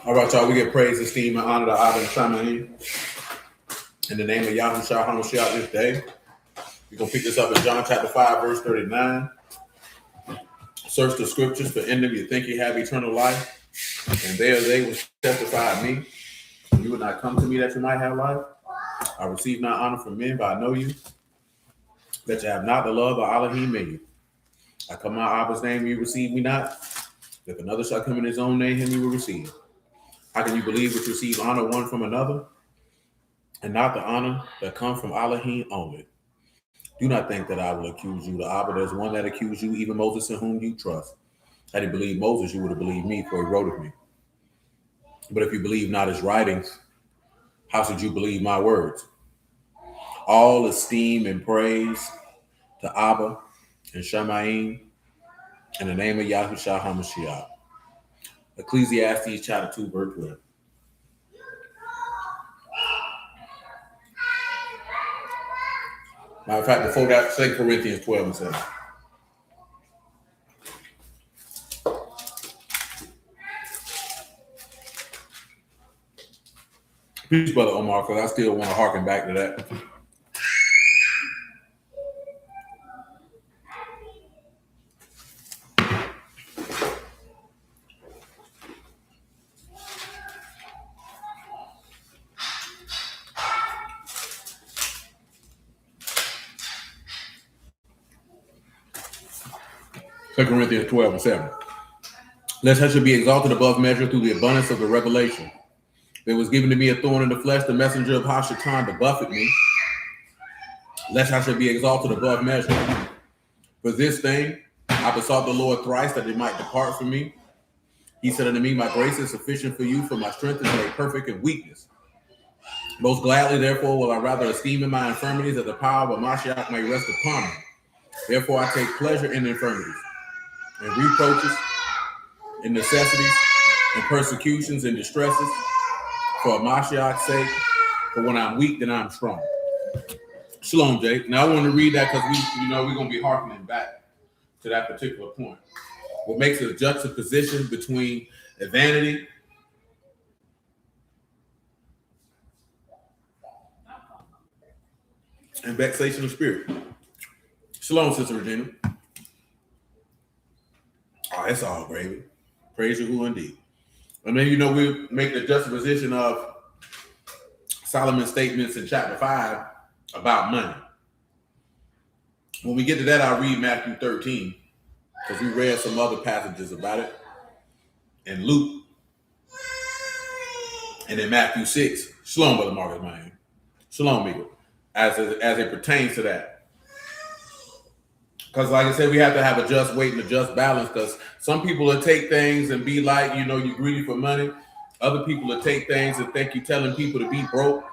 All right, y'all. We get praise, esteem, and honor to Abba and Shamaim. In the name of Yahushua HaMashiach this day. We're going to pick this up in John chapter 5, verse 39. Search the scriptures, for in them you think you have eternal life, and there they will testify of me. You would not come to me that you might have life. I receive not honor from men, but I know you, that you have not the love of Elohim in you. I come in my Abba's name, you receive me not. If another shall come in his own name, him you will receive. How can you believe which receive honor one from another, and not the honor that comes from Elohim only? Do not think that I will accuse you. The Abba, there's one that accused you, even Moses, in whom you trust. Had you believed Moses, you would have believed me, for he wrote of me. But if you believe not his writings, how should you believe my words? All esteem and praise to Abba and Shamaim in the name of Yahushua HaMashiach. Ecclesiastes chapter 2, verse 12. Matter of fact, before that, 2 Corinthians 12 and 7. Peace, Brother Omar, because I still want to harken back to that. Second Corinthians 12 and 7. Lest I should be exalted above measure through the abundance of the revelation. There was given to me a thorn in the flesh, the messenger of Hashatan, to buffet me, lest I should be exalted above measure. For this thing I besought the Lord thrice, that it might depart from me. He said unto me, my grace is sufficient for you, for my strength is made perfect in weakness. Most gladly, therefore, will I rather esteem in my infirmities, that the power of Mashiach may rest upon me. Therefore I take pleasure in infirmities, and reproaches, in necessities, and persecutions, and distresses, for Mashiach's sake. For when I'm weak, then I'm strong. Shalom, Jake. Now I want to read that because we're going to be harkening back to that particular point. What makes it a juxtaposition between a vanity and vexation of spirit. Shalom, Sister Regina. Oh, it's all gravy. Praise Yahuwah indeed. And then, we make the juxtaposition of Solomon's statements in chapter 5 about money. When we get to that, I'll read Matthew 13, because we read some other passages about it in Luke and in Matthew 6. Shalom, Brother Marcus, man. Shalom, Miguel, as it pertains to that. Because like I said, we have to have a just weight and a just balance, because some people will take things and be like, you're greedy for money. Other people will take things and think you're telling people to be broke,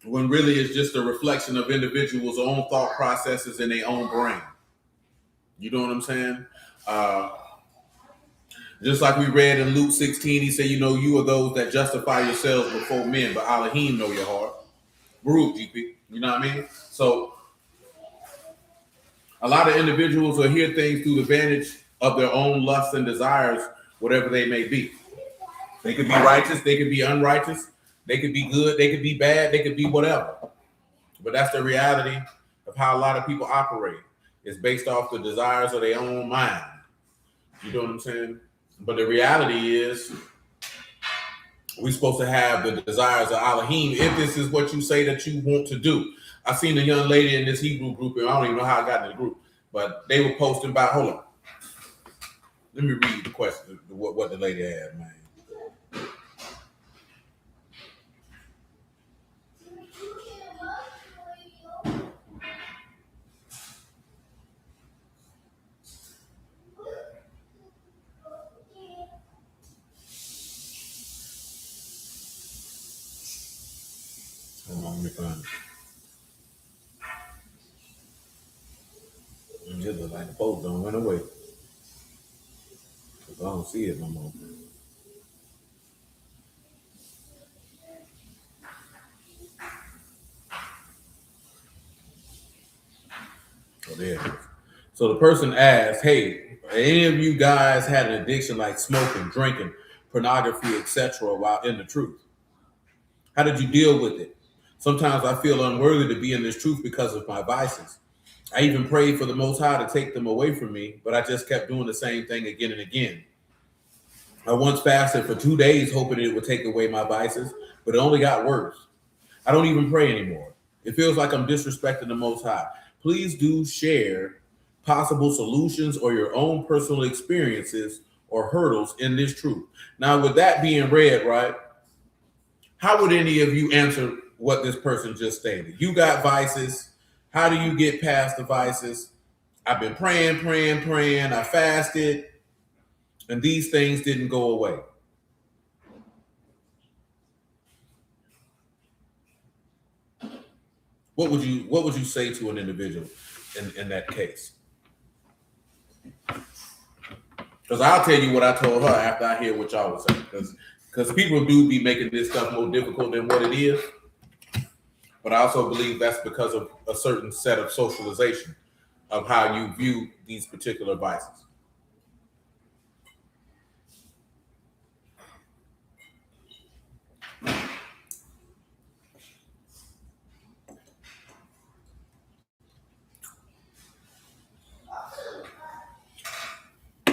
when really it's just a reflection of individuals' own thought processes in their own brain. You know what I'm saying? Just like we read in Luke 16, he said, you are those that justify yourselves before men, but Elohim know your heart. Baruch, GP. You know what I mean? So a lot of individuals will hear things through the vantage of their own lusts and desires, whatever they may be. They could be righteous, they could be unrighteous, they could be good, they could be bad, they could be whatever. But that's the reality of how a lot of people operate. It's based off the desires of their own mind. You know what I'm saying? But the reality is, we're supposed to have the desires of Elohim if this is what you say that you want to do. I seen a young lady in this Hebrew group, and I don't even know how I got in the group, but they were posting about, hold on. Let me read the question, what the lady had, man. Hold on, let me find it. It looks like the post done went away. Because I don't see it no more. Oh, there it is. So the person asked, hey, any of you guys had an addiction like smoking, drinking, pornography, etc., while in the truth? How did you deal with it? Sometimes I feel unworthy to be in this truth because of my vices. I even prayed for the Most High to take them away from me, but I just kept doing the same thing again and again. I once fasted for 2 days hoping it would take away my vices, but it only got worse. I don't even pray anymore. It feels like I'm disrespecting the Most High. Please do share possible solutions or your own personal experiences or hurdles in this truth. Now, with that being read, right, how would any of you answer what this person just stated? You got vices. How do you get past the vices? I've been praying. I fasted, and these things didn't go away. What would you say to an individual in that case? Because I'll tell you what I told her after I hear what y'all were saying. Because people do be making this stuff more difficult than what it is. But I also believe that's because of a certain set of socialization of how you view these particular vices.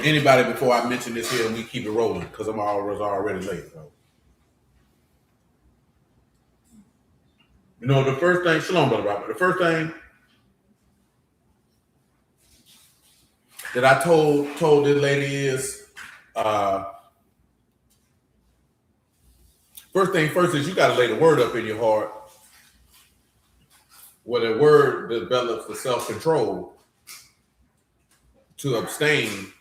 Anybody before I mention this here and we keep it rolling because I'm already late. So. You know, the first thing, shalom, Brother Robert, the first thing that I told this lady is, first thing first is you got to lay the word up in your heart where the word develops the self-control to abstain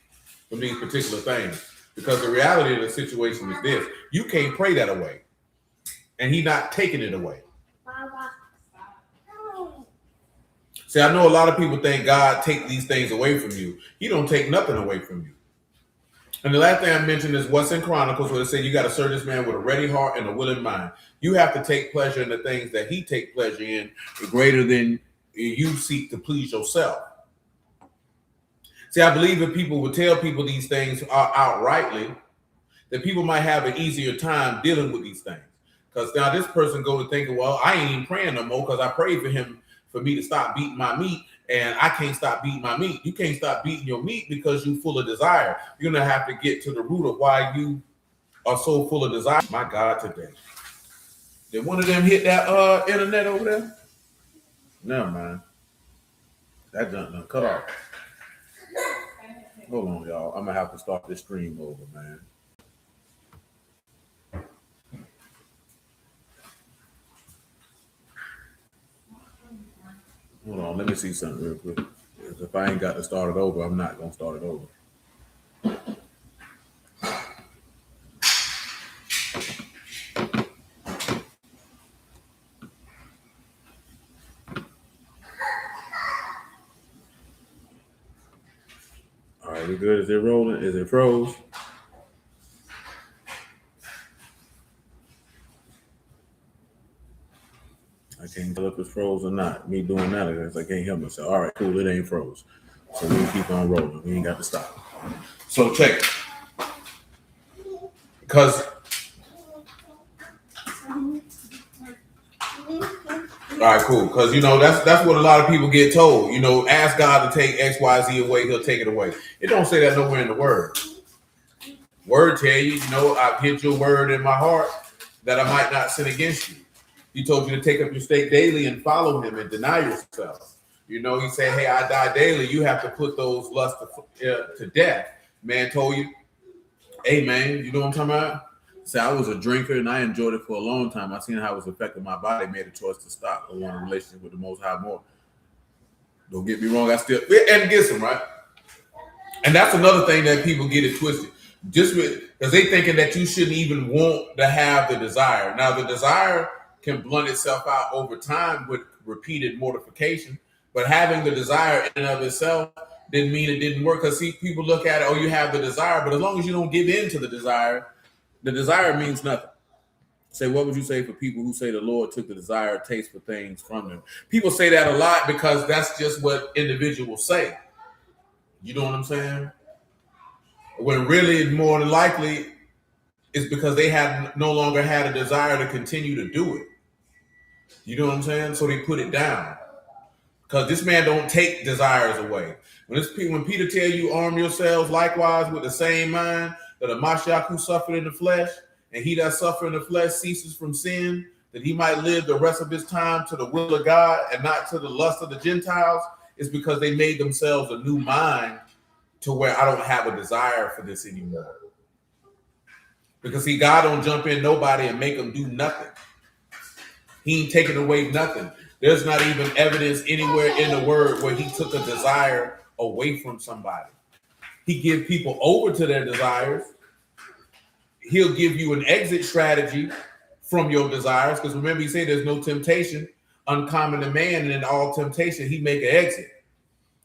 from these particular things. Because the reality of the situation is this: you can't pray that away, and he's not taking it away. See, I know a lot of people think God take these things away from you. He don't take nothing away from you. And the last thing I mentioned is what's in Chronicles, where it said you got to serve this man with a ready heart and a willing mind. You have to take pleasure in the things that he take pleasure in, greater than you seek to please yourself. See, I believe if people would tell people these things outrightly, that people might have an easier time dealing with these things. Because now this person go to thinking, well, I ain't even praying no more because I prayed for him for me to stop beating my meat, and I can't stop beating my meat. You can't stop beating your meat because you're full of desire. You're going to have to get to the root of why you are so full of desire. My God, today. Did one of them hit that internet over there? No, man. That junk done cut off. Hold on, y'all. I'm going to have to start this stream over, man. Hold on, let me see something real quick. If I ain't got to start it over, I'm not going to start it over. All right, we good? Is it rolling? Is it froze? I can't tell if it's froze or not. Me doing that, I can't help myself. All right, cool. It ain't froze. So we keep on rolling. We ain't got to stop. So check it. Because all right, cool. Because that's what a lot of people get told. Ask God to take X, Y, Z away, he'll take it away. It don't say that nowhere in the word. Word tell you, I've hid your word in my heart that I might not sin against you. He told you to take up your stake daily and follow him and deny yourself. He said, hey, I die daily. You have to put those lusts to death. Man told you, hey, man, you know what I'm talking about? See, I was a drinker and I enjoyed it for a long time. I seen how it was affecting my body, made a choice to stop. I want a relationship with the Most High more. Don't get me wrong, I still, and get some, right? And that's another thing that people get it twisted. Just because they thinking that you shouldn't even want to have the desire. Now, the desire can blunt itself out over time with repeated mortification, but having the desire in and of itself didn't mean it didn't work. Because see, people look at it, oh, you have the desire, but as long as you don't give in to the desire means nothing. Say, what would you say for people who say the Lord took the desire, taste for things from them? People say that a lot because that's just what individuals say. You know what I'm saying? When really, more than likely, is because they had no longer had a desire to continue to do it. You know what I'm saying? So they put it down. Because this man don't take desires away. When Peter tell you arm yourselves likewise with the same mind that a Mashiach who suffered in the flesh, and he that suffered in the flesh ceases from sin, that he might live the rest of his time to the will of God and not to the lust of the Gentiles, is because they made themselves a new mind to where I don't have a desire for this anymore. Because see, God don't jump in nobody and make them do nothing. He ain't taking away nothing. There's not even evidence anywhere in the word where he took a desire away from somebody. He gives people over to their desires. He'll give you an exit strategy from your desires. Because remember, he said there's no temptation uncommon to man, and in all temptation, he make an exit.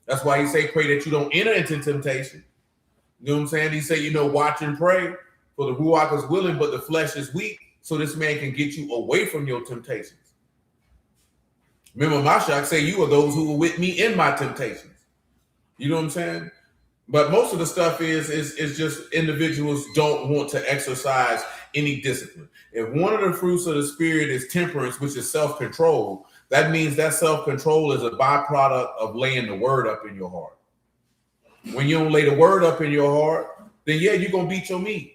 That's why he say, pray that you don't enter into temptation. You know what I'm saying? He say, watch and pray, for the ruach is willing, but the flesh is weak. So this man can get you away from your temptations. Remember, Mashiach say, you are those who were with me in my temptations. You know what I'm saying? But most of the stuff is just individuals don't want to exercise any discipline. If one of the fruits of the spirit is temperance, which is self-control, that means that self-control is a byproduct of laying the word up in your heart. When you don't lay the word up in your heart, then yeah, you're going to beat your meat.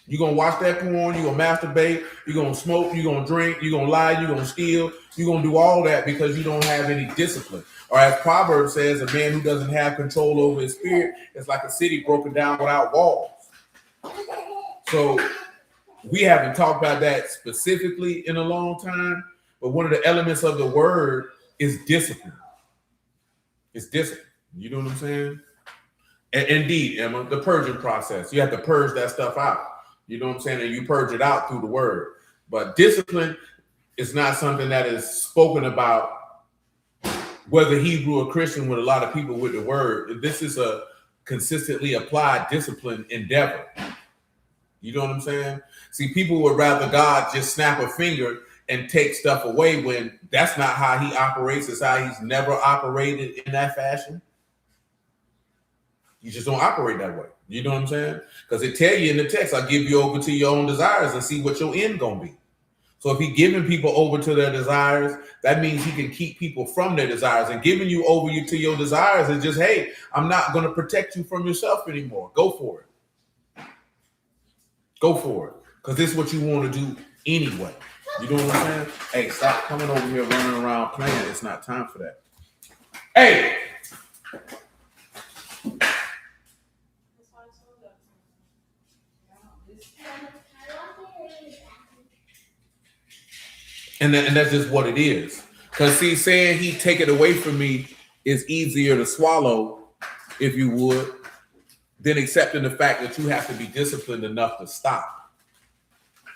You're going to watch that porn, you're going to masturbate, you're going to smoke, you're going to drink, you're going to lie, you're going to steal, you're going to do all that because you don't have any discipline. Or as Proverbs says, a man who doesn't have control over his spirit is like a city broken down without walls. So we haven't talked about that specifically in a long time, but one of the elements of the word is discipline. It's discipline. You know what I'm saying? And indeed, Emma, the purging process. You have to purge that stuff out. You know what I'm saying? And you purge it out through the word. But discipline is not something that is spoken about, whether Hebrew or Christian, with a lot of people with the word. This is a consistently applied discipline endeavor. You know what I'm saying? See, people would rather God just snap a finger and take stuff away when that's not how he operates. It's how he's never operated in that fashion. You just don't operate that way. You know what I'm saying? Because it tell you in the text, I'll give you over to your own desires and see what your end gonna be. So if he's giving people over to their desires, that means he can keep people from their desires. And giving you over to your desires is just, hey, I'm not going to protect you from yourself anymore. Go for it. Go for it. Because this is what you want to do anyway. You know what I'm saying? Hey, stop coming over here running around playing. It's not time for that. Hey! And that's just what it is. Because see, saying he take it away from me is easier to swallow, if you would, than accepting the fact that you have to be disciplined enough to stop.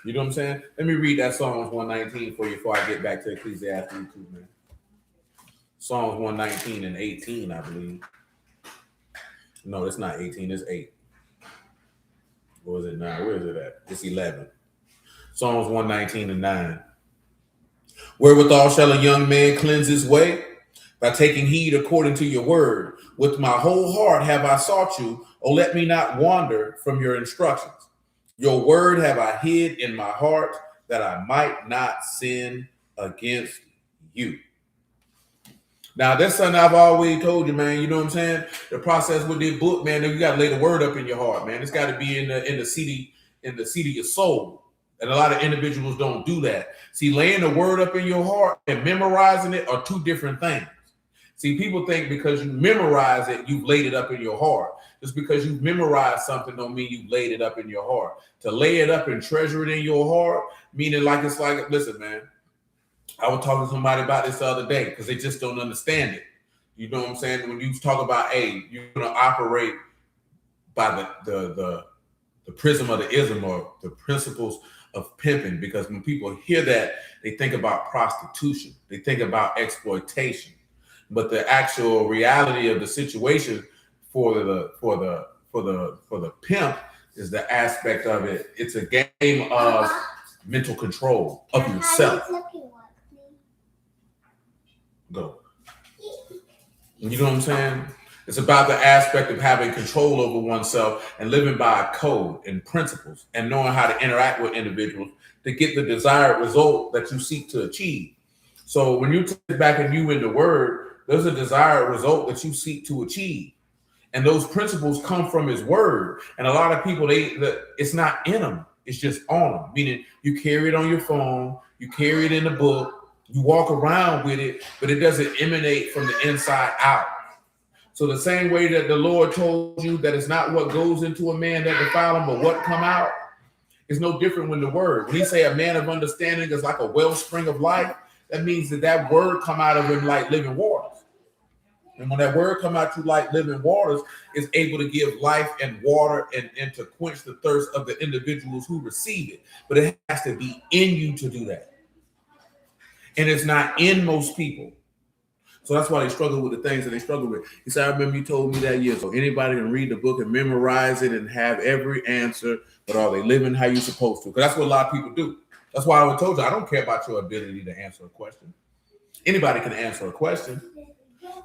You know what I'm saying? Let me read that Psalms 119 for you before I get back to Ecclesiastes 2, man. Psalms 119 and 18, I believe. No, it's not 18, it's 8. What is it now? Where is it at? It's 11. Psalms 119 and 9. Wherewithal shall a young man cleanse his way? By taking heed according to your word. With my whole heart have I sought you. Oh, let me not wander from your instructions. Your word have I hid in my heart, that I might not sin against you. Now, that's something I've always told you, man. You know what I'm saying? The process with this book, man, you got to lay the word up in your heart, man. It's got to be in the seat of your soul. And a lot of individuals don't do that. See, laying the word up in your heart and memorizing it are two different things. See, people think because you memorize it, you've laid it up in your heart. Just because you've memorized something don't mean you've laid it up in your heart. To lay it up and treasure it in your heart, meaning like it's like, listen, man, I was talking to somebody about this the other day because they just don't understand it. You know what I'm saying? When you talk about, hey, you're going to operate by the prism of the ism or the principles of pimping, because when people hear that, they think about prostitution, they think about exploitation, but the actual reality of the situation for the pimp is the aspect of it. It's a game of mental control of yourself. Go. You know what I'm saying? It's about the aspect of having control over oneself and living by a code and principles and knowing how to interact with individuals to get the desired result that you seek to achieve. So when you take back and you in the word, there's a desired result that you seek to achieve. And those principles come from his word. And a lot of people, it's not in them. It's just on them. Meaning you carry it on your phone, you carry it in the book, you walk around with it, but it doesn't emanate from the inside out. So the same way that the Lord told you that it's not what goes into a man that defile him, but what come out, is no different when the word. When he say a man of understanding is like a wellspring of life, that means that word come out of him like living waters. And when that word come out you like living waters, it's able to give life and water and to quench the thirst of the individuals who receive it. But it has to be in you to do that. And it's not in most people. So that's why they struggle with the things that they struggle with. He said, I remember you told me that years ago. Anybody can read the book and memorize it and have every answer, but are they living how you're supposed to? Because that's what a lot of people do. That's why I would told you, I don't care about your ability to answer a question. Anybody can answer a question,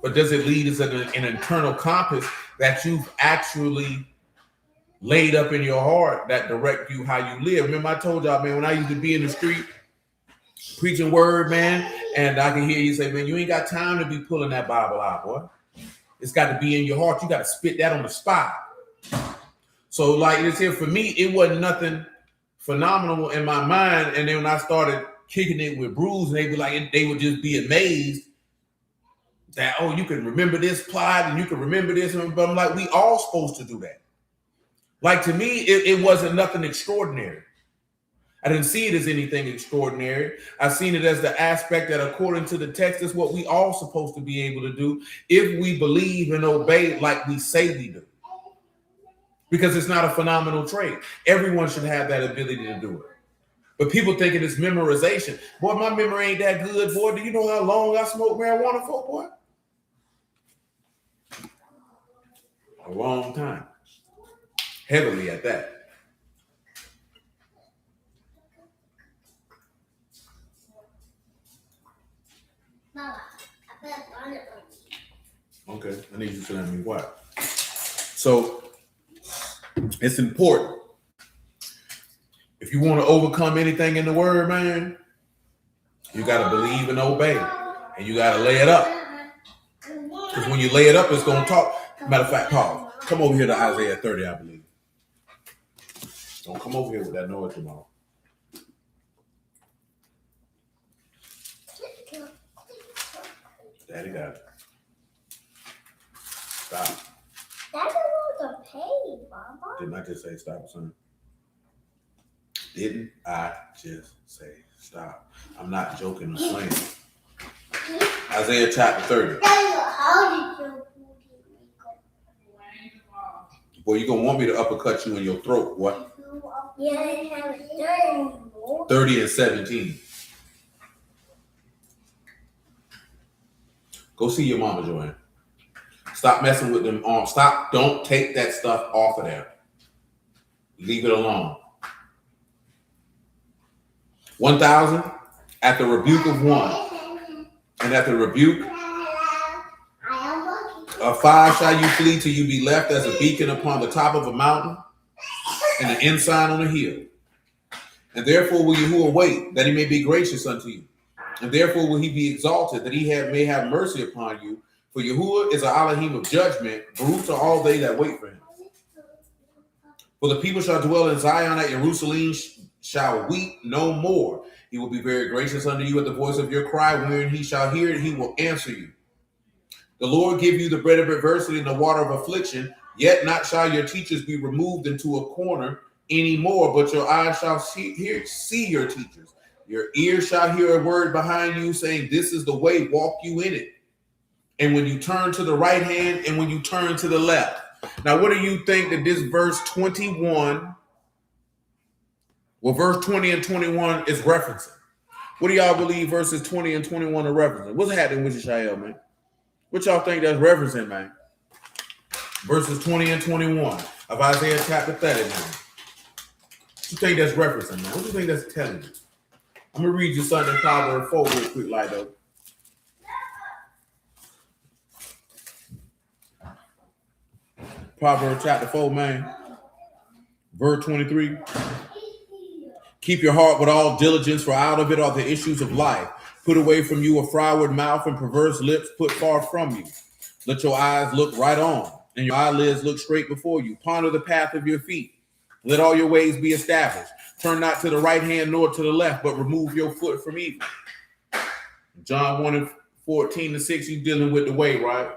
but does it lead as an internal compass that you've actually laid up in your heart that direct you how you live? Remember I told y'all, man, when I used to be in the street preaching word, man, and I can hear you say, man, you ain't got time to be pulling that Bible out, boy. It's got to be in your heart. You got to spit that on the spot. So like this here, for me, it wasn't nothing phenomenal in my mind. And then when I started kicking it with Bruce, they be like, they would just be amazed that, oh, you can remember this plot and you can remember this. But I'm like, we all supposed to do that. Like to me, it wasn't nothing extraordinary. I didn't see it as anything extraordinary. I seen it as the aspect that according to the text is what we all supposed to be able to do if we believe and obey like we say we do. Because it's not a phenomenal trait. Everyone should have that ability to do it. But people thinking it's memorization. Boy, my memory ain't that good, boy. Do you know how long I smoked marijuana for, boy? A long time. Heavily at that. Okay, I need you to let me what. So it's important. If you want to overcome anything in the word, man, you got to believe and obey. And you got to lay it up. Because when you lay it up, it's going to talk. Matter of fact, Paul, come over here to Isaiah 30, I believe. Don't come over here with that noise tomorrow. Daddy got it. Stop. That's a lot to pay, Mama. Didn't I just say stop, son? Didn't I just say stop? I'm not joking or playing. Isaiah chapter 30. Boy, you're going to want me to uppercut you in your throat, what? Yeah, I have 30 and 17. Go see your mama, Joanne. Stop messing with them arms. Stop. Don't take that stuff off of there. Leave it alone. 1,000 at the rebuke of one, and at the rebuke of 5 shall you flee till you be left as a beacon upon the top of a mountain and an ensign on a hill. And therefore will Yahuwah wait, that he may be gracious unto you. And therefore will he be exalted, that he may have mercy upon you. For Yahuwah is an Elohim of judgment, Baruch to all they that wait for him. For the people shall dwell in Zion, at Jerusalem shall weep no more. He will be very gracious unto you at the voice of your cry. When he shall hear it, he will answer you. The Lord give you the bread of adversity and the water of affliction. Yet not shall your teachers be removed into a corner anymore, but your eyes shall see your teachers. Your ears shall hear a word behind you saying, this is the way, walk you in it. And when you turn to the right hand and when you turn to the left. Now, what do you think that this verse 21, well, verse 20 and 21 is referencing? What do y'all believe verses 20 and 21 are referencing? What's happening with Yeshayael, man? What y'all think that's referencing, man? Verses 20 and 21 of Isaiah chapter 30, man. What you think that's referencing, man? What do you think that's telling you? I'm going to read you something in Proverbs 4 real quick, like though. Proverbs chapter 4, man. Verse 23. Keep your heart with all diligence, for out of it are the issues of life. Put away from you a froward mouth and perverse lips put far from you. Let your eyes look right on, and your eyelids look straight before you. Ponder the path of your feet. Let all your ways be established. Turn not to the right hand nor to the left, but remove your foot from evil. John 1:14-6, you're dealing with the way, right?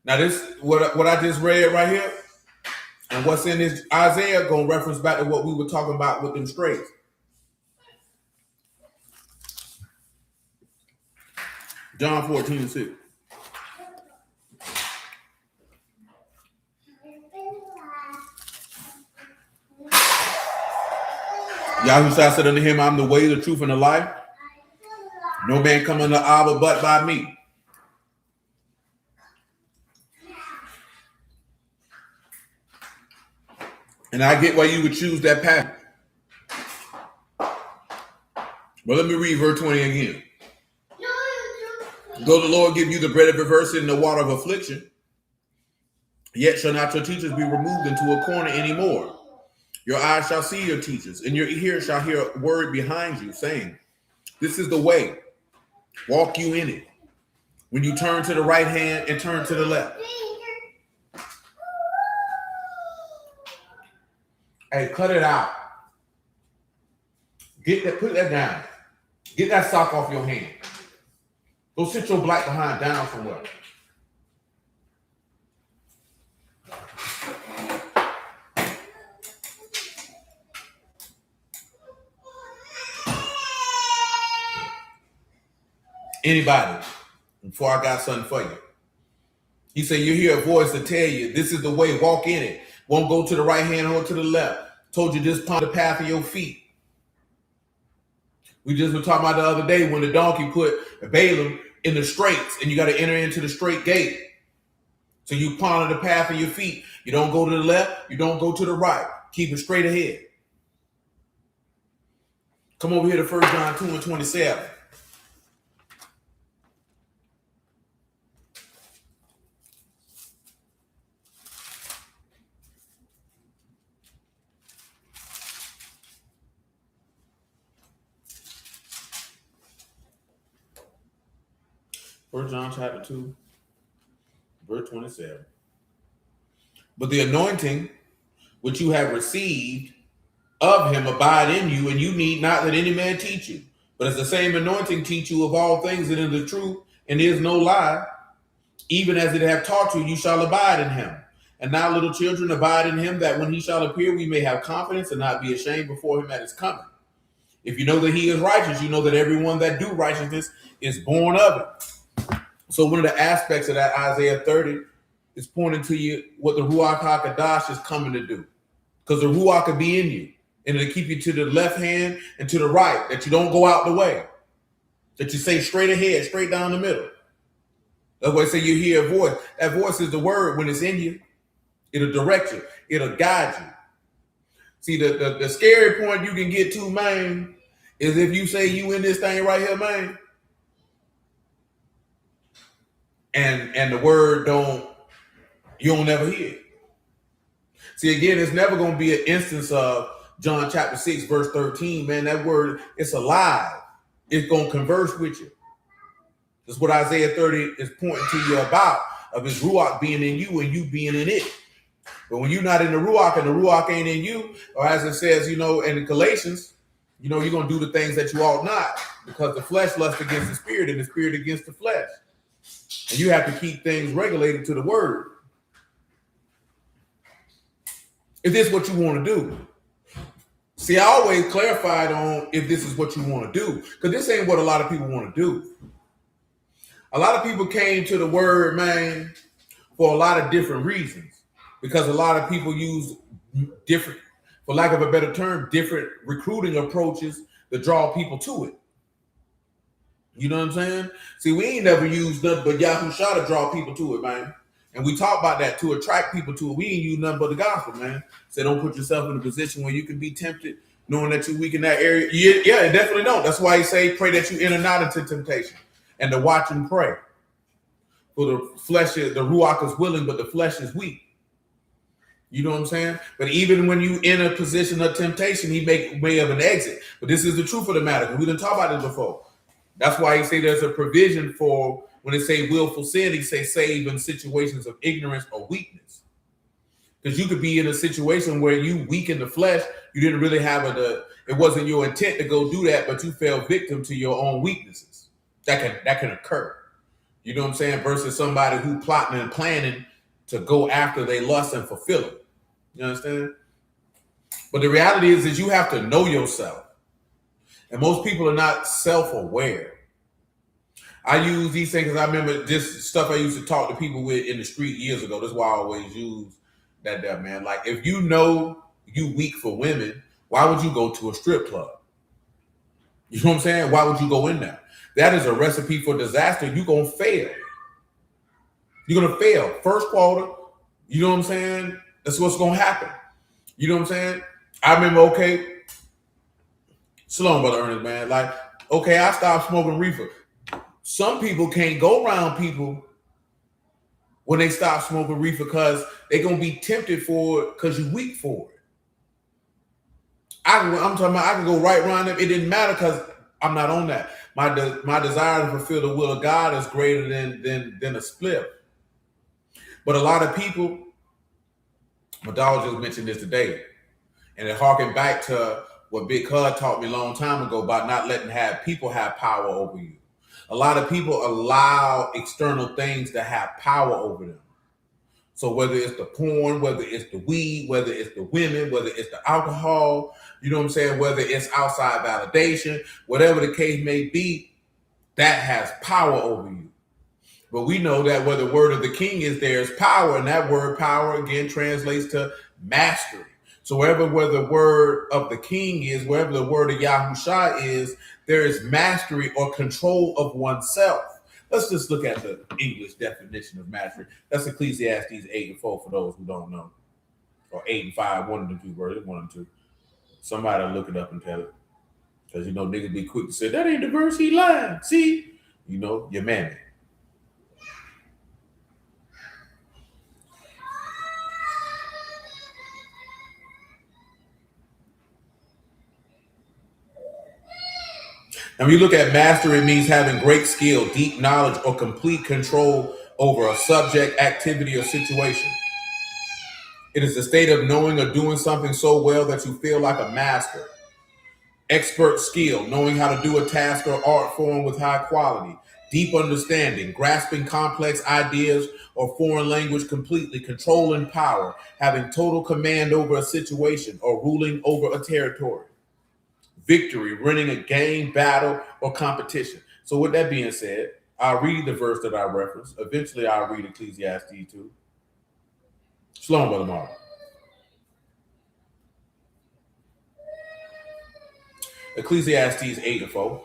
Now this, what I just read right here, and what's in this Isaiah going to reference back to what we were talking about with them straits. John 14:6. Yahushua said unto him, I'm the way, the truth, and the life. No man come unto Abba but by me. And I get why you would choose that path. But let me read verse 20 again. Though the Lord give you the bread of adversity and the water of affliction, yet shall not your teachers be removed into a corner anymore. Your eyes shall see your teachers, and your ears shall hear a word behind you, saying, this is the way, walk you in it. When you turn to the right hand and turn to the left. Hey, cut it out. Get that, put that down. Get that sock off your hand. Go sit your black behind down somewhere. Anybody, before I got something for you. He said, you hear a voice to tell you, this is the way, walk in it. Won't go to the right hand or to the left. Told you just ponder the path of your feet. We just were talking about the other day when the donkey put Balaam in the straits and you got to enter into the straight gate. So you ponder the path of your feet. You don't go to the left. You don't go to the right. Keep it straight ahead. Come over here to 1 John 2:27. First John chapter 2, verse 27. But the anointing which you have received of him abide in you, and you need not that any man teach you. But as the same anointing teach you of all things and in the truth, and is no lie, even as it have taught you, you shall abide in him. And now, little children, abide in him, that when he shall appear, we may have confidence and not be ashamed before him at his coming. If you know that he is righteous, you know that everyone that do righteousness is born of it. So one of the aspects of that Isaiah 30 is pointing to you what the Ruach HaKadosh is coming to do. Because the Ruach will be in you. And it'll keep you to the left hand and to the right. That you don't go out the way. That you say straight ahead, straight down the middle. That's why I say you hear a voice. That voice is the word when it's in you. It'll direct you. It'll guide you. See, the scary point you can get to, man, is if you say you in this thing right here, man, and the word you don't never hear it. See, again, it's never going to be an instance of John chapter 6, verse 13, man. That word, it's alive. It's going to converse with you. That's what Isaiah 30 is pointing to you about, of his Ruach being in you and you being in it. But when you're not in the Ruach and the Ruach ain't in you, or as it says, in the Galatians, you're going to do the things that you ought not, because the flesh lusts against the spirit and the spirit against the flesh. And you have to keep things regulated to the word. Is this what you want to do? See, I always clarified on if this is what you want to do, because this ain't what a lot of people want to do. A lot of people came to the word, man, for a lot of different reasons, because a lot of people use different, for lack of a better term, different recruiting approaches to draw people to it. You know what I'm saying? See, we ain't never used nothing but Yahushua to draw people to it, man. And we talk about that to attract people to it. We ain't use nothing but the gospel, man. So don't put yourself in a position where you can be tempted, knowing that you're weak in that area. Yeah, definitely don't. That's why he say, pray that you enter not into temptation, and to watch and pray. For the flesh, the ruach is willing, but the flesh is weak. You know what I'm saying? But even when you in a position of temptation, he make way of an exit. But this is the truth of the matter. We didn't talk about this before. That's why he say there's a provision for when they say willful sin, he say save in situations of ignorance or weakness. Because you could be in a situation where you weak in the flesh, you didn't really have it wasn't your intent to go do that, but you fell victim to your own weaknesses. That can occur. You know what I'm saying? Versus somebody who plotting and planning to go after they lust and fulfill it. You understand? But the reality is you have to know yourself. And most people are not self-aware. I use these things because I remember this stuff I used to talk to people with in the street years ago. That's why I always use that, man. Like, if you know you weak for women, why would you go to a strip club? You know what I'm saying? Why would you go in there? That is a recipe for disaster. You're going to fail. You're going to fail. First quarter, you know what I'm saying? That's what's going to happen. You know what I'm saying? I remember, okay, Shalom, Brother Ernest, man. Like, okay, I stopped smoking reefer. Some people can't go around people when they stop smoking reefer because they're going to be tempted for it because you're weak for it. I'm talking about I can go right around them. It didn't matter because I'm not on that. My desire to fulfill the will of God is greater than a split. But a lot of people, my dog just mentioned this today, and it harkened back to what Big Cud taught me a long time ago about not letting people have power over you. A lot of people allow external things to have power over them. So whether it's the porn, whether it's the weed, whether it's the women, whether it's the alcohol, you know what I'm saying, whether it's outside validation, whatever the case may be, that has power over you. But we know that where the word of the king is, there's power, and that word power again translates to mastery. So where the word of the king is, wherever the word of Yahushua is, there is mastery or control of oneself. Let's just look at the English definition of mastery. That's Ecclesiastes 8 and 4 for those who don't know. Or 8 and 5, one of the two words, one of the two. Somebody will look it up and tell it. Because you know niggas be quick to say, that ain't the verse, he lying. See? You know, your mammy. And when you look at mastery, it means having great skill, deep knowledge, or complete control over a subject, activity, or situation. It is the state of knowing or doing something so well that you feel like a master. Expert skill, knowing how to do a task or art form with high quality. Deep understanding, grasping complex ideas or foreign language completely, controlling power, having total command over a situation or ruling over a territory. Victory, winning a game, battle, or competition. So with that being said, I'll read the verse that I referenced. Eventually, I'll read Ecclesiastes 2. Shalom, Brother Mark. Ecclesiastes 8 and 4.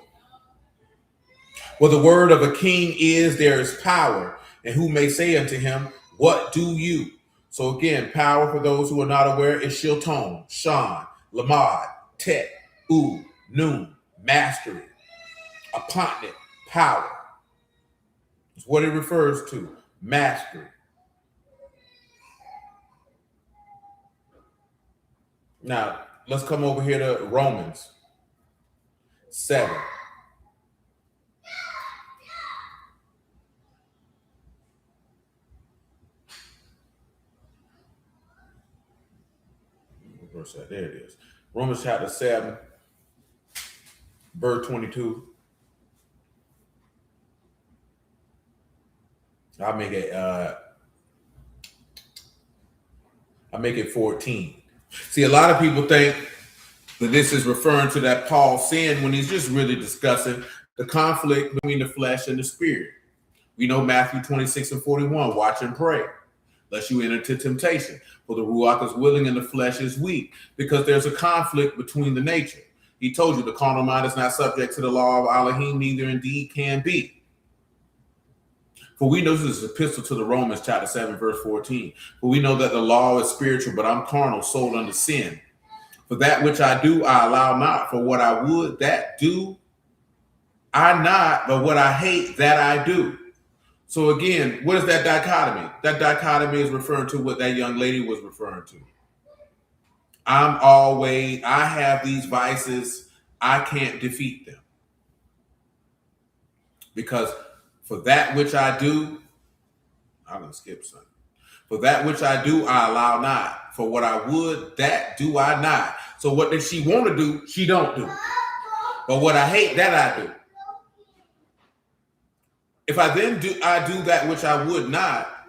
Where the word of a king is, there is power. And who may say unto him, what do you? So again, power for those who are not aware is Shilton, Shan, Lamad, Tet, Noon, mastery, appointment, power. It's what it refers to, mastery. Now, let's come over here to Romans 7. Verse that? There it is. Romans chapter 7, verse 22. I'll make it 14. See, a lot of people think that this is referring to that Paul sin when he's just really discussing the conflict between the flesh and the spirit. We know Matthew 26 and 41, watch and pray, lest you enter into temptation. For the ruach is willing and the flesh is weak, because there's a conflict between the nature. He told you the carnal mind is not subject to the law of Elohim, neither indeed can be. For we know this is an epistle to the Romans, chapter 7, verse 14. For we know that the law is spiritual, but I'm carnal, sold under sin. For that which I do, I allow not. For what I would, that do I not, but what I hate, that I do. So again, what is that dichotomy? That dichotomy is referring to what that young lady was referring to. I have these vices. I can't defeat them. Because for that which I do, I'm going to skip something. For that which I do, I allow not. For what I would, that do I not. So what does she want to do, she don't do. But what I hate, that I do. If I then do that which I would not.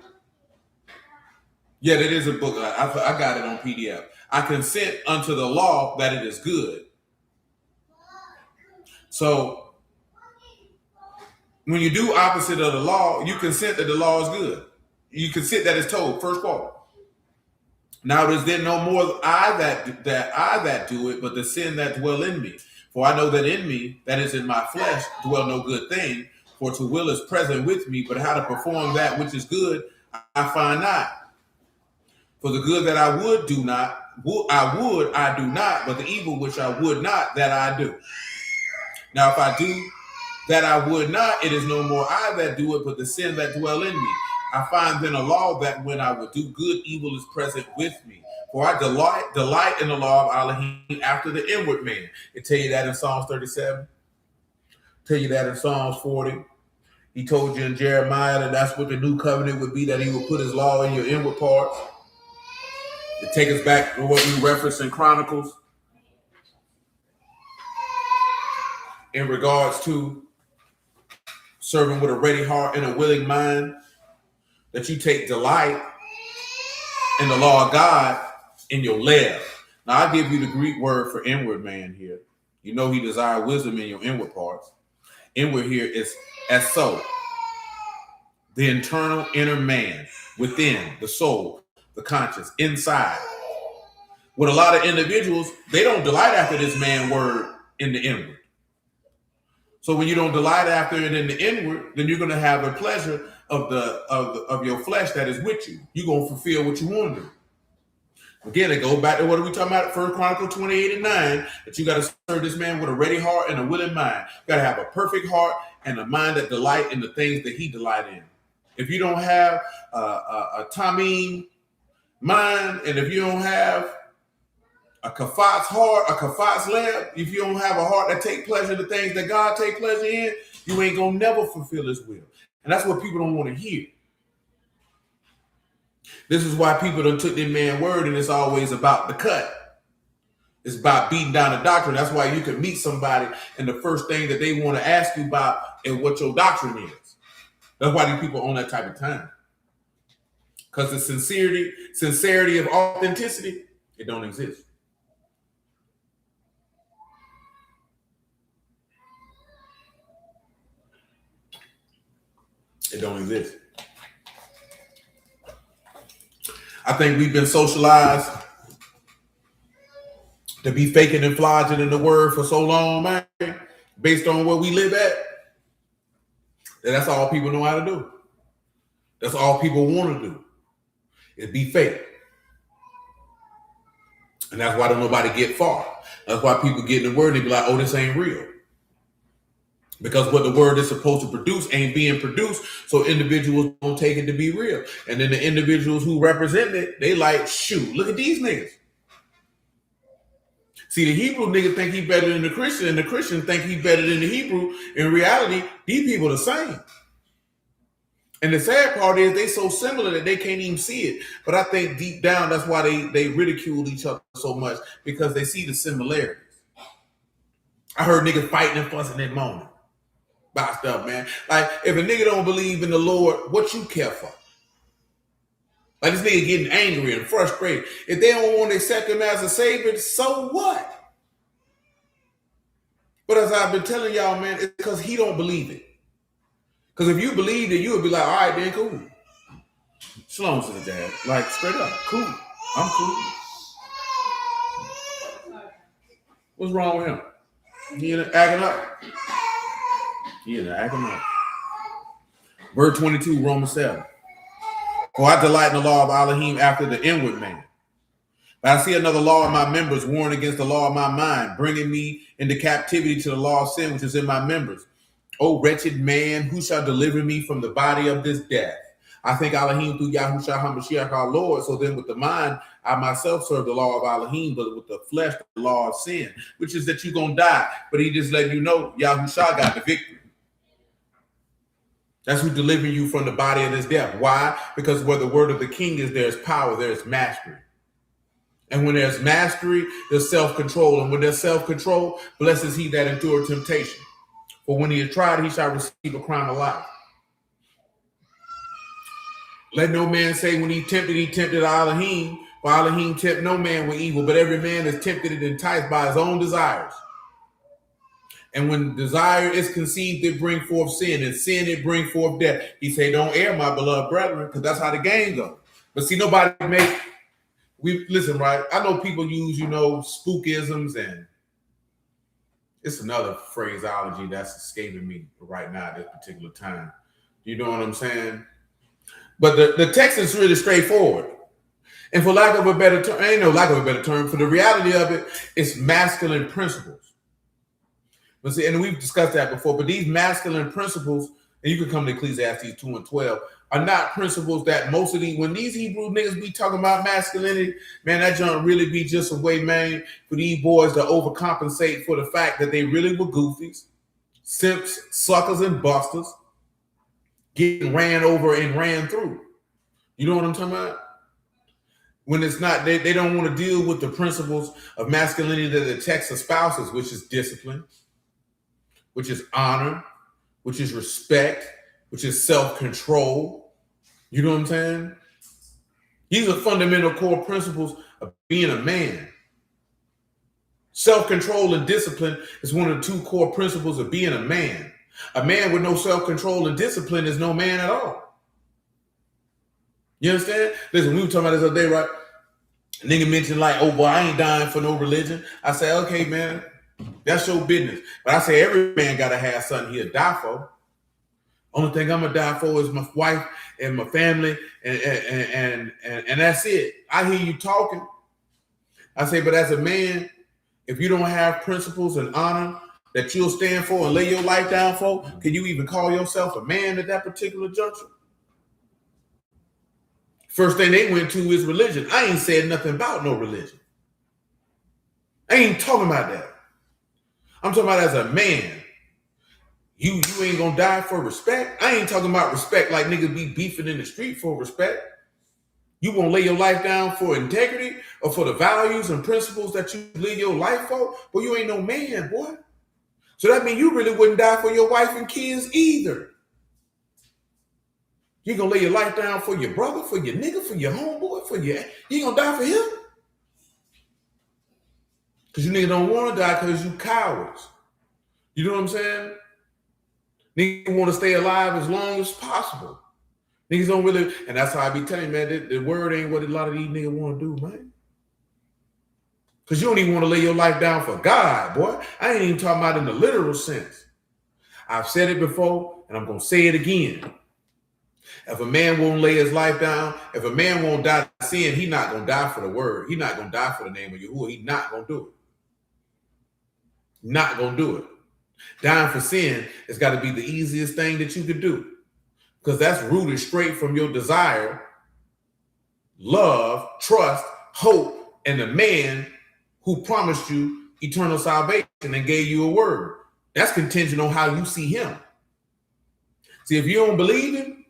Yeah, that is a book. I got it on PDF. I consent unto the law that it is good. So when you do opposite of the law, you consent that the law is good. You consent that it's told, first quote. Now is there no more I that do it, but the sin that dwell in me. For I know that in me, that is in my flesh, dwell no good thing. For to will is present with me, but how to perform that which is good, I find not. For the good that I would do not, I do not, but the evil which I would not, that I do. Now if I do that I would not, it is no more I that do it, but the sin that dwell in me. I find then a law that when I would do good, evil is present with me. For I delight in the law of Elohim after the inward man. It tell you that in Psalms 37. Tell you that in Psalms 40. He told you in Jeremiah that that's what the new covenant would be, that he would put his law in your inward parts. It take us back to what we referenced in Chronicles in regards to serving with a ready heart and a willing mind, that you take delight in the law of God in your lev. Now, I'll give you the Greek word for inward man here. You know he desires wisdom in your inward parts. Inward here is eso, the internal inner man, within, the soul, the conscience, inside. With a lot of individuals, they don't delight after this man word in the inward. So when you don't delight after it in the inward, then you're going to have a pleasure of your flesh that is with you. You're going to fulfill what you want to do. Again, it goes back to what are we talking about? 1 Chronicles 28:9, that you got to serve this man with a ready heart and a willing mind. You got to have a perfect heart and a mind that delight in the things that he delight in. If you don't have a tamim mind, and if you don't have a kafat's heart, a kafat's lab, if you don't have a heart that take pleasure in the things that God take pleasure in, you ain't going to never fulfill his will. And that's what people don't want to hear. This is why people done took their man word, and it's always about the cut. It's about beating down the doctrine. That's why you can meet somebody, and the first thing that they want to ask you about is what your doctrine is. That's why these people own that type of time. Because the sincerity of authenticity, it don't exist. It don't exist. I think we've been socialized to be faking and flogging in the word for so long, man, based on where we live at. That's all people know how to do. That's all people want to do, is be fake. And that's why don't nobody get far. That's why people get in the word and they be like, oh, this ain't real. Because what the word is supposed to produce ain't being produced, so individuals don't take it to be real. And then the individuals who represent it, they like, shoot, look at these niggas. See, the Hebrew nigga think he better than the Christian, and the Christian think he better than the Hebrew. In reality, these people are the same. And the sad part is they so similar that they can't even see it. But I think deep down, that's why they ridicule each other so much, because they see the similarities. I heard niggas fighting and fussing and moaning about stuff, man. Like, if a nigga don't believe in the Lord, what you care for? Like, this nigga getting angry and frustrated. If they don't want to accept him as a savior, so what? But as I've been telling y'all, man, it's because he don't believe it. Because if you believed it, you would be like, all right, then cool. Shalom to the dad. Like, straight up, cool. I'm cool. What's wrong with him? He in there acting up? He in there acting up. Verse 22, Romans 7. For I delight in the law of Elohim after the inward man. But I see another law in my members, warring against the law of my mind, bringing me into captivity to the law of sin, which is in my members. O wretched man, who shall deliver me from the body of this death? I thank Elohim through Yahushua HaMashiach our Lord. So then with the mind, I myself serve the law of Elohim, but with the flesh, the law of sin, which is that you're going to die. But he just letting you know Yahushua got the victory. That's who delivering you from the body of this death. Why? Because where the word of the king is, there's power, there's mastery. And when there's mastery, there's self-control. And when there's self-control, blessed is he that endured temptation. For when he is tried, he shall receive a crown of life. Let no man say when he tempted Elohim, for Elohim tempt no man with evil, but every man is tempted and enticed by his own desires. And when desire is conceived, it bring forth sin, and sin, it bring forth death. He say, don't err, my beloved brethren, because that's how the game goes. But see, listen, right? I know people use, spookisms, and it's another phraseology that's escaping me right now at this particular time. You know what I'm saying? But the text is really straightforward. And for lack of a better term, ain't no lack of a better term, for the reality of it, it's masculine principles. But see, and we've discussed that before, but these masculine principles, and you can come to Ecclesiastes 2 and 12, are not principles that when these Hebrew niggas be talking about masculinity, man, that junk really be just a way, man, for these boys to overcompensate for the fact that they really were goofies, simps, suckers, and busters, getting ran over and ran through. You know what I'm talking about? When it's not, they don't want to deal with the principles of masculinity that the text espouses, which is discipline, which is honor, which is respect, which is self-control. You know what I'm saying? These are fundamental core principles of being a man. Self-control and discipline is one of the two core principles of being a man. A man with no self-control and discipline is no man at all. You understand? Listen, we were talking about this other day, right? A nigga mentioned like, oh, boy, I ain't dying for no religion. I say, okay, man, that's your business. But I say every man got to have something he'll die for. Only thing I'm going to die for is my wife and my family, and that's it. I hear you talking. I say, but as a man, if you don't have principles and honor that you'll stand for and lay your life down for, can you even call yourself a man at that particular juncture? First thing they went to is religion. I ain't said nothing about no religion. I ain't talking about that. I'm talking about as a man. You ain't gonna die for respect. I ain't talking about respect like niggas be beefing in the street for respect. You gonna lay your life down for integrity or for the values and principles that you live your life for? Well, you ain't no man, boy. So that means you really wouldn't die for your wife and kids either. You gonna lay your life down for your brother, for your nigga, for your homeboy, you gonna die for him? Because you niggas don't want to die because you cowards. You know what I'm saying? Niggas want to stay alive as long as possible. Niggas don't really, and that's how I be telling you, man, the word ain't what a lot of these niggas want to do, man. Because you don't even want to lay your life down for God, boy. I ain't even talking about in the literal sense. I've said it before, and I'm going to say it again. If a man won't lay his life down, if a man won't die to sin, he's not going to die for the word. He's not going to die for the name of Yahuwah. He's not going to do it. Not going to do it. Dying for sin has got to be the easiest thing that you could do, because that's rooted straight from your desire, love, trust, hope, and the man who promised you eternal salvation and gave you a word. That's contingent on how you see him. See, if you don't believe him,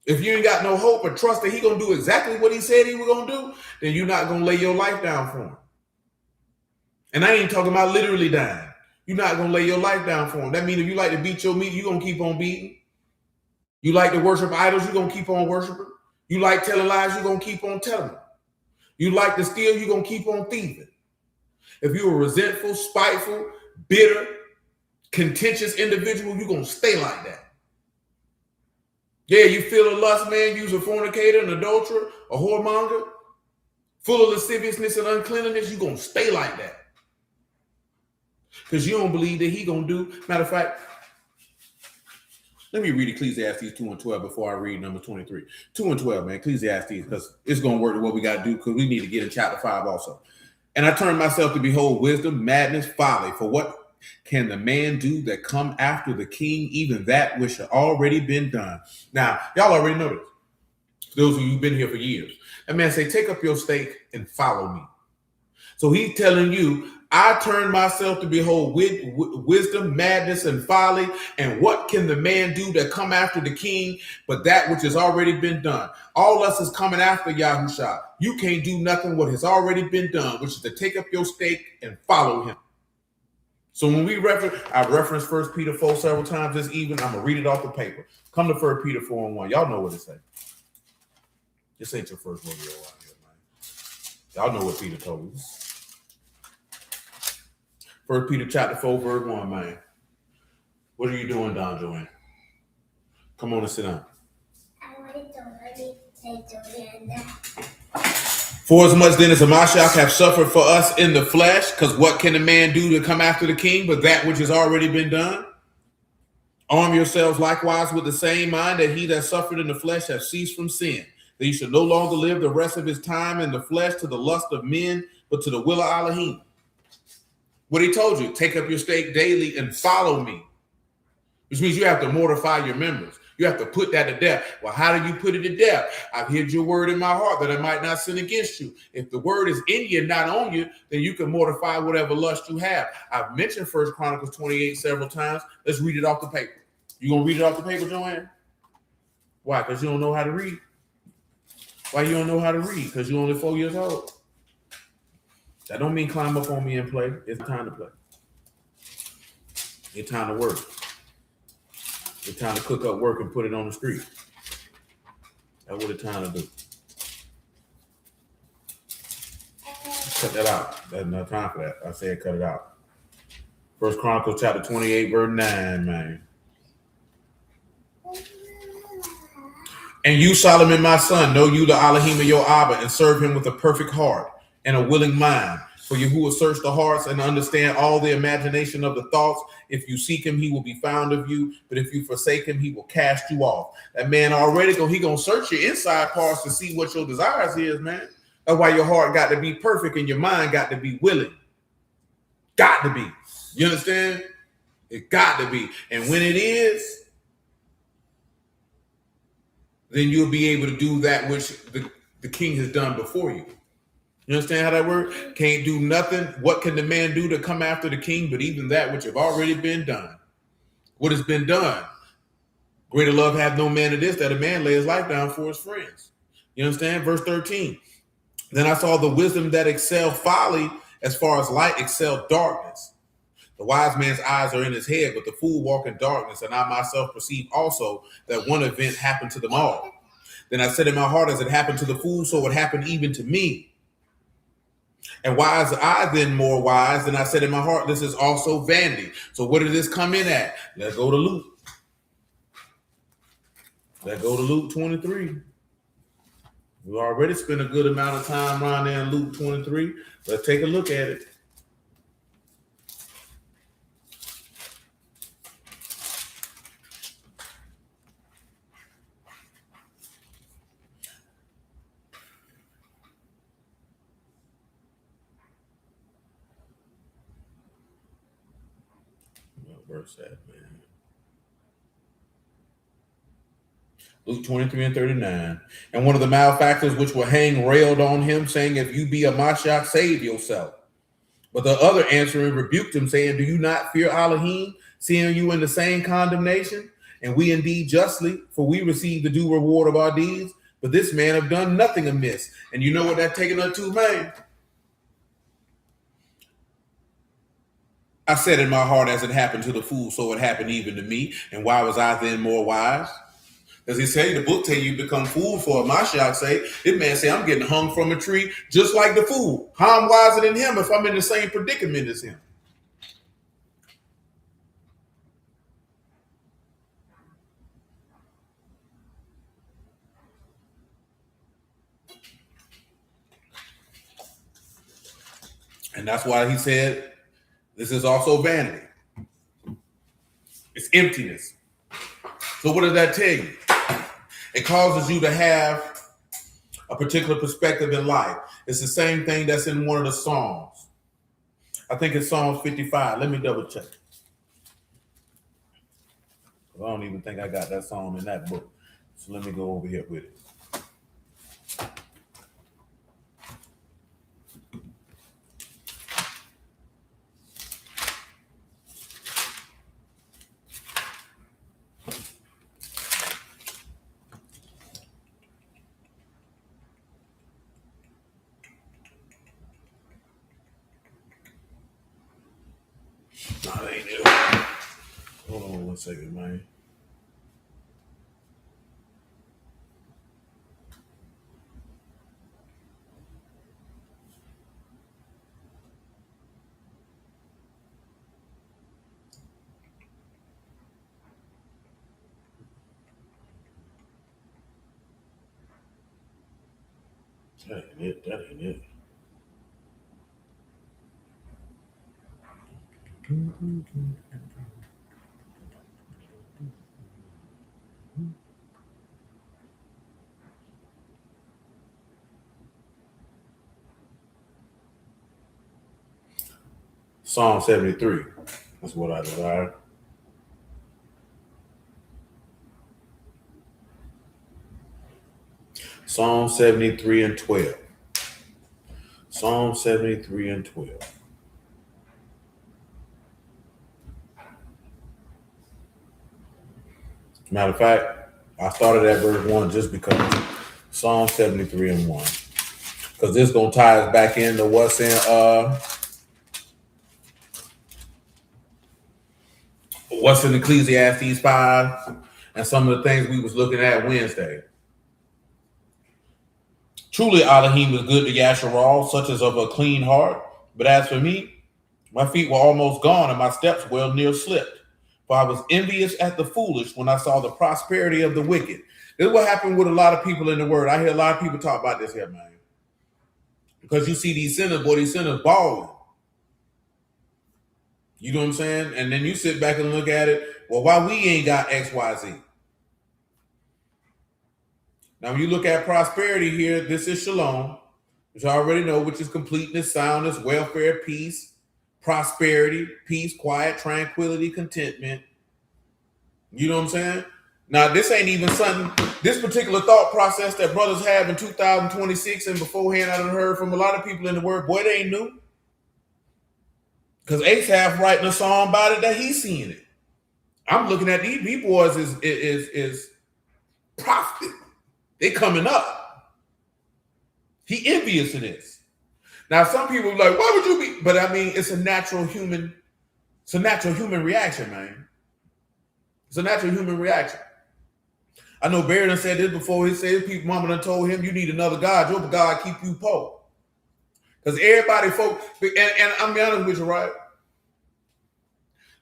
if you ain't got no hope or trust that he gonna do exactly what he said he was gonna do, then you're not gonna lay your life down for him. And I ain't talking about literally dying. You're not gonna lay your life down for him. That means if you like to beat your meat, you're gonna keep on beating. You like to worship idols, you're gonna keep on worshiping. You like telling lies, you're gonna keep on telling them. You like to steal, you're gonna keep on thieving. If you're a resentful, spiteful, bitter, contentious individual, you're gonna stay like that. Yeah, you feel a lust, man, you's a fornicator, an adulterer, a whoremonger, full of lasciviousness and uncleanliness, you're gonna stay like that. Because you don't believe that he gonna do. Matter of fact, let me read Ecclesiastes 2 and 12 before I read number 23. 2 and 12, man, Ecclesiastes, because it's gonna work to what we gotta do, because we need to get in chapter 5 also. And I turned myself to behold wisdom, madness, folly. For what can the man do that come after the king, even that which had already been done? Now, y'all already know this. Those of you who've been here for years. That man say, take up your stake and follow me. So he's telling you, I turn myself to behold wisdom, madness, and folly. And what can the man do that come after the king, but that which has already been done? All us is coming after Yahusha. You can't do nothing what has already been done, which is to take up your stake and follow him. So when we I referenced 1 Peter 4 several times this evening. I'm going to read it off the paper. Come to 1 Peter 4 and 1. Y'all know what it says. This ain't your first rodeo out here, man. Y'all know what Peter told us. 1 Peter chapter 4, verse 1, man. What are you doing, Don Joanne? Come on and sit down. For as much then as the Mashiach have suffered for us in the flesh, because what can a man do to come after the king but that which has already been done? Arm yourselves likewise with the same mind, that he that suffered in the flesh have ceased from sin, that he should no longer live the rest of his time in the flesh to the lust of men, but to the will of Elohim. What he told you, take up your stake daily and follow me, which means you have to mortify your members. You have to put that to death. Well, how do you put it to death? I've hid your word in my heart that I might not sin against you. If the word is in you, not on you, then you can mortify whatever lust you have. I've mentioned 1 Chronicles 28 several times. Let's read it off the paper. You gonna read it off the paper, Joanne? Why? Because you don't know how to read. Why you don't know how to read? Because you're only 4 years old. That don't mean climb up on me and play. It's time to play. It's time to work. It's time to cook up work and put it on the street. That's what it's time to do. Cut that out. There's no time for that. I said cut it out. 1 Chronicles chapter 28, verse 9, man. And you, Solomon, my son, know you the Elohim of your Abba, and serve him with a perfect heart and a willing mind. For you who will search the hearts and understand all the imagination of the thoughts. If you seek him, he will be found of you. But if you forsake him, he will cast you off. That man already gonna search your inside parts to see what your desires is, man. That's why your heart got to be perfect and your mind got to be willing. Got to be. You understand? It got to be. And when it is, then you'll be able to do that which the king has done before you. You understand how that works? Can't do nothing. What can the man do to come after the king, but even that which have already been done? What has been done? Greater love hath no man than this, that a man lay his life down for his friends. You understand? Verse 13. Then I saw the wisdom that excelled folly, as far as light excelled darkness. The wise man's eyes are in his head, but the fool walk in darkness. And I myself perceive also that one event happened to them all. Then I said in my heart, as it happened to the fool, so it happened even to me. And why is I then more wise? Than I said in my heart, this is also vanity. So what did this come in at? Let's go to Luke. Let's go to Luke 23. We already spent a good amount of time around there in Luke 23. Let's take a look at it. Verse that, man. Luke 23 and 39. And one of the malefactors which were hanged railed on him, saying, if you be a Mashiach, save yourself. But the other answering rebuked him, saying, do you not fear Elohim, seeing you in the same condemnation? And we indeed justly, for we receive the due reward of our deeds. But this man have done nothing amiss. And you know what that taken us to, man? I said in my heart, as it happened to the fool, so it happened even to me. And why was I then more wise? Does he say, the book tell you become fool for Mashiach's sake? This man say, I'm getting hung from a tree just like the fool. How I'm wiser than him if I'm in the same predicament as him? And that's why he said, this is also vanity. It's emptiness. So what does that tell you? It causes you to have a particular perspective in life. It's the same thing that's in one of the Psalms. I think it's Psalms 55. Let me double check. I don't even think I got that song in that book. So let me go over here with it. No, that ain't it. Hold on 1 second, man. That ain't it. That ain't it. Psalm 73. That's what I desire. Psalm 73 and 12. Psalm 73 and 12. Matter of fact, I started at verse 1 just because. Psalm 73 and 1. Because this gonna tie us back into what's in Ecclesiastes 5 and some of the things we was looking at Wednesday. Truly Elohim is good to Yasharal, such as of a clean heart. But as for me, my feet were almost gone and my steps well near slipped. For I was envious at the foolish when I saw the prosperity of the wicked. This is what happened with a lot of people in the word. I hear a lot of people talk about this here, man. Because you see these sinners, boy, these sinners balling. You know what I'm saying? And then you sit back and look at it. Well, why we ain't got X, Y, Z? Now, when you look at prosperity here, this is shalom, which I already know, which is completeness, soundness, welfare, peace, prosperity, peace, quiet, tranquility, contentment. You know what I'm saying? Now, this ain't even something, this particular thought process that brothers have in 2026 and beforehand, I done heard from a lot of people in the word, boy, they ain't new. Because Asaph writing a song about it that he's seeing it. I'm looking at these boys is prophet. They coming up. He envious of this. Now, some people are like, why would you be? But I mean, it's a natural human reaction, man. It's a natural human reaction. I know Barry done said this before. He said people mama done told him you need another God. Your God keep you poor. Because everybody folk, and I'm be honest with you, right?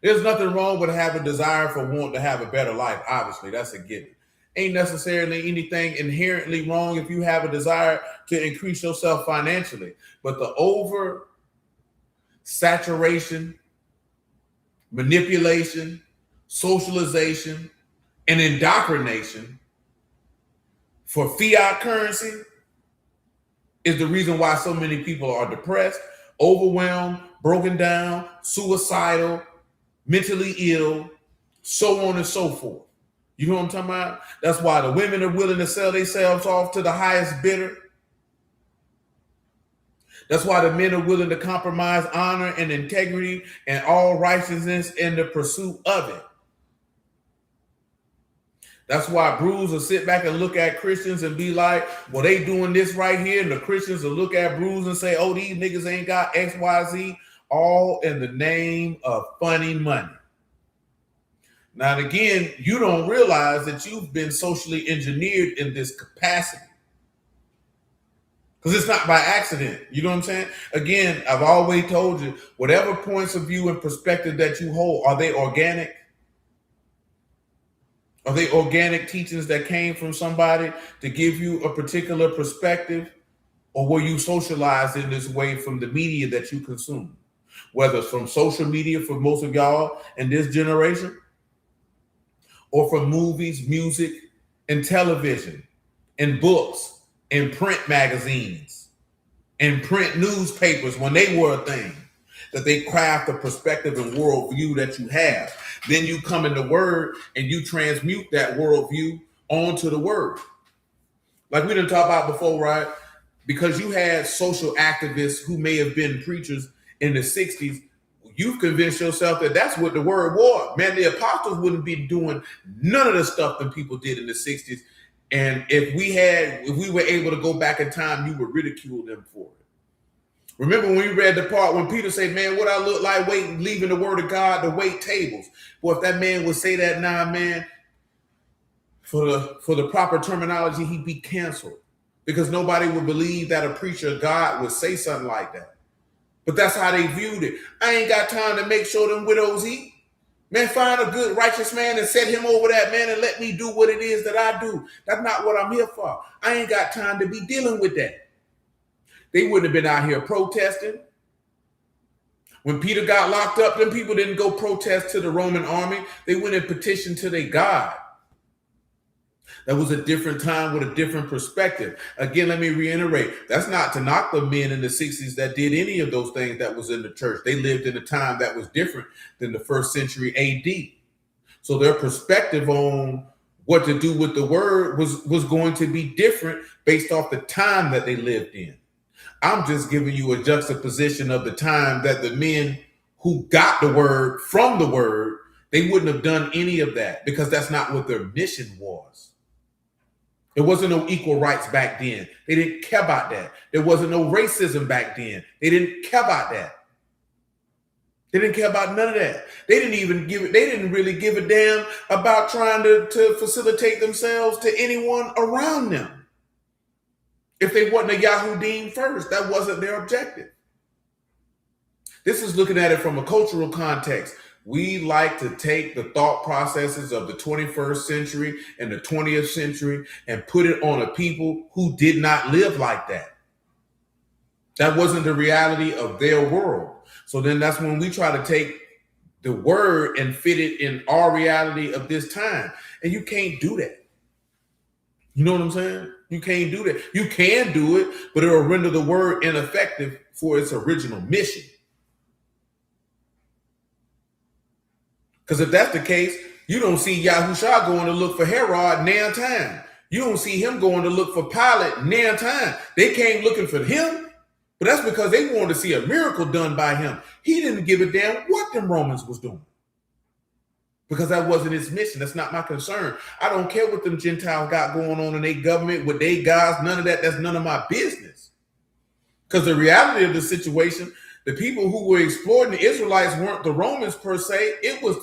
There's nothing wrong with having a desire for wanting to have a better life. Obviously, that's a given. Ain't necessarily anything inherently wrong if you have a desire to increase yourself financially. But the over saturation, manipulation, socialization, and indoctrination for fiat currency is the reason why so many people are depressed, overwhelmed, broken down, suicidal, mentally ill, so on and so forth. You know what I'm talking about? That's why the women are willing to sell themselves off to the highest bidder. That's why the men are willing to compromise honor and integrity and all righteousness in the pursuit of it. That's why Brews will sit back and look at Christians and be like, well, they doing this right here. And the Christians will look at Brews and say, oh, these niggas ain't got X, Y, Z, all in the name of funny money. Now, again, you don't realize that you've been socially engineered in this capacity. Because it's not by accident. You know what I'm saying? Again, I've always told you, whatever points of view and perspective that you hold, are they organic? Are they organic teachings that came from somebody to give you a particular perspective? Or were you socialized in this way from the media that you consume? Whether it's from social media for most of y'all in this generation, or from movies, music, and television, and books, and print magazines, and print newspapers when they were a thing. that they craft the perspective and worldview that you have. Then you come in the word and you transmute that worldview onto the word. Like we didn't talk about before, right? Because you had social activists who may have been preachers in the 60s, you've convinced yourself that that's what the word was. Man, the apostles wouldn't be doing none of the stuff that people did in the 60s. And if we were able to go back in time, you would ridicule them for it. Remember when we read the part when Peter said, man, what I look like leaving the word of God to wait tables. Boy, if that man would say that now, man, for the proper terminology, he'd be canceled. Because nobody would believe that a preacher of God would say something like that. But that's how they viewed it. I ain't got time to make sure them widows eat. Man, find a good righteous man and set him over that man and let me do what it is that I do. That's not what I'm here for. I ain't got time to be dealing with that. They wouldn't have been out here protesting. When Peter got locked up, them people didn't go protest to the Roman army. They went and petitioned to their God. That was a different time with a different perspective. Again, let me reiterate, that's not to knock the men in the 60s that did any of those things that was in the church. They lived in a time that was different than the first century AD. So their perspective on what to do with the word was going to be different based off the time that they lived in. I'm just giving you a juxtaposition of the time that the men who got the word from the word, they wouldn't have done any of that because that's not what their mission was. There wasn't no equal rights back then. They didn't care about that. There wasn't no racism back then. They didn't care about that. They didn't care about none of that. They didn't really give a damn about trying to facilitate themselves to anyone around them. If they wasn't a Yahudim first, that wasn't their objective. This is looking at it from a cultural context. We like to take the thought processes of the 21st century and the 20th century and put it on a people who did not live like that. That wasn't the reality of their world. So then that's when we try to take the word and fit it in our reality of this time. And you can't do that. You know what I'm saying? You can't do that. You can do it, but it'll render the word ineffective for its original mission. Because if that's the case, you don't see Yahusha going to look for Herod nan time. You don't see him going to look for Pilate nan time. They came looking for him, but that's because they wanted to see a miracle done by him. He didn't give a damn what them Romans was doing. Because that wasn't his mission. That's not my concern. I don't care what them Gentiles got going on in their government, with their gods, none of that. That's none of my business. Because the reality of the situation, the people who were exploiting the Israelites weren't the Romans per se. It was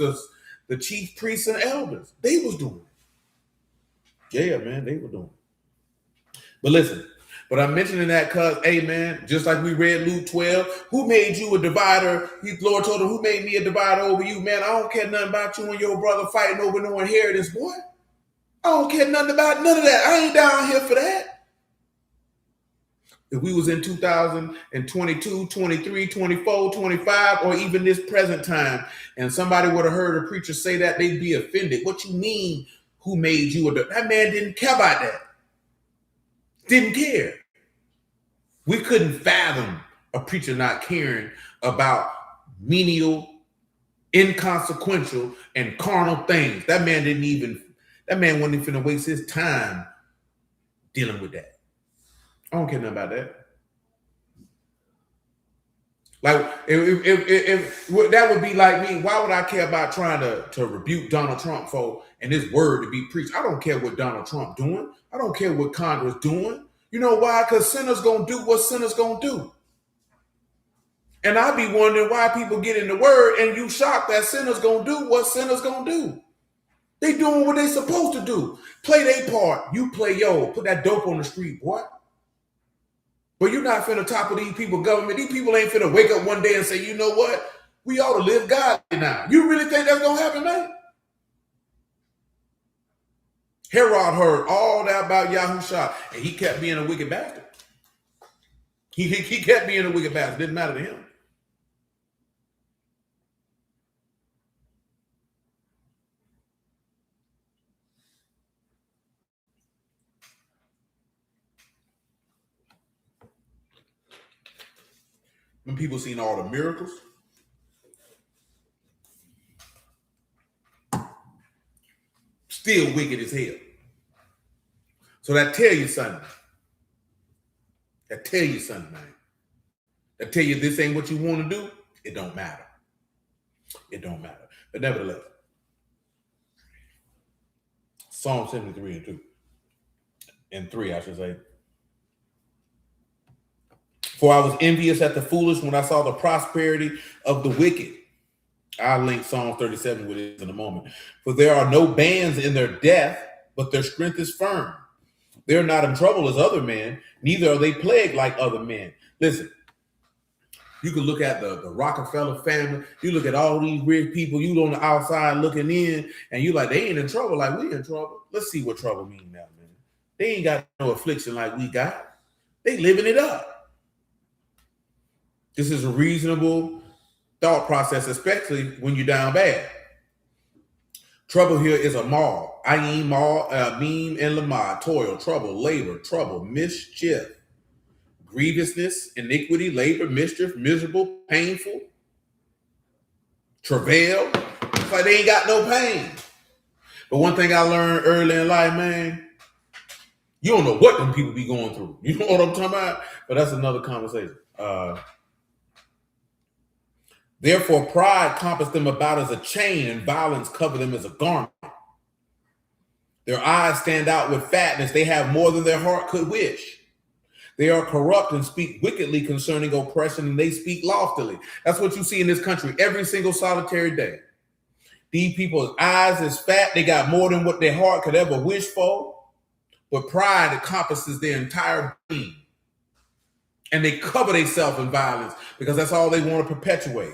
the chief priests and elders. They was doing it. Yeah, man, they were doing it. But listen, but I'm mentioning that because, hey, man, just like we read Luke 12, who made you a divider? The Lord told him, who made me a divider over you? Man, I don't care nothing about you and your brother fighting over no inheritance, boy. I don't care nothing about none of that. I ain't down here for that. If we was in 2022, 23, 24, 25, or even this present time, and somebody would have heard a preacher say that, they'd be offended. What you mean, who made you? That man didn't care about that. Didn't care. We couldn't fathom a preacher not caring about menial, inconsequential, and carnal things. That man wasn't even finna waste his time dealing with that. I don't care nothing about that. Like, if that would be like me, why would I care about trying to rebuke Donald Trump for and his word to be preached? I don't care what Donald Trump doing. I don't care what Congress doing. You know why? Because sinners gonna do what sinners gonna do. And I be wondering why people get in the word and you shocked that sinners gonna do what sinners gonna do. They doing what they supposed to do. Play their part. You play yo. Put that dope on the street, boy. But you're not finna topple these people government. These people ain't finna wake up one day and say, you know what? We ought to live godly now. You really think that's gonna happen, man? Herod heard all that about Yahusha, and he kept being a wicked bastard. He kept being a wicked bastard. Didn't matter to him. When people seen all the miracles, still wicked as hell. So that tell you something. That tell you something, man. That tell you this ain't what you want to do. It don't matter. It don't matter. But nevertheless, Psalm 73 and 2. And 3, I should say. For I was envious at the foolish when I saw the prosperity of the wicked. I'll link Psalm 37 with it in a moment. For there are no bands in their death, but their strength is firm. They're not in trouble as other men, neither are they plagued like other men. Listen, you can look at the Rockefeller family, you look at all these rich people, you on the outside looking in, and you like, they ain't in trouble like we in trouble. Let's see what trouble means now, man. They ain't got no affliction like we got. They living it up. This is a reasonable thought process, especially when you're down bad. Trouble here is a mal. Ayin, mal, meme, and lamad. Toil, trouble, labor, trouble, mischief, grievousness, iniquity, labor, mischief, miserable, painful, travail. It's like they ain't got no pain. But one thing I learned early in life, man, you don't know what them people be going through. You know what I'm talking about? But that's another conversation. Therefore, pride compassed them about as a chain, and violence covered them as a garment. Their eyes stand out with fatness. They have more than their heart could wish. They are corrupt and speak wickedly concerning oppression, and they speak loftily. That's what you see in this country every single solitary day. These people's eyes is fat. They got more than what their heart could ever wish for. But pride encompasses their entire being. And they cover themselves in violence because that's all they want to perpetuate.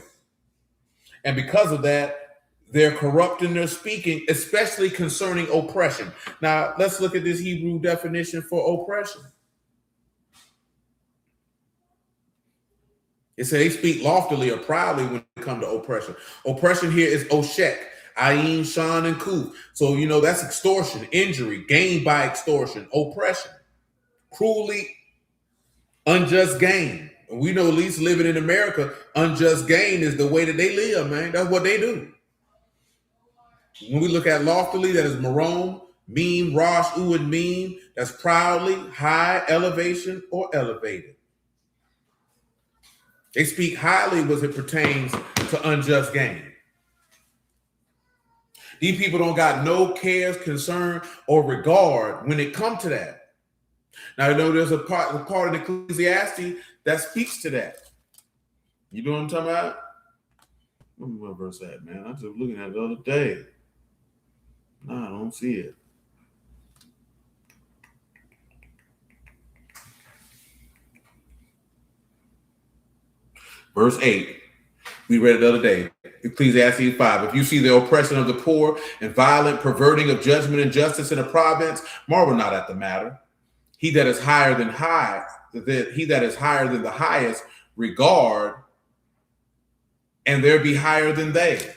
And because of that, they're corrupt in their speaking, especially concerning oppression. Now, let's look at this Hebrew definition for oppression. It says they speak loftily or proudly when it comes to oppression. Oppression here is oshek, ayin, shan, and kuf. So, you know, that's extortion, injury, gain by extortion, oppression, cruelly unjust gain. We know, at least living in America, unjust gain is the way that they live, man. That's what they do. When we look at loftily, that is marom, meme, rosh, uad, meme. That's proudly, high, elevation, or elevated. They speak highly as it pertains to unjust gain. These people don't got no cares, concern, or regard when it comes to that. Now, I know there's a part in Ecclesiastes that speaks to that. You know what I'm talking about? Where verse at, man? I was just looking at it the other day. No, I don't see it. Verse 8. We read it the other day. Ecclesiastes 5. If you see the oppression of the poor and violent perverting of judgment and justice in a province, marvel not at the matter. He that is higher than the highest regard, and there be higher than they.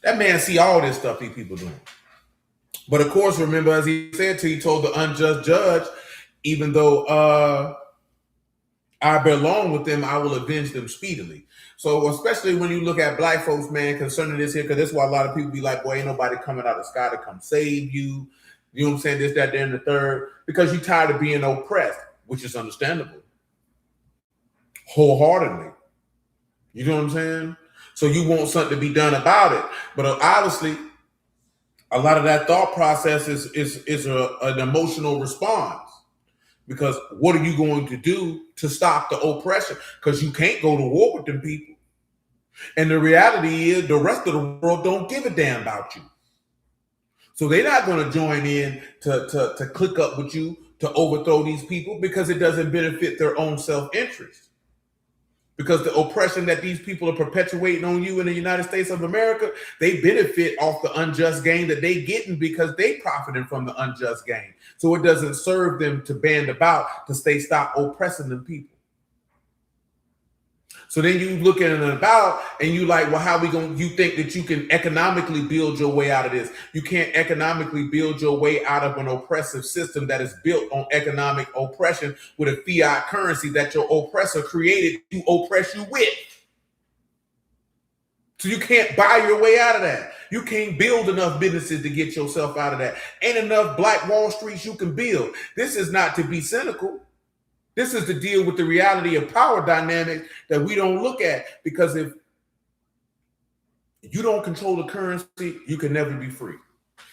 That man see all this stuff these people doing. But of course, remember, as he said he told the unjust judge, even though I belong with them, I will avenge them speedily. So especially when you look at black folks, man, concerning this here, because that's why a lot of people be like, boy, ain't nobody coming out of the sky to come save you. You know what I'm saying? This, that, there, and the third. Because you're tired of being oppressed, which is understandable. Wholeheartedly. You know what I'm saying? So you want something to be done about it. But obviously, a lot of that thought process is an emotional response. Because what are you going to do to stop the oppression? Because you can't go to war with them people. And the reality is the rest of the world don't give a damn about you. So they're not going to join in to click up with you to overthrow these people because it doesn't benefit their own self-interest. Because the oppression that these people are perpetuating on you in the United States of America, they benefit off the unjust gain that they getting because they profiting from the unjust gain. So it doesn't serve them to band about to stop oppressing them people. So then you look at it about and you like, well, how we going? You think that you can economically build your way out of this? You can't economically build your way out of an oppressive system that is built on economic oppression with a fiat currency that your oppressor created to oppress you with. So you can't buy your way out of that. You can't build enough businesses to get yourself out of that. Ain't enough Black Wall Streets you can build. This is not to be cynical. This is to deal with the reality of power dynamics that we don't look at, because if you don't control the currency, you can never be free,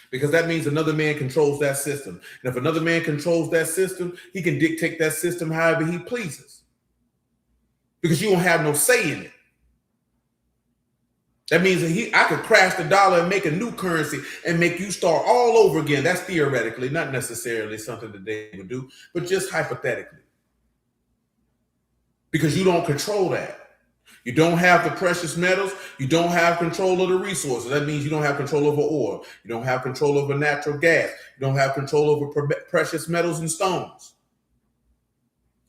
because that means another man controls that system. And if another man controls that system, he can dictate that system however he pleases, because you don't have no say in it. That means that I could crash the dollar and make a new currency and make you start all over again. That's theoretically, not necessarily something that they would do, but just hypothetically. Because you don't control that. You don't have the precious metals. You don't have control of the resources. That means you don't have control over oil. You don't have control over natural gas. You don't have control over precious metals and stones.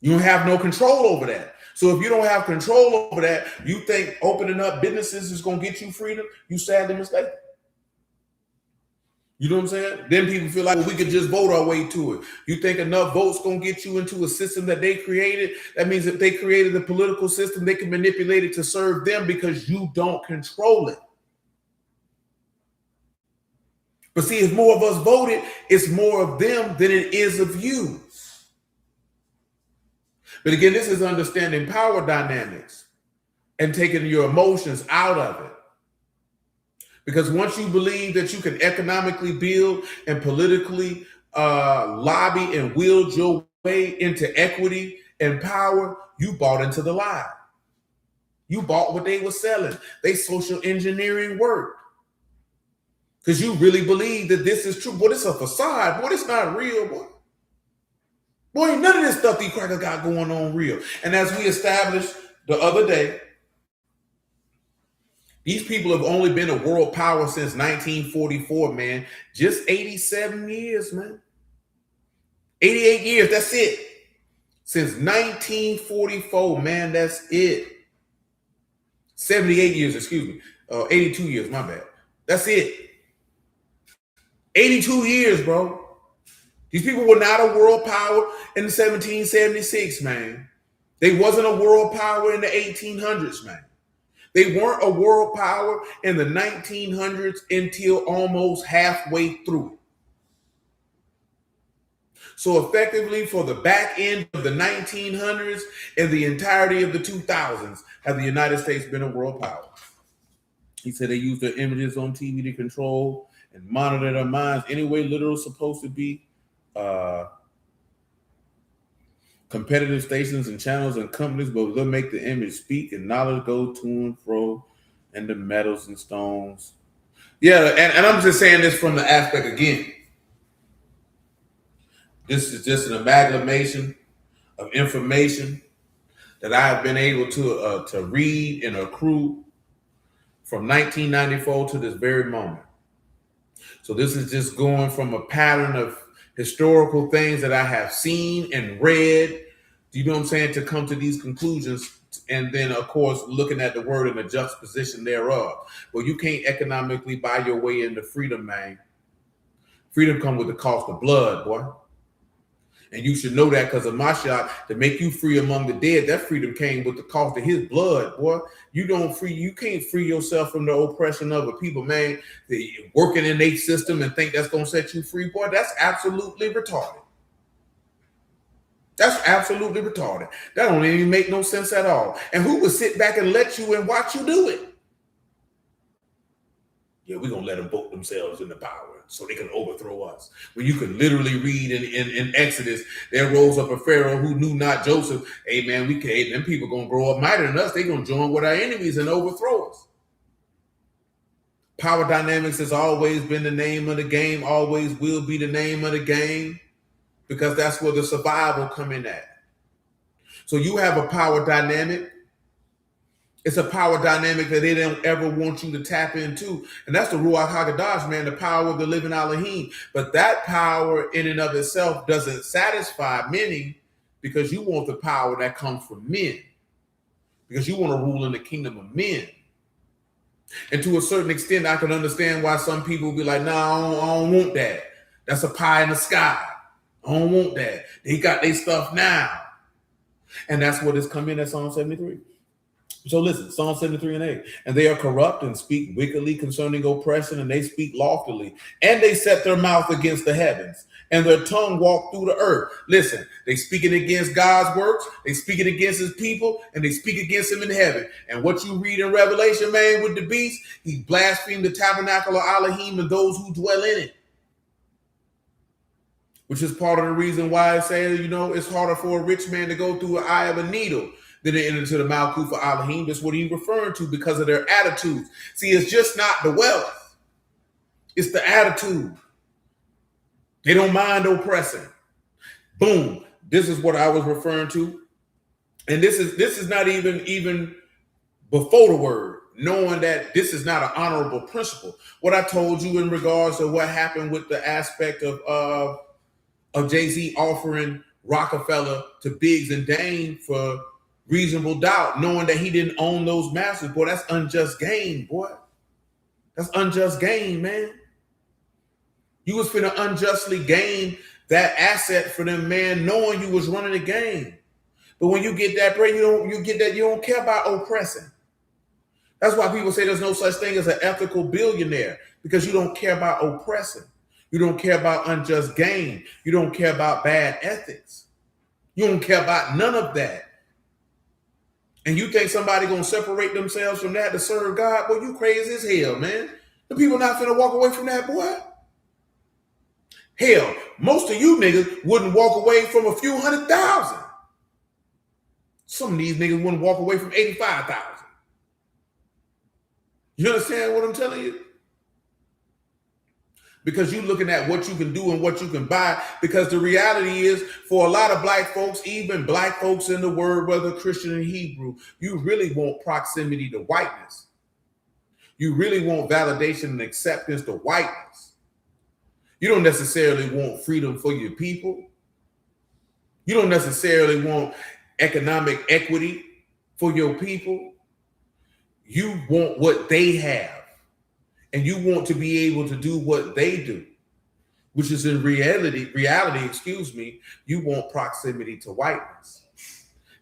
You don't have no control over that. So if you don't have control over that, you think opening up businesses is going to get you freedom, you sadly mistaken. You know what I'm saying? Then people feel like, well, we could just vote our way to it. You think enough votes going to get you into a system that they created? That means if they created a political system, they can manipulate it to serve them, because you don't control it. But see, if more of us voted, it's more of them than it is of you. But again, this is understanding power dynamics and taking your emotions out of it. Because once you believe that you can economically build and politically lobby and wield your way into equity and power, you bought into the lie. You bought what they were selling. They social engineering work. Because you really believe that this is true. Boy, it's a facade. Boy, it's not real, boy. Boy, ain't none of this stuff these crackers got going on real. And as we established the other day, these people have only been a world power since 1944, man. Just 87 years, man. 88 years, that's it. Since 1944, man, that's it. 78 years, excuse me. 82 years, my bad. That's it. 82 years, bro. These people were not a world power in 1776, man. They wasn't a world power in the 1800s, man. They weren't a world power in the 1900s until almost halfway through it. So effectively, for the back end of the 1900s and the entirety of the 2000s, have the United States been a world power? He said they use their images on TV to control and monitor their minds any way literal supposed to be. Competitive stations and channels and companies, but they'll make the image speak and knowledge go to and fro, and the metals and stones. Yeah, and I'm just saying this from the aspect again. This is just an amalgamation of information that I have been able to read and accrue from 1994 to this very moment. So this is just going from a pattern of historical things that I have seen and read, you know what I'm saying, to come to these conclusions. And then, of course, looking at the word and the juxtaposition thereof. Well, you can't economically buy your way into freedom, man. Freedom comes with the cost of blood, boy. And you should know that, because of my shot to make you free among the dead, that freedom came with the cost of his blood, boy. You can't free yourself from the oppression of a people, man, working in a system and think that's going to set you free, boy. That's absolutely retarded. That's absolutely retarded. That don't even make no sense at all. And who would sit back and let you and watch you do it? Yeah, we're going to let them vote themselves into power so they can overthrow us. When you can literally read in Exodus, there rose up a Pharaoh who knew not Joseph. Hey, man, them people going to grow up mightier than us. They're going to join with our enemies and overthrow us. Power dynamics has always been the name of the game, always will be the name of the game, because that's where the survival come in at. So you have a power dynamic. It's a power dynamic that they don't ever want you to tap into. And that's the ruach HaKodesh, man, the power of the living Elohim. But that power in and of itself doesn't satisfy many, because you want the power that comes from men, because you want to rule in the kingdom of men. And to a certain extent, I can understand why some people be like, no, I don't want that. That's a pie in the sky. I don't want that. They got their stuff now. And that's what has come in at Psalm 73. So listen, Psalm 73 and 8. And they are corrupt and speak wickedly concerning oppression, and they speak loftily, and they set their mouth against the heavens, and their tongue walk through the earth. Listen, they speaking against God's works, they speaking against his people, and they speak against him in heaven. And what you read in Revelation, man, with the beast, he blasphemed the tabernacle of Elohim and those who dwell in it. Which is part of the reason why I say, it's harder for a rich man to go through the eye of a needle than to enter into the Malkuth of Elohim. That's what he's referring to because of their attitudes. See, it's just not the wealth. It's the attitude. They don't mind oppressing. Boom. This is what I was referring to. And this is not even before the word, knowing that this is not an honorable principle. What I told you in regards to what happened with the aspect of Jay-Z offering Rockefeller to Biggs and Dame for reasonable doubt, knowing that he didn't own those masters. Boy, that's unjust gain, boy. That's unjust gain, man. You was finna unjustly gain that asset for them, man, knowing you was running the game. But when you get that bread, you don't care about oppressing. That's why people say there's no such thing as an ethical billionaire, because you don't care about oppressing. You don't care about unjust gain. You don't care about bad ethics. You don't care about none of that. And you think somebody gonna separate themselves from that to serve God? Boy, you crazy as hell, man. The people not finna walk away from that, boy. Hell, most of you niggas wouldn't walk away from a few 100,000. Some of these niggas wouldn't walk away from 85,000. You understand what I'm telling you? Because you're looking at what you can do and what you can buy. Because the reality is, for a lot of black folks, even black folks in the word, whether Christian and Hebrew, you really want proximity to whiteness. You really want validation and acceptance to whiteness. You don't necessarily want freedom for your people. You don't necessarily want economic equity for your people. You want what they have. And you want to be able to do what they do, which is in reality, you want proximity to whiteness,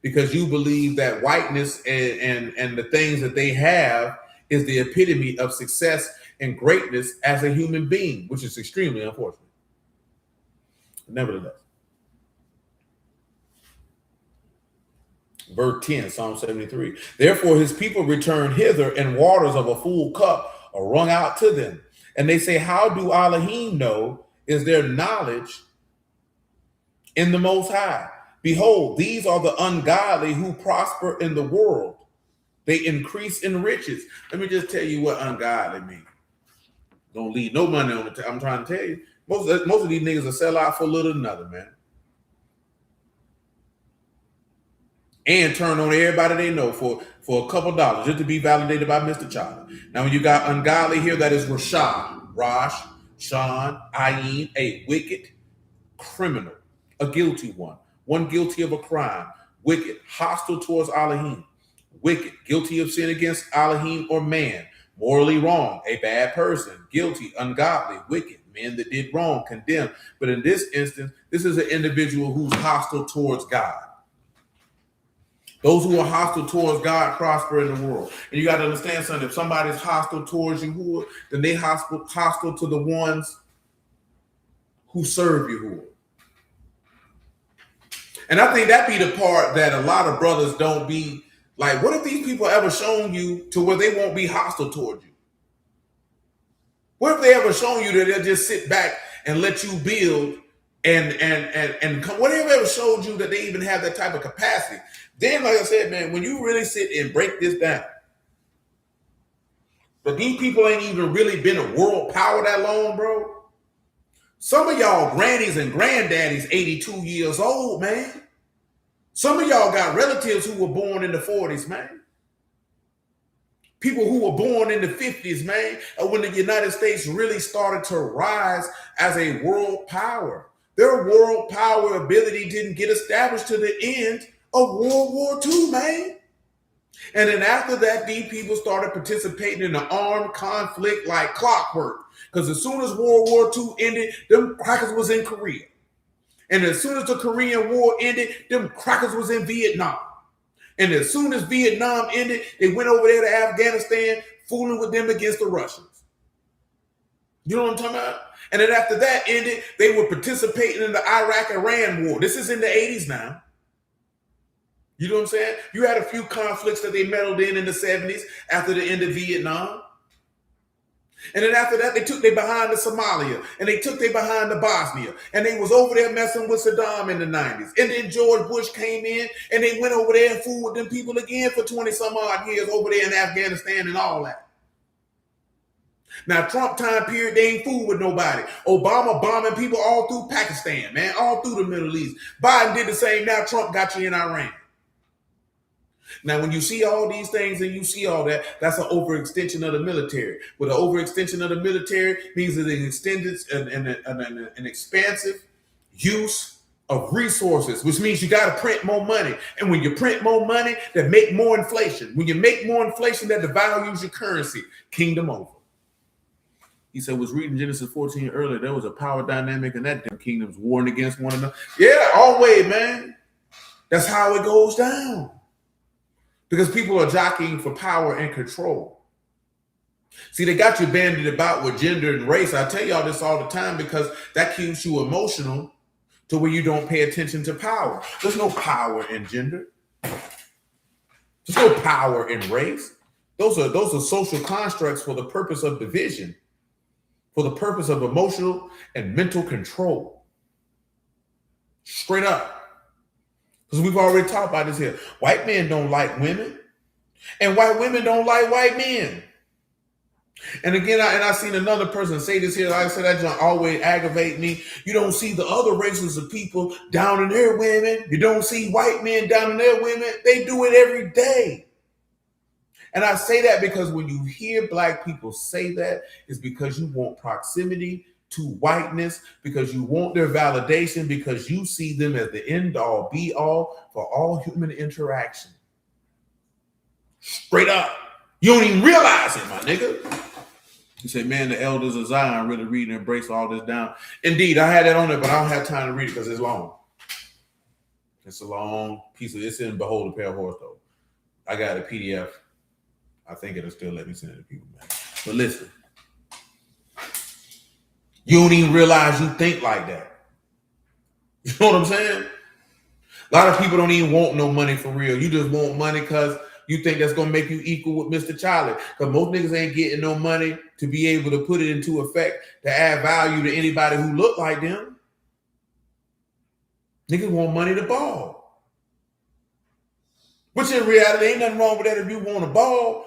because you believe that whiteness and the things that they have is the epitome of success and greatness as a human being, which is extremely unfortunate. Nevertheless, verse 10, Psalm 73. Therefore his people return hither, and waters of a full cup are wrung out to them. And they say, how do Elohim know? Is there knowledge in the Most High? Behold, these are the ungodly who prosper in the world. They increase in riches. Let me just tell you what ungodly means. Don't leave no money on the table. I'm trying to tell you. Most of these niggas will sell out for little or nothing, man. And turn on everybody they know for a couple dollars just to be validated by Mr. Child. Now, when you got ungodly here, that is Rosh, Sean, Ayin, a wicked criminal, a guilty one guilty of a crime, wicked, hostile towards Elohim, wicked, guilty of sin against Elohim or man, morally wrong, a bad person, guilty, ungodly, wicked, men that did wrong, condemned. But in this instance, this is an individual who's hostile towards God. Those who are hostile towards God prosper in the world. And you got to understand something. If somebody's hostile towards you, then they hostile to the ones who serve you. And I think that be the part that a lot of brothers don't be like, what if these people ever shown you to where they won't be hostile towards you? What if they ever shown you that they'll just sit back and let you build and come? What if they ever showed you that they even have that type of capacity? Then, like I said, man, when you really sit and break this down, but these people ain't even really been a world power that long, bro. Some of y'all grannies and granddaddies 82 years old, man. Some of y'all got relatives who were born in the 40s, man. People who were born in the 50s, man, when the United States really started to rise as a world power. Their world power ability didn't get established to the end of World War II, man. And then after that, these people started participating in the armed conflict like clockwork. Because as soon as World War II ended, them crackers was in Korea. And as soon as the Korean War ended, them crackers was in Vietnam. And as soon as Vietnam ended, they went over there to Afghanistan, fooling with them against the Russians. You know what I'm talking about? And then after that ended, they were participating in the Iraq-Iran war. This is in the 80s now. You know what I'm saying? You had a few conflicts that they meddled in the 70s after the end of Vietnam. And then after that, they took their behind to Somalia, and they took their behind to Bosnia, and they was over there messing with Saddam in the 90s. And then George Bush came in, and they went over there and fooled with them people again for 20 some odd years over there in Afghanistan and all that. Now, Trump time period, they ain't fooled with nobody. Obama bombing people all through Pakistan, man, all through the Middle East. Biden did the same. Now Trump got you in Iran. Now, when you see all these things and you see all that, that's an overextension of the military. With an overextension of the military means an extended an expansive use of resources, which means you got to print more money. And when you print more money, that make more inflation. When you make more inflation, that devalues your currency. Kingdom over. He said, was reading Genesis 14 earlier, there was a power dynamic and that them kingdoms warring against one another. Yeah, always, man. That's how it goes down. Because people are jockeying for power and control. See, they got you bandied about with gender and race. I tell y'all this all the time because that keeps you emotional to where you don't pay attention to power. There's no power in gender. There's no power in race. Those are social constructs for the purpose of division, for the purpose of emotional and mental control. Straight up. Because we've already talked about this here. White men don't like women, and white women don't like white men. And again, I seen another person say this here. Like I said, that just always aggravate me. You don't see the other races of people down in their women. You don't see white men down in their women. They do it every day. And I say that because when you hear black people say that, it's because you want proximity to whiteness, because you want their validation, because you see them as the end all be all for all human interaction. Straight up. You don't even realize it, my nigga. You say, man, the elders of Zion really read and embrace all this down. Indeed, I had that on there, but I don't have time to read it because it's long. It's a long piece of it's in Behold the Pale Horse, though. I got a PDF. I think it'll still let me send it to people, man. But listen. You don't even realize you think like that. You know what I'm saying? A lot of people don't even want no money for real. You just want money because you think that's going to make you equal with Mr. Charlie. Because most niggas ain't getting no money to be able to put it into effect to add value to anybody who look like them. Niggas want money to ball. Which in reality, ain't nothing wrong with that if you want to ball.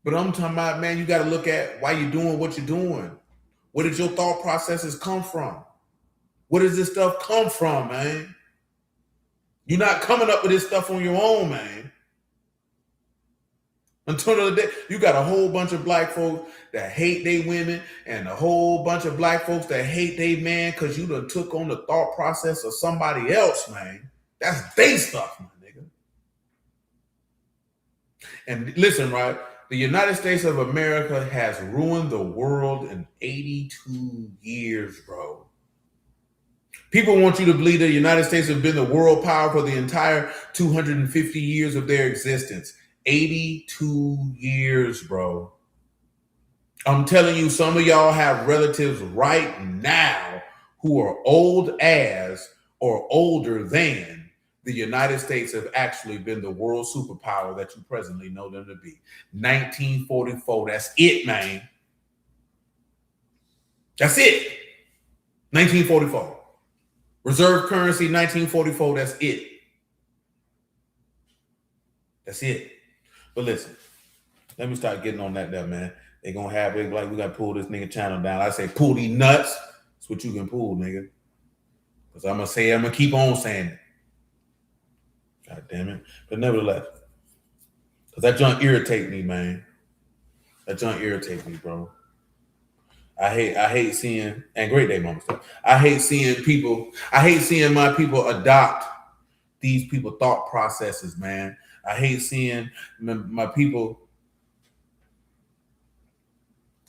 But I'm talking about, man, you got to look at why you're doing what you're doing. Where did your thought processes come from? Where does this stuff come from, man? You're not coming up with this stuff on your own, man. Until the day, you got a whole bunch of black folks that hate they women and a whole bunch of black folks that hate they man because you done took on the thought process of somebody else, man. That's they stuff, my nigga. And listen, right? The United States of America has ruined the world in 82 years, bro. People want you to believe that the United States has been the world power for the entire 250 years of their existence. 82 years, bro. I'm telling you, some of y'all have relatives right now who are old as or older than the United States have actually been the world superpower that you presently know them to be. 1944, that's it, man. That's it. 1944. Reserve currency, 1944, that's it. That's it. But listen, let me start getting on that there, man. They gonna have it like we gotta pull this nigga channel down. I say pull these nuts. That's what you can pull, nigga. Because I'm gonna keep on saying it. God damn it. But nevertheless, because that junk irritate me, man. That junk irritates me, bro. I hate seeing, and great day mama stuff. I hate seeing my people adopt these people thought processes, man. I hate seeing my people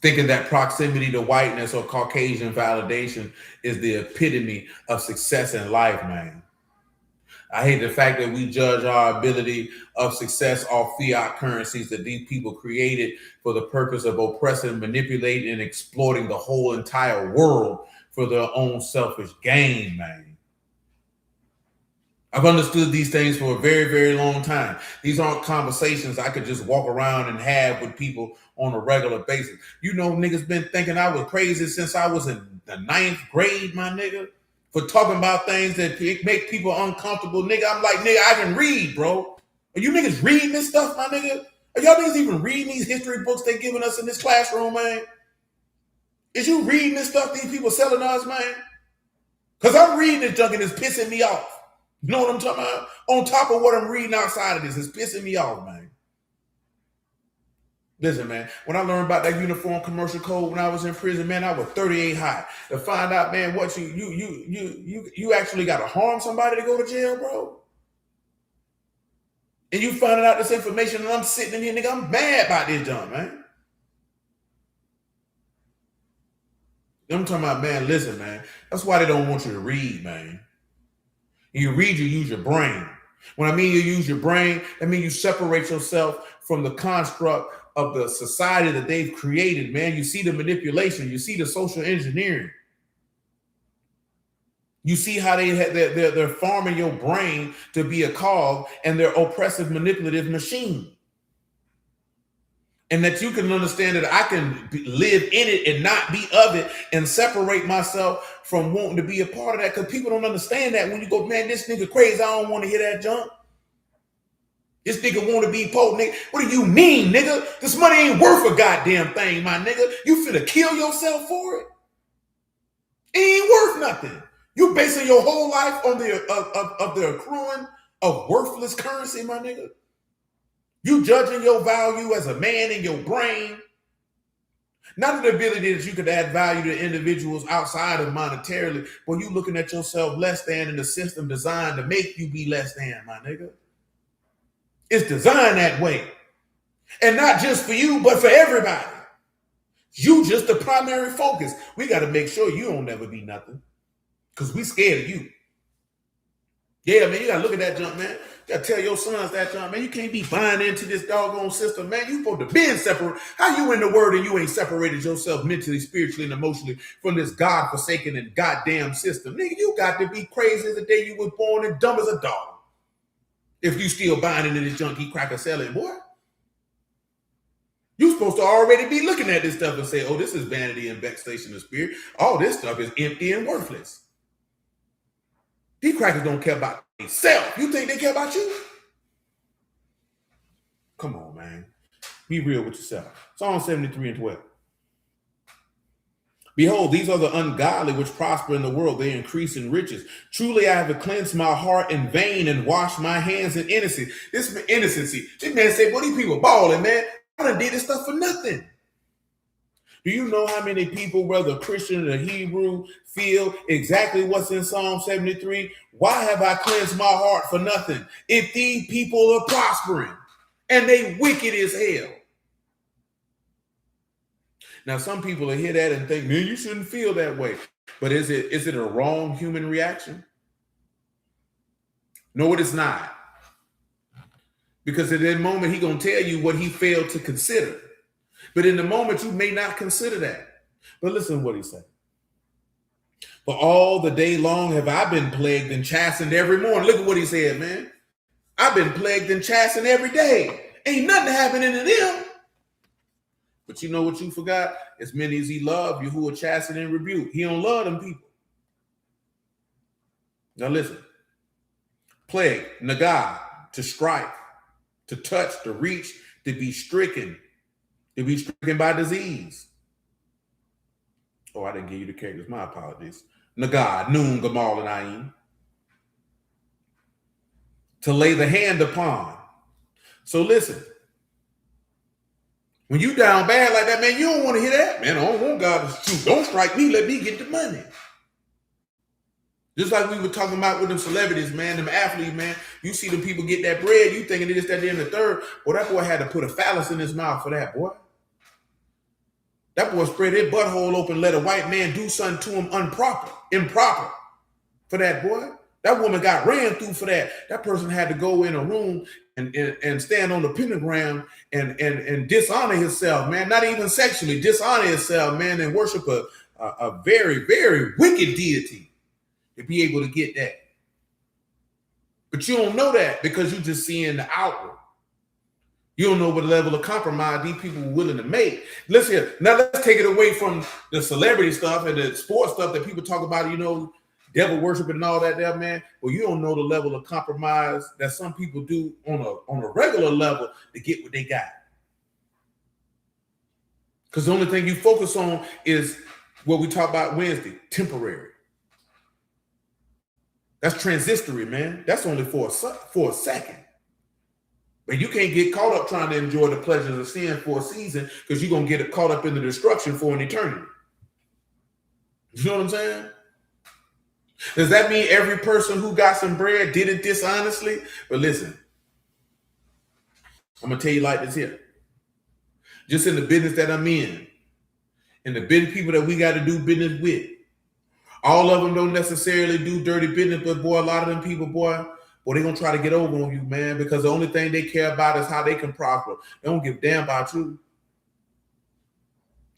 thinking that proximity to whiteness or Caucasian validation is the epitome of success in life, man. I hate the fact that we judge our ability of success off fiat currencies that these people created for the purpose of oppressing, manipulating, and exploiting the whole entire world for their own selfish gain, man. I've understood these things for a very, very long time. These aren't conversations I could just walk around and have with people on a regular basis. You know, niggas been thinking I was crazy since I was in the 9th grade, my nigga, for talking about things that make people uncomfortable. Nigga, I'm like, nigga, I can read, bro. Are you niggas reading this stuff, my nigga? Are y'all niggas even reading these history books they giving us in this classroom, man? Is you reading this stuff these people selling us, man? Because I'm reading this junk and it's pissing me off. You know what I'm talking about? On top of what I'm reading outside of this, it's pissing me off, man. Listen, man, when I learned about that uniform commercial code when I was in prison, man, I was 38 high. To find out, man, what you actually got to harm somebody to go to jail, bro. And you finding out this information and I'm sitting in here, nigga, I'm mad about this junk, man. I'm talking about, man, listen, man. That's why they don't want you to read, man. You read, you use your brain. When I mean you use your brain, that means you separate yourself from the construct of the society that they've created, man. You see the manipulation. You see the social engineering. You see how they're farming your brain to be a cog and their oppressive, manipulative machine. And that you can understand that I can live in it and not be of it and separate myself from wanting to be a part of that, because people don't understand that. When you go, man, this nigga crazy, I don't want to hear that junk. This nigga want to be poor, nigga. What do you mean, nigga? This money ain't worth a goddamn thing, my nigga. You finna kill yourself for it? It ain't worth nothing. You basing your whole life on the accruing of worthless currency, my nigga. You judging your value as a man in your brain. Not the ability that you could add value to individuals outside of monetarily, but you looking at yourself less than in the system designed to make you be less than, my nigga. It's designed that way. And not just for you, but for everybody. You just the primary focus. We got to make sure you don't never be nothing, because we scared of you. Yeah, man, you got to look at that junk, man. You got to tell your sons that junk, man. You can't be buying into this doggone system, man. You supposed to be separate. How you in the word and you ain't separated yourself mentally, spiritually, and emotionally from this God-forsaken and goddamn system? Nigga, you got to be crazy as the day you was born and dumb as a dog if you still buying into this junkie cracker selling, boy. You supposed to already be looking at this stuff and say, oh, this is vanity and vexation of spirit. All this stuff is empty and worthless. These crackers don't care about themselves. You think they care about you? Come on, man. Be real with yourself. Psalm 73 and 12. Behold, these are the ungodly which prosper in the world. They increase in riches. Truly, I have cleansed my heart in vain and washed my hands in innocency. This innocency. This man said, well, these people balling, man. I done did this stuff for nothing. Do you know how many people, whether Christian or Hebrew, feel exactly what's in Psalm 73? Why have I cleansed my heart for nothing? If these people are prospering and they wicked as hell. Now, some people will hear that and think, man, you shouldn't feel that way. But is it a wrong human reaction? No, it is not. Because at that moment, he's going to tell you what he failed to consider. But in the moment, you may not consider that. But listen to what he said. For all the day long have I been plagued and chastened every morning. Look at what he said, man. I've been plagued and chastened every day. Ain't nothing happening to them. But you know what you forgot? As many as he loved, you who are chastened and rebuked. He don't love them people. Now listen. Plague, nagah, to strike, to touch, to reach, to be stricken by disease. Oh, I didn't give you the characters. My apologies. Nagah, Noon, Gamal, and Ayin. To lay the hand upon. So listen. When you down bad like that, man, you don't want to hear that. Man, I don't want God to shoot. Don't strike me. Let me get the money. Just like we were talking about with them celebrities, man, them athletes, man. You see them people get that bread, you thinking it is that, and the third. Boy, that boy had to put a phallus in his mouth for that, boy. That boy spread his butthole open, let a white man do something to him improper for that, boy. That woman got ran through for that. That person had to go in a room and stand on the pentagram and dishonor himself, man. Not even sexually, dishonor himself, man, and worship a very, very wicked deity to be able to get that. But you don't know that because you're just seeing the outward. You don't know what level of compromise these people were willing to make. Listen here. Now let's take it away from the celebrity stuff and the sports stuff that people talk about, devil worshiping and all that there, man. Well, you don't know the level of compromise that some people do on a regular level to get what they got. Because the only thing you focus on is what we talked about Wednesday, temporary. That's transitory, man. That's only for a second. But you can't get caught up trying to enjoy the pleasures of sin for a season because you're going to get caught up in the destruction for an eternity. You know what I'm saying? Does that mean every person who got some bread did it dishonestly? But listen, I'm going to tell you like this here. Just in the business that I'm in, and the business people that we got to do business with, all of them don't necessarily do dirty business, but boy, a lot of them people, boy, they're going to try to get over on you, man, because the only thing they care about is how they can prosper. They don't give a damn about you.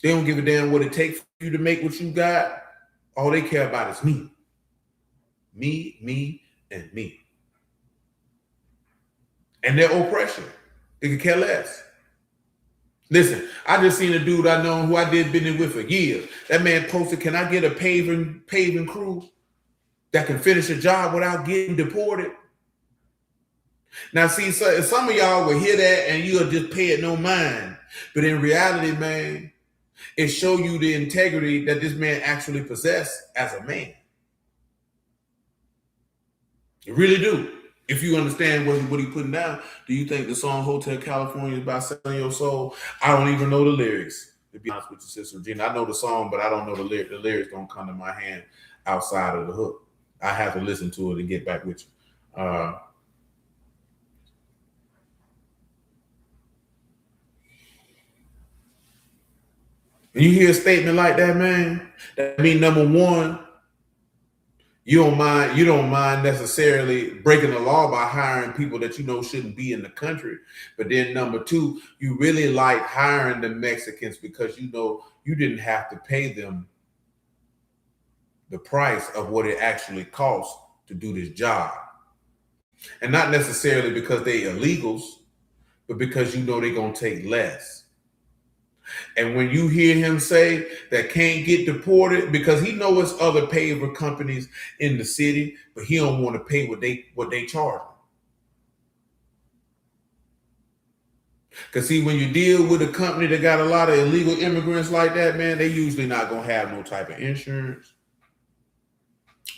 They don't give a damn what it takes for you to make what you got. All they care about is me. Me, and me. And their oppression. They could care less. Listen, I just seen a dude I know who I did business with for years. That man posted, can I get a paving crew that can finish a job without getting deported? Now, see, so some of y'all will hear that and you'll just pay it no mind. But in reality, man, it show you the integrity that this man actually possessed as a man. You really do. If you understand what he putting down, do you think the song Hotel California is about selling your soul? I don't even know the lyrics, to be honest with you, Sister Regina. I know the song, but I don't know the lyrics. The lyrics don't come to my hand outside of the hook. I have to listen to it and get back with you. When you hear a statement like that, man, that means number one, you don't mind necessarily breaking the law by hiring people that you know shouldn't be in the country. But then number two, you really like hiring the Mexicans because you know you didn't have to pay them the price of what it actually costs to do this job. And not necessarily because they illegals, but because you know they're going to take less. And when you hear him say that can't get deported because he knows other paver companies in the city, but he don't want to pay what they charge. Because see, when you deal with a company that got a lot of illegal immigrants like that, man, they usually not going to have no type of insurance.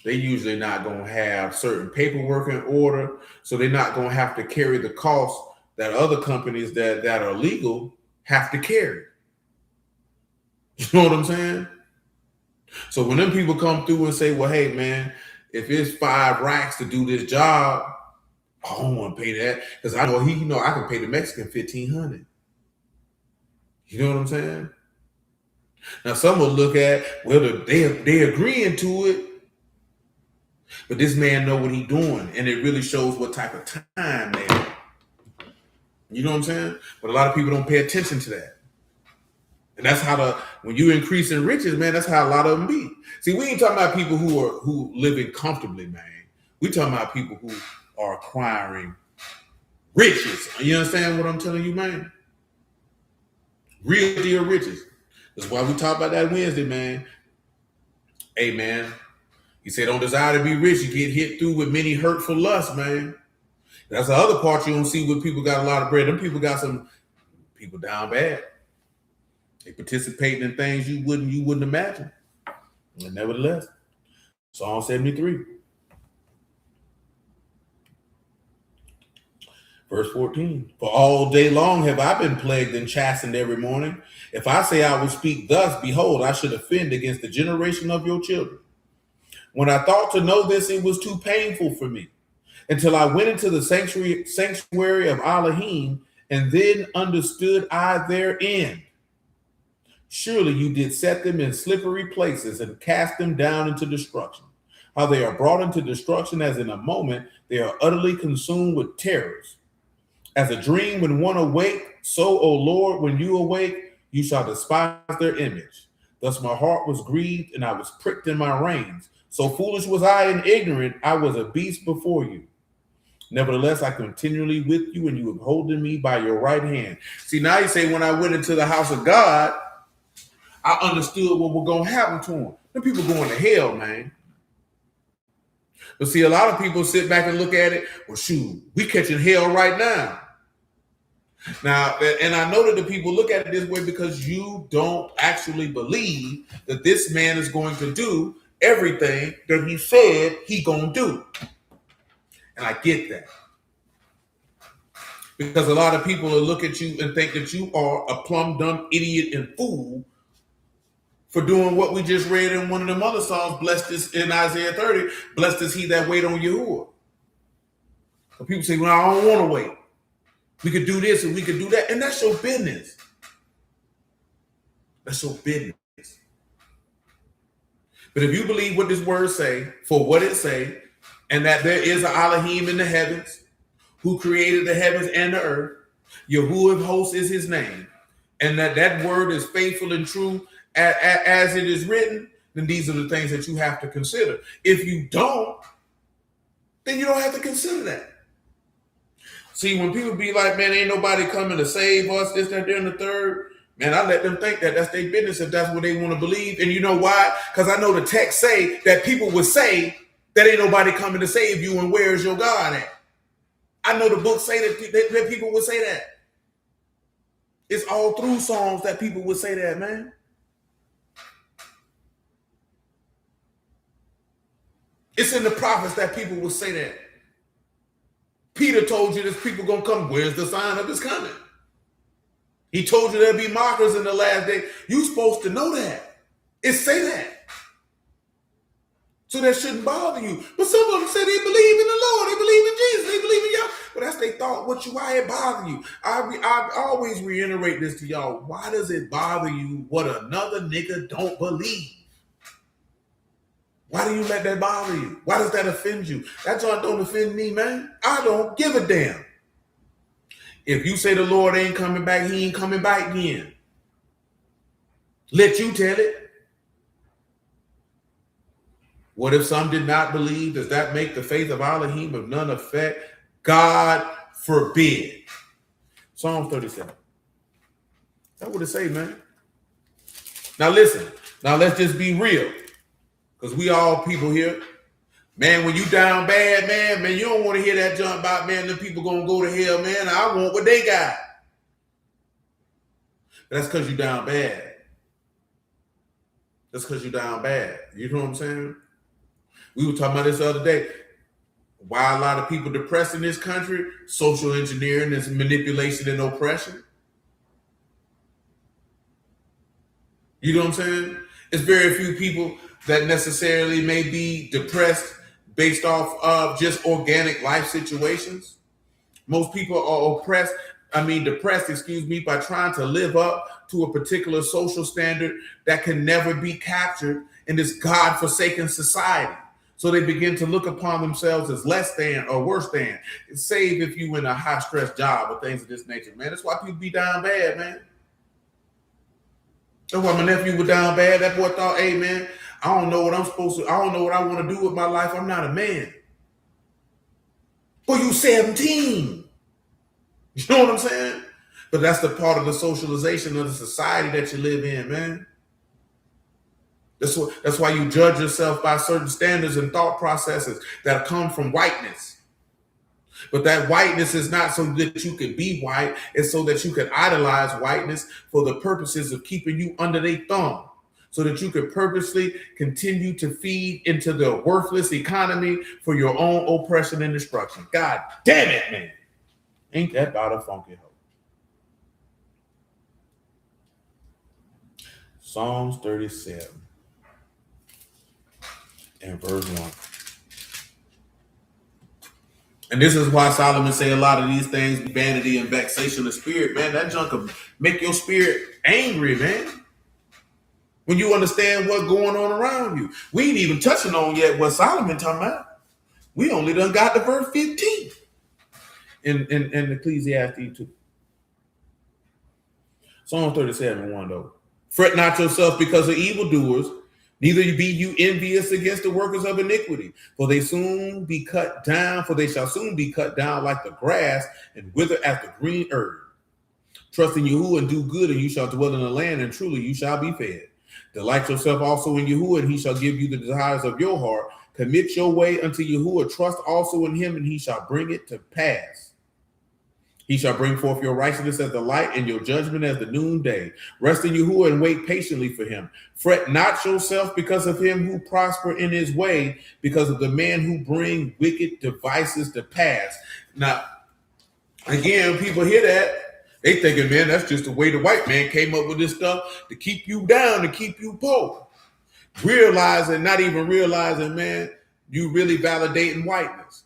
They usually not going to have certain paperwork in order. So they're not going to have to carry the cost that other companies that are legal have to carry. You know what I'm saying? So when them people come through and say, well, hey, man, if it's 5 racks to do this job, I don't want to pay that because I know I can pay the Mexican $1,500. You know what I'm saying? Now, some will look at, well, they agreeing to it, but this man know what he's doing, and it really shows what type of time they are. You know what I'm saying? But a lot of people don't pay attention to that. And that's how when you increase in riches, man, that's how a lot of them be. See, we ain't talking about people who living comfortably, man. We talking about people who are acquiring riches. You understand what I'm telling you, man? Real deal riches. That's why we talk about that Wednesday, man. Hey, man, you say don't desire to be rich. You get hit through with many hurtful lusts, man. That's the other part you don't see when people got a lot of bread. Them people got some people down bad. They participating in things you wouldn't imagine. And nevertheless, Psalm 73. Verse 14. For all day long have I been plagued and chastened every morning. If I say I will speak thus, behold, I should offend against the generation of your children. When I thought to know this, it was too painful for me. Until I went into the sanctuary of Elohim, and then understood I their end. Surely you did set them in slippery places and cast them down into destruction. how they are brought into destruction as in a moment they are utterly consumed with terrors. As a dream when one awake, so, O Lord, when you awake, you shall despise their image. Thus my heart was grieved, and I was pricked in my reins. So foolish was I and ignorant, I was a beast before you. Nevertheless, I continually with you, and you have holden me by your right hand. See, now you say, when I went into the house of God, I understood what was going to happen to them. The people going to hell, man. But see, a lot of people sit back and look at it. Well, shoot, we catching hell right now. Now, and I know that the people look at it this way because you don't actually believe that this man is going to do everything that he said he gonna do. And I get that. Because a lot of people will look at you and think that you are a plumb dumb idiot and fool for doing what we just read in one of them other songs, blessed is in Isaiah 30, blessed is he that wait on Yahuwah. So people say, well, I don't want to wait. We could do this and we could do that. And that's your business. That's your business. But if you believe what this word say, for what it say, and that there is an Elohim in the heavens who created the heavens and the earth, Yahuwah of hosts is his name, and that word is faithful and true as it is written, then these are the things that you have to consider. If you don't, then you don't have to consider that. See, when people be like, man, ain't nobody coming to save us, this, that, there, and the third, man, I let them think that that's their business if that's what they want to believe. And you know why? Because I know the text say that people would say that ain't nobody coming to save you, and where is your God at? I know the book say that people would say that. It's all through Psalms that people would say that, man. It's in the prophets that people would say that. Peter told you this people gonna come. Where's the sign of his coming? He told you there'll be mockers in the last day. You supposed to know that. It say that. So that shouldn't bother you. But some of them say they believe in the Lord. They believe in Jesus. They believe in y'all. But that's their thought. Why it bother you? I always reiterate this to y'all. Why does it bother you what another nigga don't believe? Why do you let that bother you? Why does that offend you? That joint don't offend me, man. I don't give a damn. If you say the Lord ain't coming back, he ain't coming back again. Let you tell it. What if some did not believe? Does that make the faith of Elohim of none effect? God forbid. Psalm 37. That's what it say, man. Now listen. Now let's just be real. Because we all people here. Man, when you down bad, man, you don't want to hear that jump about, man, them people going to go to hell, man. I want what they got. But that's because you down bad. That's because you down bad. You know what I'm saying? We were talking about this the other day. Why a lot of people depressed in this country? Social engineering is manipulation and oppression. You know what I'm saying? It's very few people that necessarily may be depressed based off of just organic life situations. Most people are depressed, by trying to live up to a particular social standard that can never be captured in this God-forsaken society. So they begin to look upon themselves as less than or worse than. Save if you in a high-stress job or things of this nature, man. That's why people be down bad, man. That's why my nephew was down bad. That boy thought, hey, man, I don't know what I'm supposed to, I don't know what I want to do with my life. I'm not a man. Well, you 17. You know what I'm saying? But that's the part of the socialization of the society that you live in, man. That's why you judge yourself by certain standards and thought processes that come from whiteness. But that whiteness is not so that you can be white. It's so that you can idolize whiteness for the purposes of keeping you under their thumb, so that you could purposely continue to feed into the worthless economy for your own oppression and destruction. God damn it, man. Ain't that about a funky hoe? Psalms 37 and verse 1. And this is why Solomon say a lot of these things, vanity and vexation of spirit, man. That junk will make your spirit angry, man. When you understand what's going on around you. We ain't even touching on yet what Solomon talking about. We only done got to verse 15 in Ecclesiastes 2. Psalm 37:1 though. Fret not yourself because of evildoers, neither be you envious against the workers of iniquity, for they shall soon be cut down like the grass and wither as the green herb. Trust in Yahuwah and do good, and you shall dwell in the land, and truly you shall be fed. Delight yourself also in Yahuwah, and he shall give you the desires of your heart. Commit your way unto Yahuwah. Trust also in him, and he shall bring it to pass. He shall bring forth your righteousness as the light and your judgment as the noonday. Rest in Yahuwah and wait patiently for him. Fret not yourself because of him who prosper in his way, because of the man who bring wicked devices to pass. Now, again, people hear that. They thinking, man, that's just the way the white man came up with this stuff to keep you down, to keep you poor. Not even realizing, man, you really validating whiteness.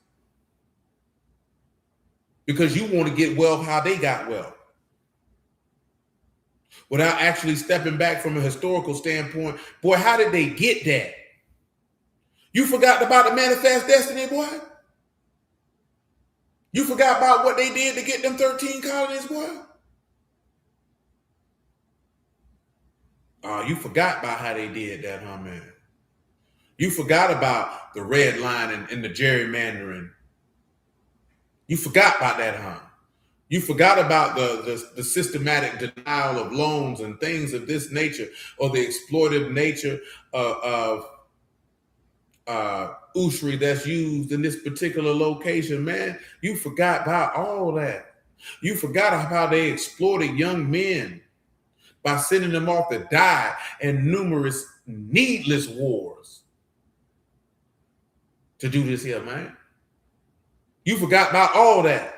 Because you want to get wealth how they got wealth. Without actually stepping back from a historical standpoint. Boy, how did they get that? You forgot about the manifest destiny, boy? You forgot about what they did to get them 13 colonies, boy? You forgot about how they did that, huh, man? You forgot about the red line and the gerrymandering. You forgot about that, huh? You forgot about the systematic denial of loans and things of this nature, or the exploitive nature of usury that's used in this particular location, man. You forgot about all that. You forgot how they exploited young men by sending them off to die in numerous needless wars to do this here, man. You forgot about all that.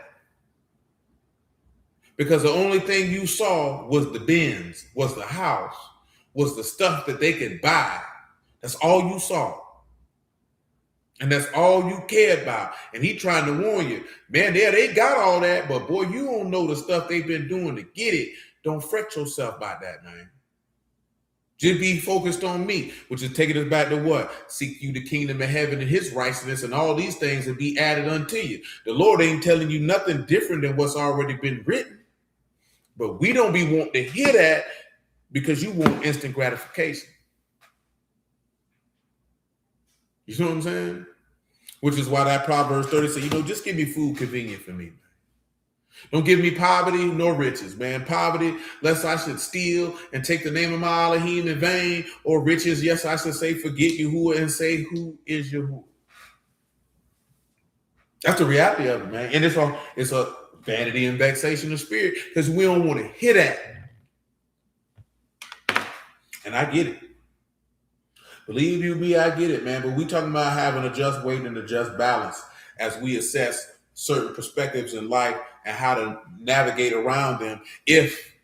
Because the only thing you saw was the Benz, was the house, was the stuff that they could buy. That's all you saw. And that's all you cared about. And he trying to warn you, man, they got all that, but boy, you don't know the stuff they've been doing to get it. Don't fret yourself about that, man. Just be focused on me, which is taking us back to what? Seek you the kingdom of heaven and his righteousness, and all these things will be added unto you. The Lord ain't telling you nothing different than what's already been written. But we don't be wanting to hear that because you want instant gratification. You know what I'm saying? Which is why that Proverbs 30 says, just give me food convenient for me. Don't give me poverty nor riches, man. Poverty, lest I should steal and take the name of my Elohim in vain, or riches, yes, I should say, forget Yahuwah and say, who is Yahuwah? That's the reality of it, man. And it's a vanity and vexation of spirit, because we don't want to hear that. And I get it. Believe you me, I get it, man. But we talking about having a just weight and a just balance as we assess certain perspectives in life and how to navigate around them. If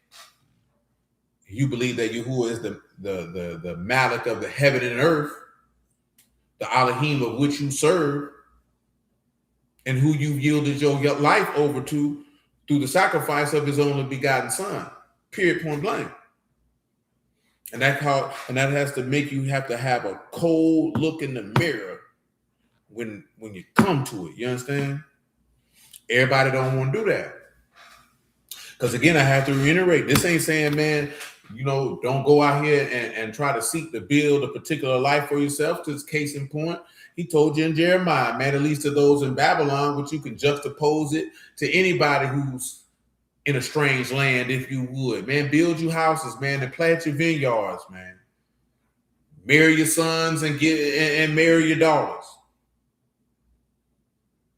you believe that Yahuwah is the Malik of the heaven and earth, the Elohim of which you serve, and who you yielded your life over to through the sacrifice of his only begotten son, period, point blank. And that has to make you have to have a cold look in the mirror when you come to it. You understand? Everybody don't want to do that. Because again, I have to reiterate, this ain't saying, man, don't go out here and try to seek to build a particular life for yourself. Because case in point, he told you in Jeremiah, man, at least to those in Babylon, which you can juxtapose it to anybody who's in a strange land, if you would, man. Build you houses, man, and plant your vineyards, man. Marry your sons and marry your daughters.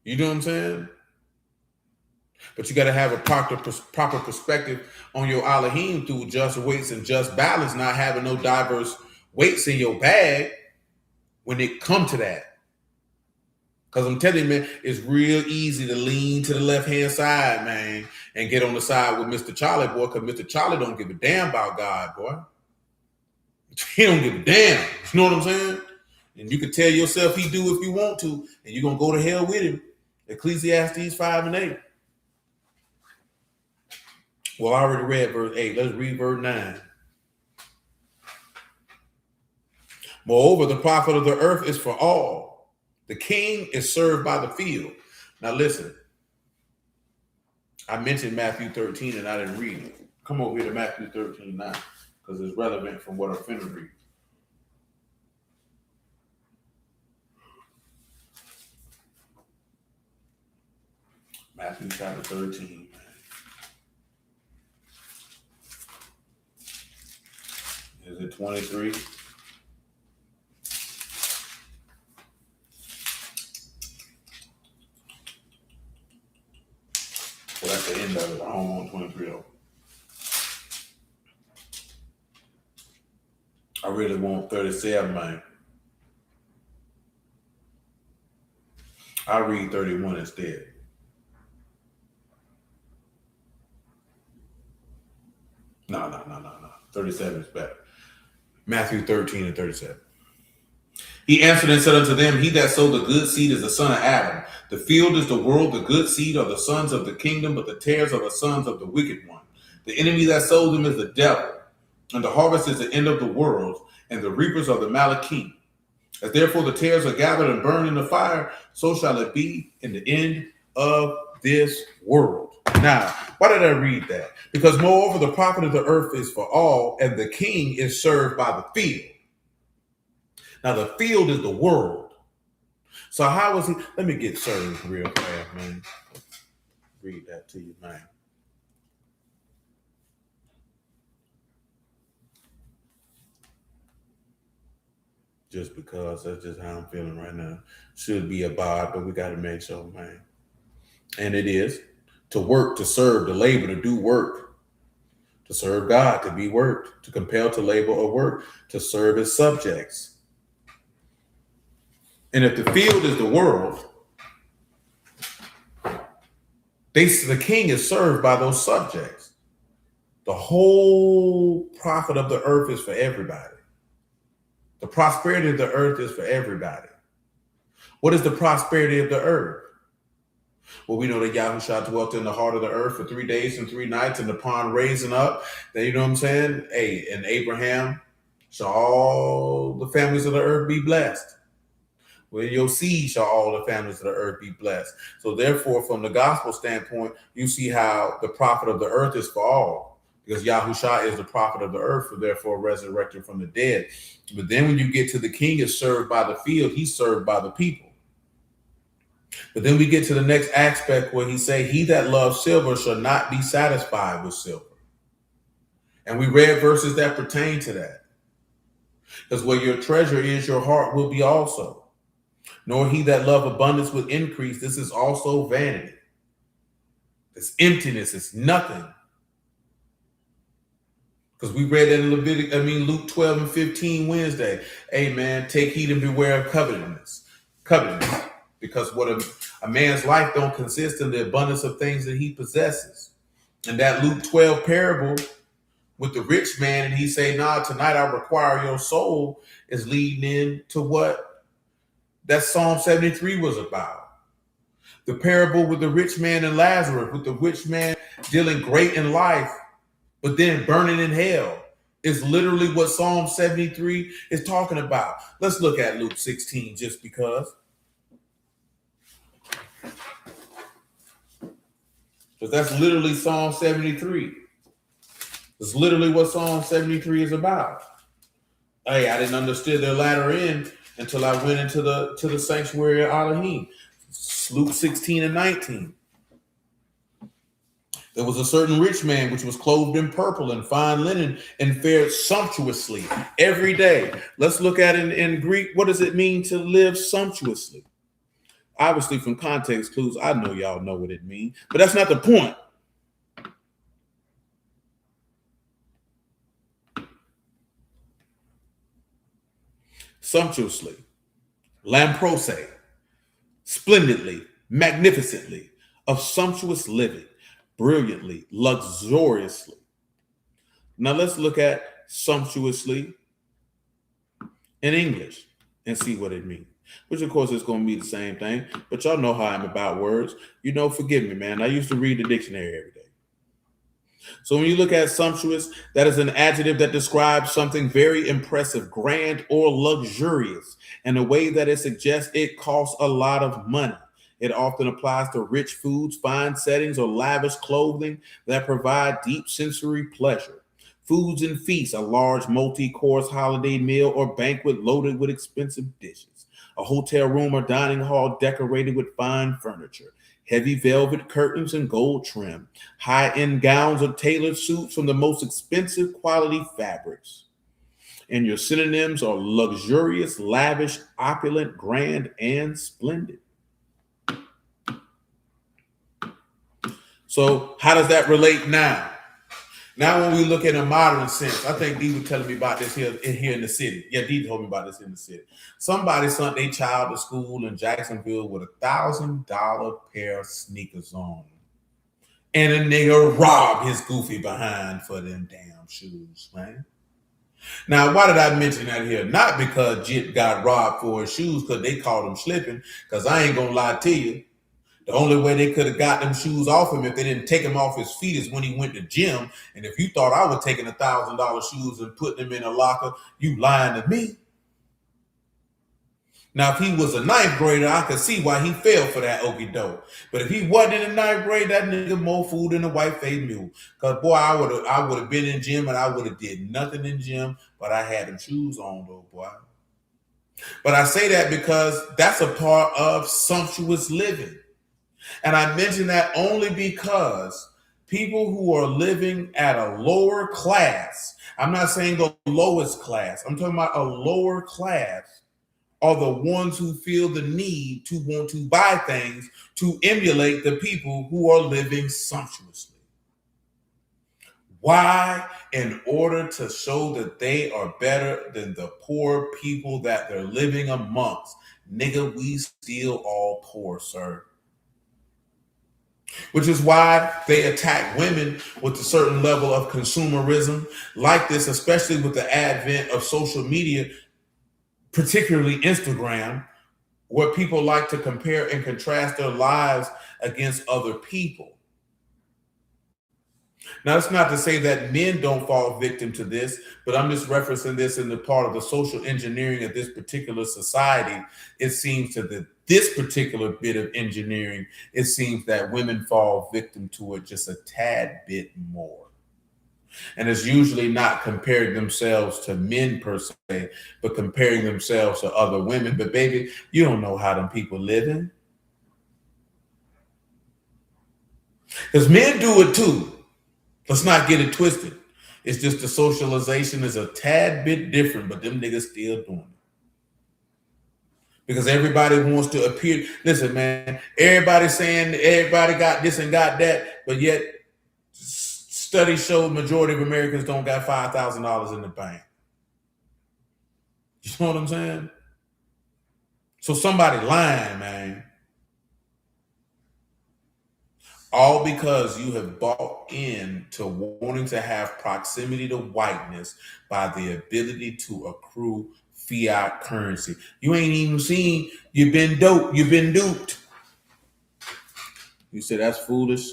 You know what I'm saying? But you got to have a proper perspective on your Elohim through just weights and just balance, not having no diverse weights in your bag when it come to that. Because I'm telling you, man, it's real easy to lean to the left-hand side, man, and get on the side with Mr. Charlie, boy, because Mr. Charlie don't give a damn about God, boy. He don't give a damn. You know what I'm saying? And you can tell yourself he do if you want to, and you're going to go to hell with him. Ecclesiastes 5 and 8. Well, I already read verse 8. Let's read verse 9. Moreover, the profit of the earth is for all. The king is served by the field. Now listen, I mentioned Matthew 13 and I didn't read it. Come over here to Matthew 13 now, because it's relevant from what I'm finna read. Matthew chapter 13, man. Is it 23? Well, that's the end of it. I don't want 23 though. I really want 37, man. I'll read 31 instead. No. 37 is better. Matthew 13 and 37. He answered and said unto them, he that sowed the good seed is the son of Adam. The field is the world, the good seed are the sons of the kingdom, but the tares are the sons of the wicked one. The enemy that sowed them is the devil, and the harvest is the end of the world, and the reapers are the Malachim. As therefore the tares are gathered and burned in the fire, so shall it be in the end of this world. Now, why did I read that? Because moreover, the profit of the earth is for all, and the king is served by the field. Now, the field is the world. So how is he? Let me get served real fast, man. Read that to you, man. Just because that's just how I'm feeling right now. Should be a bod, but we got to make sure, man. And it is to work, to serve, to labor, to do work, to serve God, to be worked, to compel to labor or work, to serve as subjects. And if the field is the world, the king is served by those subjects. The whole profit of the earth is for everybody. The prosperity of the earth is for everybody. What is the prosperity of the earth? Well, we know that Yahushua dwelt in the heart of the earth for 3 days and 3 nights, and upon raising up, you know what I'm saying? Hey, and Abraham, shall all the families of the earth be blessed. With your seed shall all the families of the earth be blessed. So therefore, from the gospel standpoint, you see how the profit of the earth is for all. Because Yahushua is the prophet of the earth, for therefore resurrected from the dead. But then when you get to the king is served by the field, he's served by the people. But then we get to the next aspect where he say, he that loves silver shall not be satisfied with silver. And we read verses that pertain to that. Because where your treasure is, your heart will be also. Nor he that love abundance with increase. This is also vanity. It's emptiness. It's nothing. Because we read that in Luke 12 and 15 Wednesday. Hey, man, take heed and beware of covetousness. Because what a man's life don't consist in the abundance of things that he possesses. And that Luke 12 parable with the rich man, and he say, nah, tonight I require your soul, is leading into what that Psalm 73 was about. The parable with the rich man and Lazarus, with the rich man dealing great in life, but then burning in hell, is literally what Psalm 73 is talking about. Let's look at Luke 16 just because. Because that's literally Psalm 73. It's literally what Psalm 73 is about. Hey, I didn't understand the latter end until I went into the sanctuary of Elohim. Luke 16 and 19. There was a certain rich man which was clothed in purple and fine linen and fared sumptuously every day. Let's look at it in Greek. What does it mean to live sumptuously? Obviously, from context clues, I know y'all know what it means, but that's not the point. Sumptuously, lamprose, splendidly, magnificently, of sumptuous living, brilliantly, luxuriously. Now let's look at sumptuously in English and see what it means. Which of course is going to be the same thing, but y'all know how I'm about words. You know, forgive me, man. I used to read the dictionary every day. So when you look at sumptuous, that is an adjective that describes something very impressive, grand, or luxurious. And the way that it suggests it costs a lot of money. It often applies to rich foods, fine settings, or lavish clothing that provide deep sensory pleasure. Foods and feasts, a large multi-course holiday meal or banquet loaded with expensive dishes. A hotel room or dining hall decorated with fine furniture. Heavy velvet curtains and gold trim. High-end gowns or tailored suits from the most expensive quality fabrics. And your synonyms are luxurious, lavish, opulent, grand, and splendid. So how does that relate now? Now, when we look in a modern sense, I think Dee was telling me about this here in the city. Yeah, Dee told me about this in the city. Somebody sent their child to school in Jacksonville with $1,000 pair of sneakers on. And a nigga robbed his goofy behind for them damn shoes, man. Now, why did I mention that here? Not because Jit got robbed for his shoes because they caught him slipping, because I ain't going to lie to you. The only way they could have got them shoes off him if they didn't take him off his feet is when he went to gym. And if you thought I was taking $1,000 shoes and putting them in a locker, you lying to me. Now, if he was a ninth grader, I could see why he fell for that okie doke. But if he wasn't in the ninth grade, that nigga more food than a white-faced mule. Cause boy, I would have been in gym and I would have did nothing in gym, but I had them shoes on though, boy. But I say that because that's a part of sumptuous living. And I mention that only because people who are living at a lower class, I'm not saying the lowest class, I'm talking about a lower class, are the ones who feel the need to want to buy things to emulate the people who are living sumptuously. Why? In order to show that they are better than the poor people that they're living amongst. Nigga, we still all poor, sir. Which is why they attack women with a certain level of consumerism like this, especially with the advent of social media, particularly Instagram, where people like to compare and contrast their lives against other people. Now, that's not to say that men don't fall victim to this, but I'm just referencing this in the part of the social engineering of this particular society. It seems to this particular bit of engineering, it seems that women fall victim to it just a tad bit more. And it's usually not comparing themselves to men per se, but comparing themselves to other women. But baby, you don't know how them people living. Because men do it too. Let's not get it twisted. It's just the socialization is a tad bit different, but them niggas still doing it. Because everybody wants to appear. Listen, man, everybody saying everybody got this and got that, but yet studies show majority of Americans don't got $5,000 in the bank. You know what I'm saying? So somebody lying, man. All because you have bought into wanting to have proximity to whiteness by the ability to accrue fiat currency. You ain't even seen, you've been doped, you've been duped. You said that's foolish.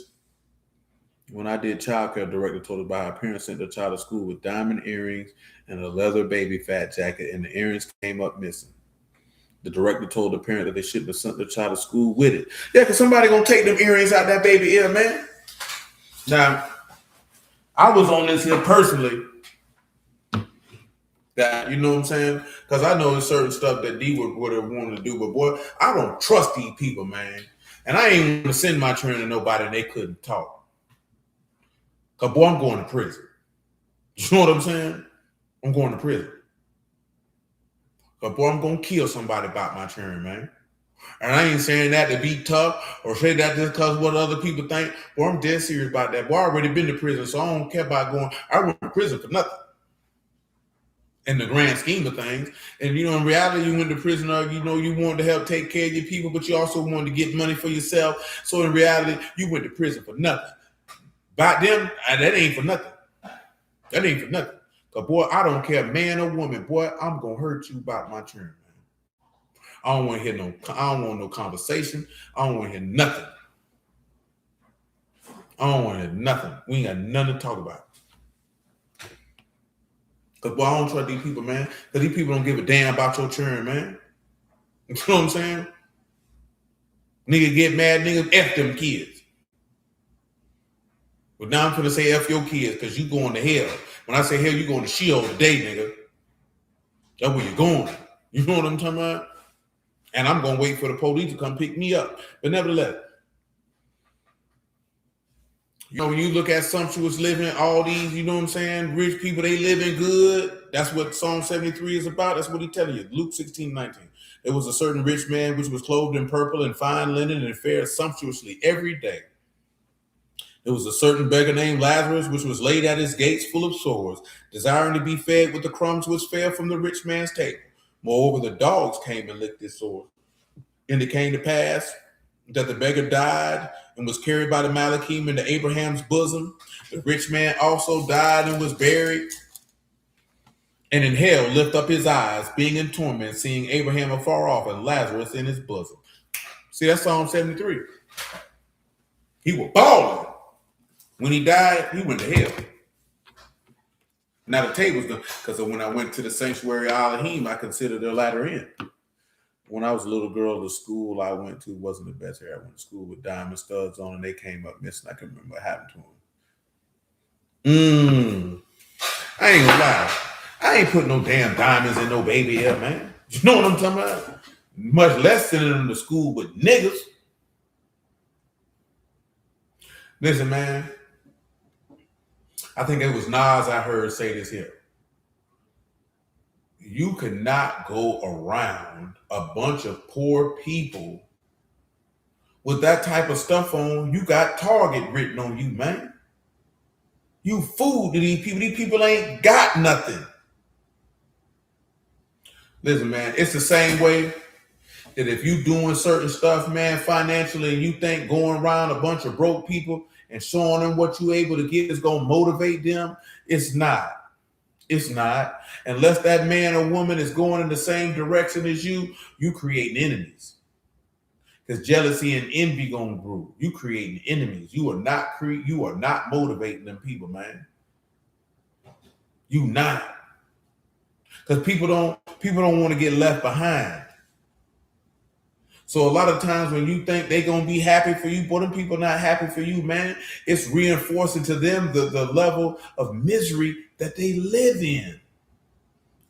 When I did childcare, director told us about how parents sent their child to school with diamond earrings and a leather baby fat jacket, and the earrings came up missing. The director told the parent that they shouldn't have sent their child to school with it. Yeah, because somebody gonna take them earrings out that baby ear, man. Now, I was on this here personally. That, you know what I'm saying? Because I know there's certain stuff that D would have wanted to do, but boy, I don't trust these people, man. And I ain't gonna send my children to nobody and they couldn't talk. Because boy, I'm going to prison. You know what I'm saying? I'm going to prison. But boy, I'm gonna kill somebody about my children, man. And I ain't saying that to be tough or say that just because what other people think. Boy, I'm dead serious about that. Boy, I already been to prison, so I don't care about going. I went to prison for nothing in the grand scheme of things. And, you know, in reality, you went to prison, you know, you wanted to help take care of your people, but you also wanted to get money for yourself. So in reality, you went to prison for nothing. By them, that ain't for nothing. That ain't for nothing. Because, boy, I don't care, man or woman. Boy, I'm going to hurt you about my children. I don't want to hear I don't want no conversation. I don't want to hear nothing. I I don't want to hear nothing. We ain't got nothing to talk about. Because, boy, I don't trust these people, man. Because these people don't give a damn about your children, man. You know what I'm saying? Nigga get mad, nigga, F them kids. But now I'm going to say F your kids because you going to hell. When I say hell, you going to Sheol today, nigga. That's where you're going. You know what I'm talking about? And I'm going to wait for the police to come pick me up. But nevertheless, you know, when you look at sumptuous living, all these, you know what I'm saying, rich people, they living good. That's what Psalm 73 is about. That's what he's telling you. Luke 16:19. There was a certain rich man which was clothed in purple and fine linen and fared sumptuously every day. There was a certain beggar named Lazarus, which was laid at his gates full of sores, desiring to be fed with the crumbs which fell from the rich man's table. Moreover, the dogs came and licked his sores. And it came to pass that the beggar died and was carried by the Malachim into Abraham's bosom. The rich man also died and was buried. And in hell lift up his eyes, being in torment, seeing Abraham afar off and Lazarus in his bosom. See, that's Psalm 73. He was balling. When he died, he went to hell. Now the table's done, because when I went to the sanctuary Elohim, I considered the latter end. When I was a little girl, the school I went to wasn't the best area. I went to school with diamond studs on, and they came up missing. I can remember what happened to them. I ain't gonna lie. I ain't putting no damn diamonds in no baby hair, man. You know what I'm talking about? Much less sending them to school with niggas. Listen, man. I think it was Nas I heard say this here. You cannot go around a bunch of poor people with that type of stuff on. You got Target written on you, man. You fool to these people. These people ain't got nothing. Listen, man, it's the same way that if you doing certain stuff, man, financially, and you think going around a bunch of broke people and showing them what you able to get is going to motivate them, it's not. It's not. Unless that man or woman is going in the same direction as you creating enemies. Because jealousy and envy gonna grow. You creating enemies. You are not motivating them people, man. You not. Because people don't want to get left behind. So a lot of times when you think they gonna be happy for you, boy, them people not happy for you, man. It's reinforcing to them the level of misery that they live in.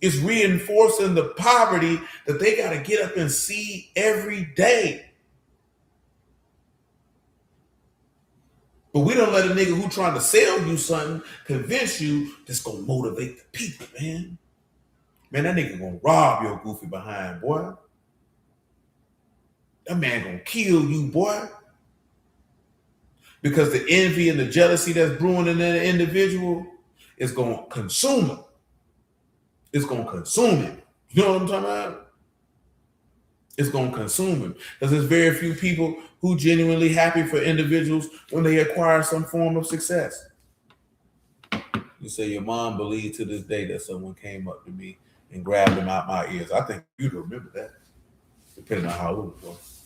It's reinforcing the poverty that they got to get up and see every day. But we don't let a nigga who trying to sell you something convince you that's going to motivate the people, man. Man, that nigga going to rob your goofy behind, boy. That man going to kill you, boy. Because the envy and the jealousy that's brewing in that individual is going to consume him. It's going to consume him. You know what I'm talking about? It's going to consume him. Because there's very few people who genuinely happy for individuals when they acquire some form of success. You say your mom believed to this day that someone came up to me and grabbed them out my ears. I think you'd remember that, depending on how old it was.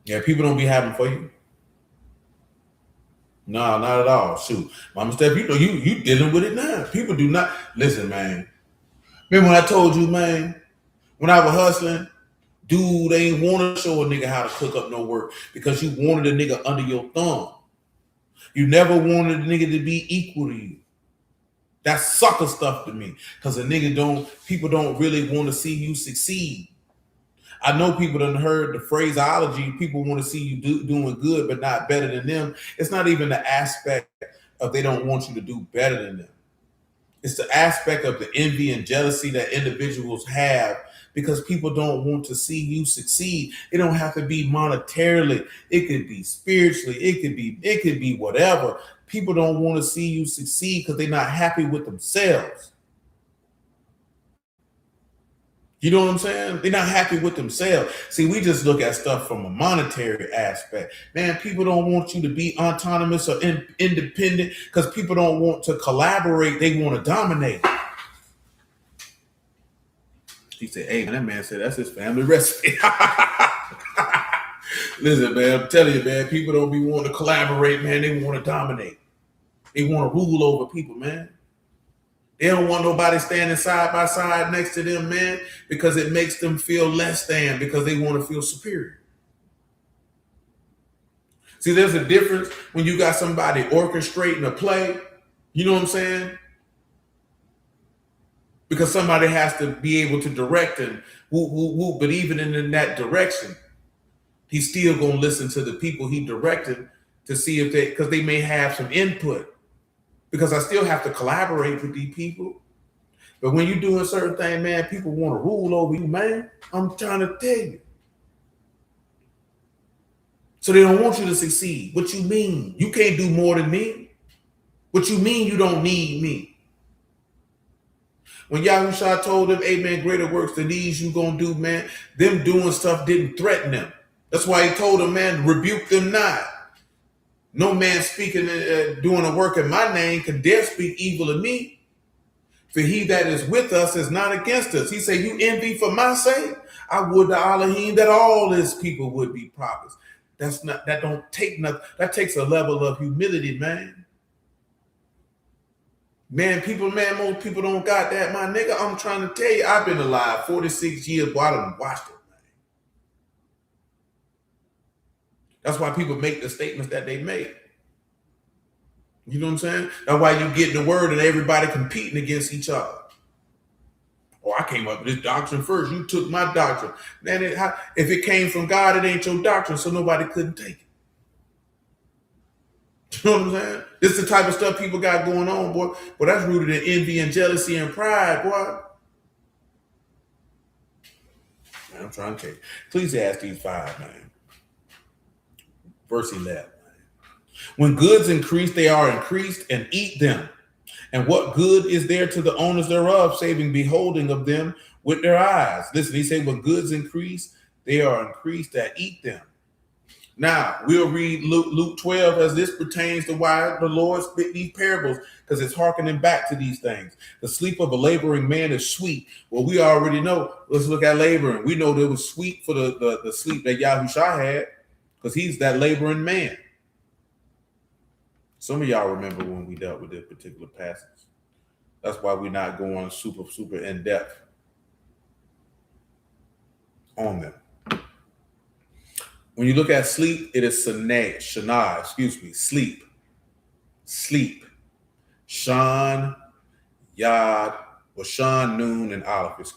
Yeah, people don't be happy for you. No, not at all. Shoot. Mama Steph, you know you dealing with it now. People do not listen, man. Remember when I told you, man, when I was hustling, dude, they ain't want to show a nigga how to cook up no work because you wanted a nigga under your thumb. You never wanted a nigga to be equal to you. That's sucker stuff to me. Because people don't really want to see you succeed. I know people done heard the phraseology, people want to see you doing good, but not better than them. It's not even the aspect of they don't want you to do better than them. It's the aspect of the envy and jealousy that individuals have because people don't want to see you succeed. It don't have to be monetarily. It could be spiritually. It could be whatever. People don't want to see you succeed because they're not happy with themselves. You know what I'm saying? They're not happy with themselves. See, we just look at stuff from a monetary aspect. Man, people don't want you to be autonomous or independent because people don't want to collaborate. They want to dominate. He said, hey, man, that man said that's his family recipe. Listen, man, I'm telling you, man, people don't be wanting to collaborate, man. They want to dominate. They want to rule over people, man. They don't want nobody standing side by side next to them, man, because it makes them feel less than, because they want to feel superior. See, there's a difference when you got somebody orchestrating a play, you know what I'm saying? Because somebody has to be able to direct and whoop, whoop, whoop. But even in that direction, he's still going to listen to the people he directed to see if they, because they may have some input. Because I still have to collaborate with these people. But when you're doing certain things, man, people want to rule over you, man. I'm trying to tell you. So they don't want you to succeed. What you mean? You can't do more than me. What you mean you don't need me? When Yahushua told them, hey, man, greater works than these you going to do, man, them doing stuff didn't threaten them. That's why he told them, man, rebuke them not. No man speaking, doing a work in my name can dare speak evil of me. For he that is with us is not against us. He said, you envy for my sake. I would to Elohim that all his people would be prophets. That don't take nothing. That takes a level of humility, man. Man, most people don't got that, my nigga. I'm trying to tell you, I've been alive 46 years, boy, I done watched it, man. That's why people make the statements that they make. You know what I'm saying? That's why you get the word and everybody competing against each other. Oh, I came up with this doctrine first. You took my doctrine. Man, if it came from God, it ain't your doctrine, so nobody couldn't take it. You know what I'm saying? This is the type of stuff people got going on, boy. But that's rooted in envy and jealousy and pride, boy. Man, I'm trying to tell you. Ecclesiastes 5, man. Verse 11. When goods increase, they are increased, and eat them. And what good is there to the owners thereof, saving beholding of them with their eyes? Listen, he said, when goods increase, they are increased that eat them. Now, we'll read Luke 12 as this pertains to why the Lord spit these parables, because it's hearkening back to these things. The sleep of a laboring man is sweet. Well, we already know. Let's look at laboring. We know that it was sweet for the sleep that Yahushua had, because he's that laboring man. Some of y'all remember when we dealt with this particular passage. That's why we're not going super in depth on them. When you look at sleep, it is Shana, sleep. Shan, Yad, or Shan, Noon, and Aleph,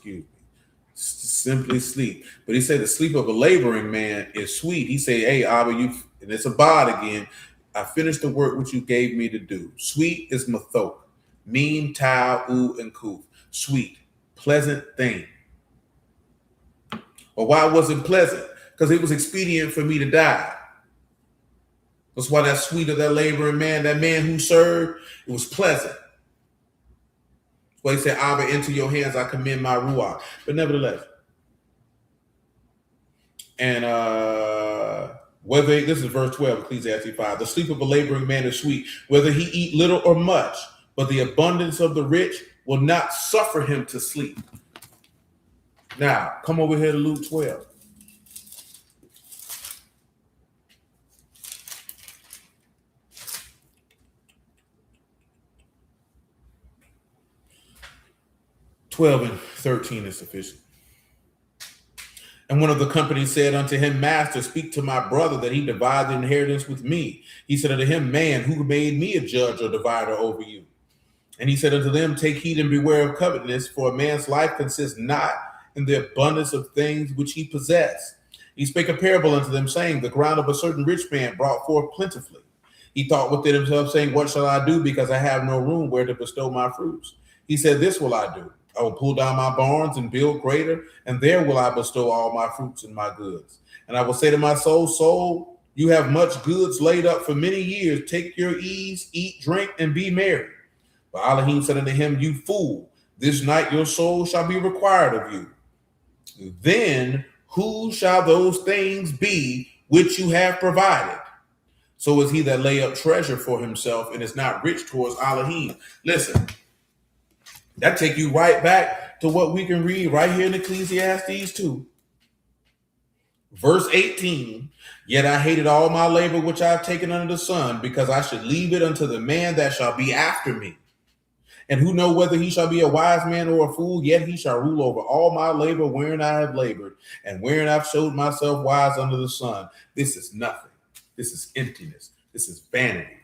simply sleep. But he said the sleep of a laboring man is sweet. He said, hey, Abba, and it's a bod again. I finished the work which you gave me to do. Sweet is mathok, mean, tau, u, and kuf. Sweet, pleasant thing. Well, why was it pleasant? Because it was expedient for me to die. That's why that sweet of that laboring man, that man who served, it was pleasant. That's why he said, Abba, into your hands I commend my ruach. But nevertheless, and whether, this is verse 12, Ecclesiastes 5, the sleep of a laboring man is sweet, whether he eat little or much, but the abundance of the rich will not suffer him to sleep. Now, come over here to Luke 12. And 13 is sufficient. And one of the company said unto him, Master, speak to my brother that he divide the inheritance with me. He said unto him, Man, who made me a judge or divider over you? And he said unto them, Take heed and beware of covetousness, for a man's life consists not in the abundance of things which he possessed. He spake a parable unto them, saying, The ground of a certain rich man brought forth plentifully. He thought within himself, saying, What shall I do, because I have no room where to bestow my fruits? He said, This will I do. I will pull down my barns and build greater, and there will I bestow all my fruits and my goods. And I will say to my soul, Soul, you have much goods laid up for many years. Take your ease, eat, drink, and be merry. But Elohim said unto him, You fool, this night your soul shall be required of you. Then who shall those things be which you have provided? So is he that lay up treasure for himself and is not rich towards Elohim. Listen. That take you right back to what we can read right here in Ecclesiastes 2. Verse 18, yet I hated all my labor which I have taken under the sun, because I should leave it unto the man that shall be after me. And who know whether he shall be a wise man or a fool, yet he shall rule over all my labor wherein I have labored, and wherein I've showed myself wise under the sun. This is nothing. This is emptiness. This is vanity.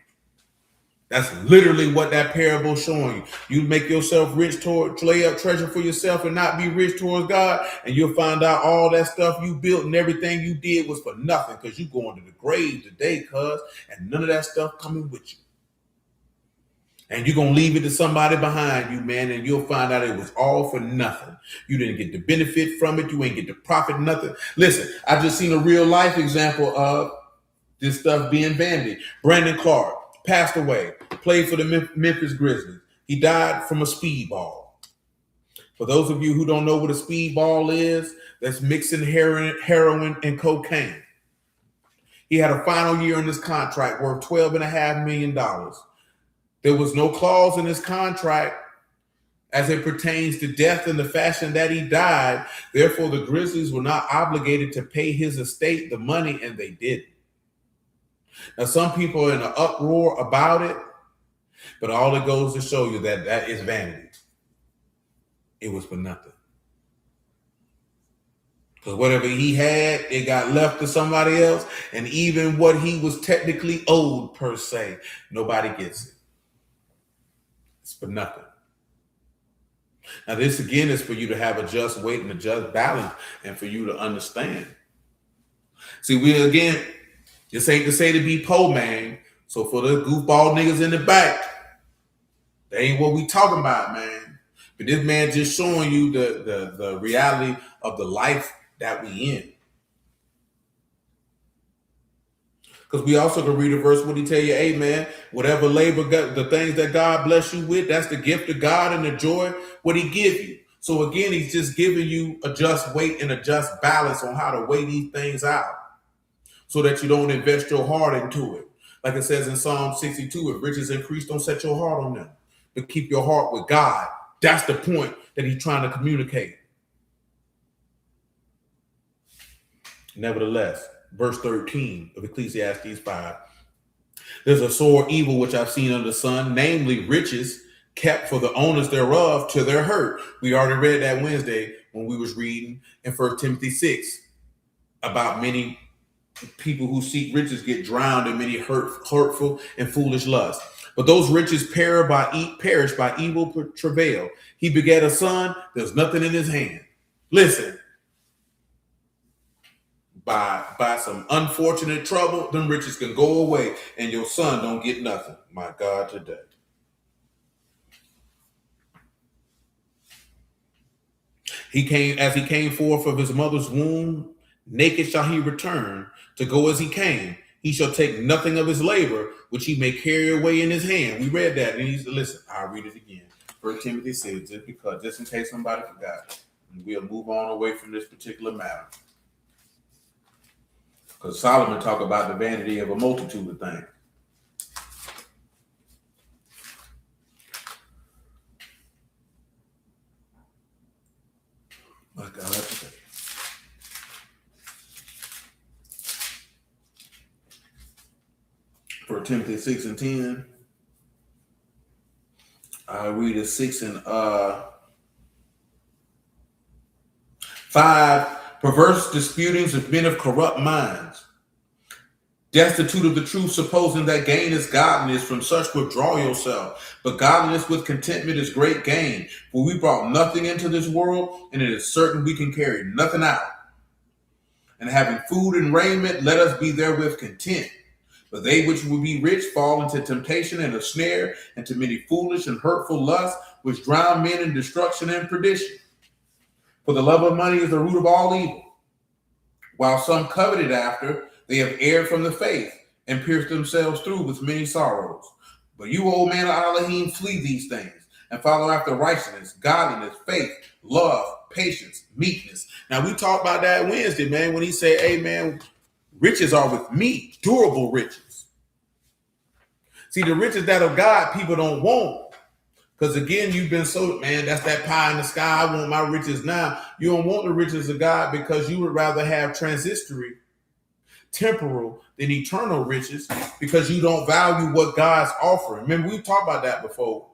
That's literally what that parable is showing you. You make yourself rich to lay up treasure for yourself and not be rich towards God, and you'll find out all that stuff you built and everything you did was for nothing, because you're going to the grave today, cuz, and none of that stuff coming with you. And you're going to leave it to somebody behind you, man, and you'll find out it was all for nothing. You didn't get the benefit from it. You ain't get the profit, nothing. Listen, I just seen a real life example of this stuff being vanity. Brandon Clark passed away, played for the Memphis Grizzlies. He died from a speedball. For those of you who don't know what a speedball is, that's mixing heroin and cocaine. He had a final year in his contract worth $12.5 million. There was no clause in his contract as it pertains to death in the fashion that he died. Therefore, the Grizzlies were not obligated to pay his estate the money, and they didn't. Now, some people are in an uproar about it, but all it goes to show you that that is vanity. It was for nothing. Because whatever he had, it got left to somebody else, and even what he was technically owed, per se, nobody gets it. It's for nothing. Now, this again is for you to have a just weight and a just balance, and for you to understand. See, we again, this ain't to say to be poor, man. So for the goofball niggas in the back, that ain't what we talking about, man. But this man just showing you the reality of the life that we in. Because we also can read a verse when he tell you, hey, man, whatever labor, the things that God bless you with, that's the gift of God and the joy, what he give you. So again, he's just giving you a just weight and a just balance on how to weigh these things out so that you don't invest your heart into it. Like it says in Psalm 62, if riches increase, don't set your heart on them, but keep your heart with God. That's the point that he's trying to communicate. Nevertheless, verse 13 of Ecclesiastes 5. There's a sore evil which I've seen under the sun, namely riches kept for the owners thereof to their hurt. We already read that Wednesday when we was reading in 1 Timothy 6 about many people who seek riches get drowned in many hurtful and foolish lusts. But those riches perish by evil travail. He begat a son, there's nothing in his hand. Listen. By some unfortunate trouble, them riches can go away and your son don't get nothing. My God, today. He came forth of his mother's womb, naked shall he return to go as he came. He shall take nothing of his labor, which he may carry away in his hand. We read that, and listen, I'll read it again. 1 Timothy 6, just in case somebody forgot. And we'll move on away from this particular matter. Because Solomon talked about the vanity of a multitude of things. My God, today. For Timothy 6 and 10, I read it 6 and 5. Perverse disputings of men of corrupt minds, destitute of the truth, supposing that gain is godliness. From such withdraw yourself. But godliness with contentment is great gain. For we brought nothing into this world, and it is certain we can carry nothing out. And having food and raiment, let us be therewith content. But they which will be rich fall into temptation and a snare, and to many foolish and hurtful lusts, which drown men in destruction and perdition. For the love of money is the root of all evil. While some coveted after, they have erred from the faith and pierced themselves through with many sorrows. But you, old man of Elohim, flee these things and follow after righteousness, godliness, faith, love, patience, meekness. Now, we talked about that Wednesday, man, when he said, hey, man, riches are with me, durable riches. See, the riches that of God people don't want. Because again, you've been so, man, that's that pie in the sky. I want my riches now. You don't want the riches of God because you would rather have transitory, temporal than eternal riches because you don't value what God's offering. Remember, we talked about that before.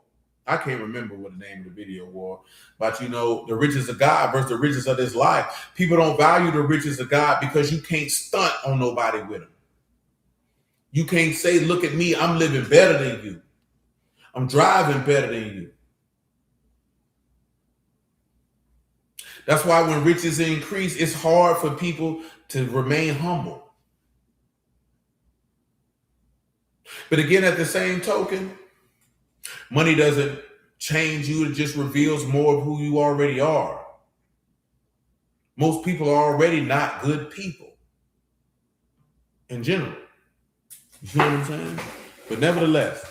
I can't remember what the name of the video was, but the riches of God versus the riches of this life. People don't value the riches of God because you can't stunt on nobody with them. You can't say, look at me, I'm living better than you. I'm driving better than you. That's why when riches increase, it's hard for people to remain humble. But again, at the same token, money doesn't change you. It just reveals more of who you already are. Most people are already not good people in general. You know what I'm saying? But nevertheless,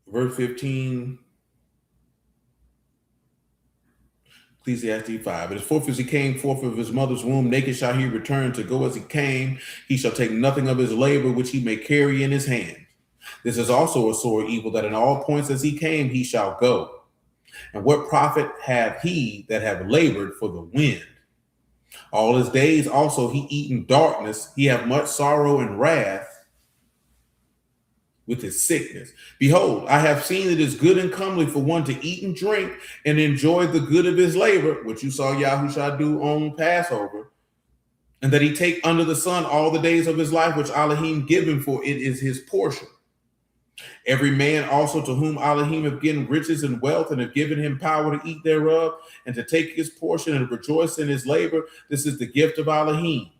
verse 15, Ecclesiastes 5. But as forth as he came forth of his mother's womb, naked shall he return to go as he came. He shall take nothing of his labor which he may carry in his hand. This is also a sore evil, that in all points as he came, he shall go. And what profit have he that have labored for the wind? All his days also he eat in darkness. He have much sorrow and wrath with his sickness. Behold, I have seen it is good and comely for one to eat and drink and enjoy the good of his labor, which you saw Yahushua do on Passover, and that he take under the sun all the days of his life, which Elohim given, for it is his portion. Every man also to whom Elohim have given riches and wealth, and have given him power to eat thereof, and to take his portion and rejoice in his labor, this is the gift of Elohim.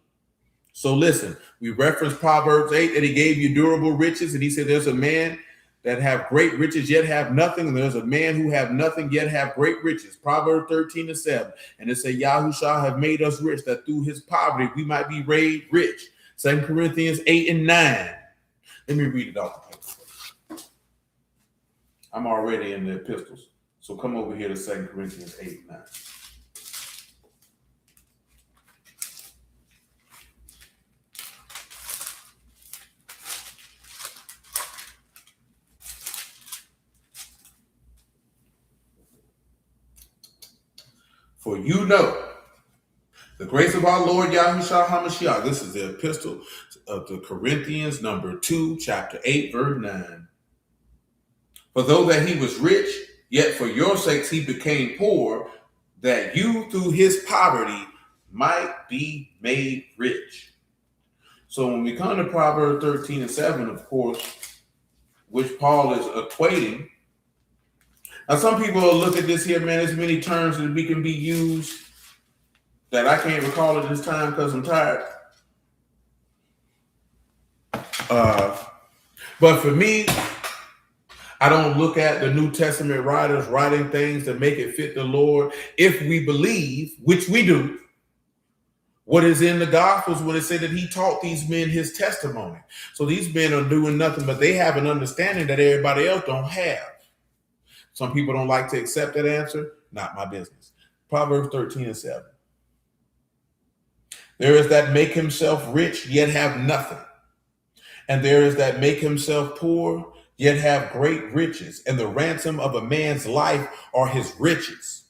So listen, we referenced Proverbs 8 that he gave you durable riches, and he said there's a man that have great riches yet have nothing, and there's a man who have nothing yet have great riches. Proverbs 13:7, and it said Yahushua have made us rich, that through his poverty we might be made rich. 2 Corinthians 8:9. Let me read it off the paper. I'm already in the epistles, so come over here to 2 Corinthians 8:9. For you know the grace of our Lord Yahushua HaMashiach. This is the epistle of the Corinthians, number 2, chapter 8, verse 9. For though that he was rich, yet for your sakes he became poor, that you through his poverty might be made rich. So when we come to Proverbs 13:7, of course, which Paul is equating. Now, some people will look at this here, man, there's many terms that we can be used that I can't recall at this time because I'm tired. But for me, I don't look at the New Testament writers writing things that make it fit the Lord if we believe, which we do, what is in the Gospels when it said that he taught these men his testimony. So these men are doing nothing, but they have an understanding that everybody else don't have. Some people don't like to accept that answer. Not my business. Proverbs 13:7. There is that make himself rich, yet have nothing. And there is that make himself poor, yet have great riches. And the ransom of a man's life are his riches.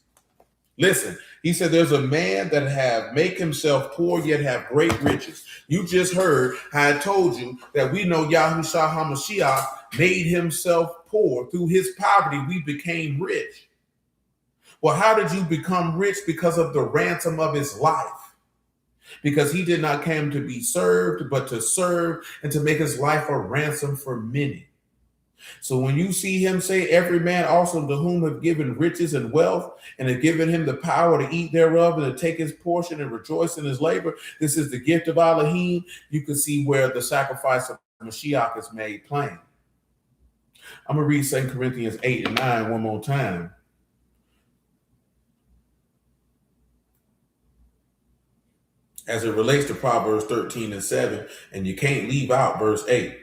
Listen, he said there's a man that have make himself poor, yet have great riches. You just heard how I told you that we know Yahushua HaMashiach made himself poor. Through his poverty, we became rich. Well, how did you become rich? Because of the ransom of his life. Because he did not come to be served, but to serve and to make his life a ransom for many. So when you see him say, every man also to whom have given riches and wealth, and have given him the power to eat thereof, and to take his portion and rejoice in his labor, this is the gift of Elohim. You can see where the sacrifice of Mashiach is made plain. I'm going to read 2 Corinthians 8:9 one more time. As it relates to Proverbs 13:7, and you can't leave out verse 8.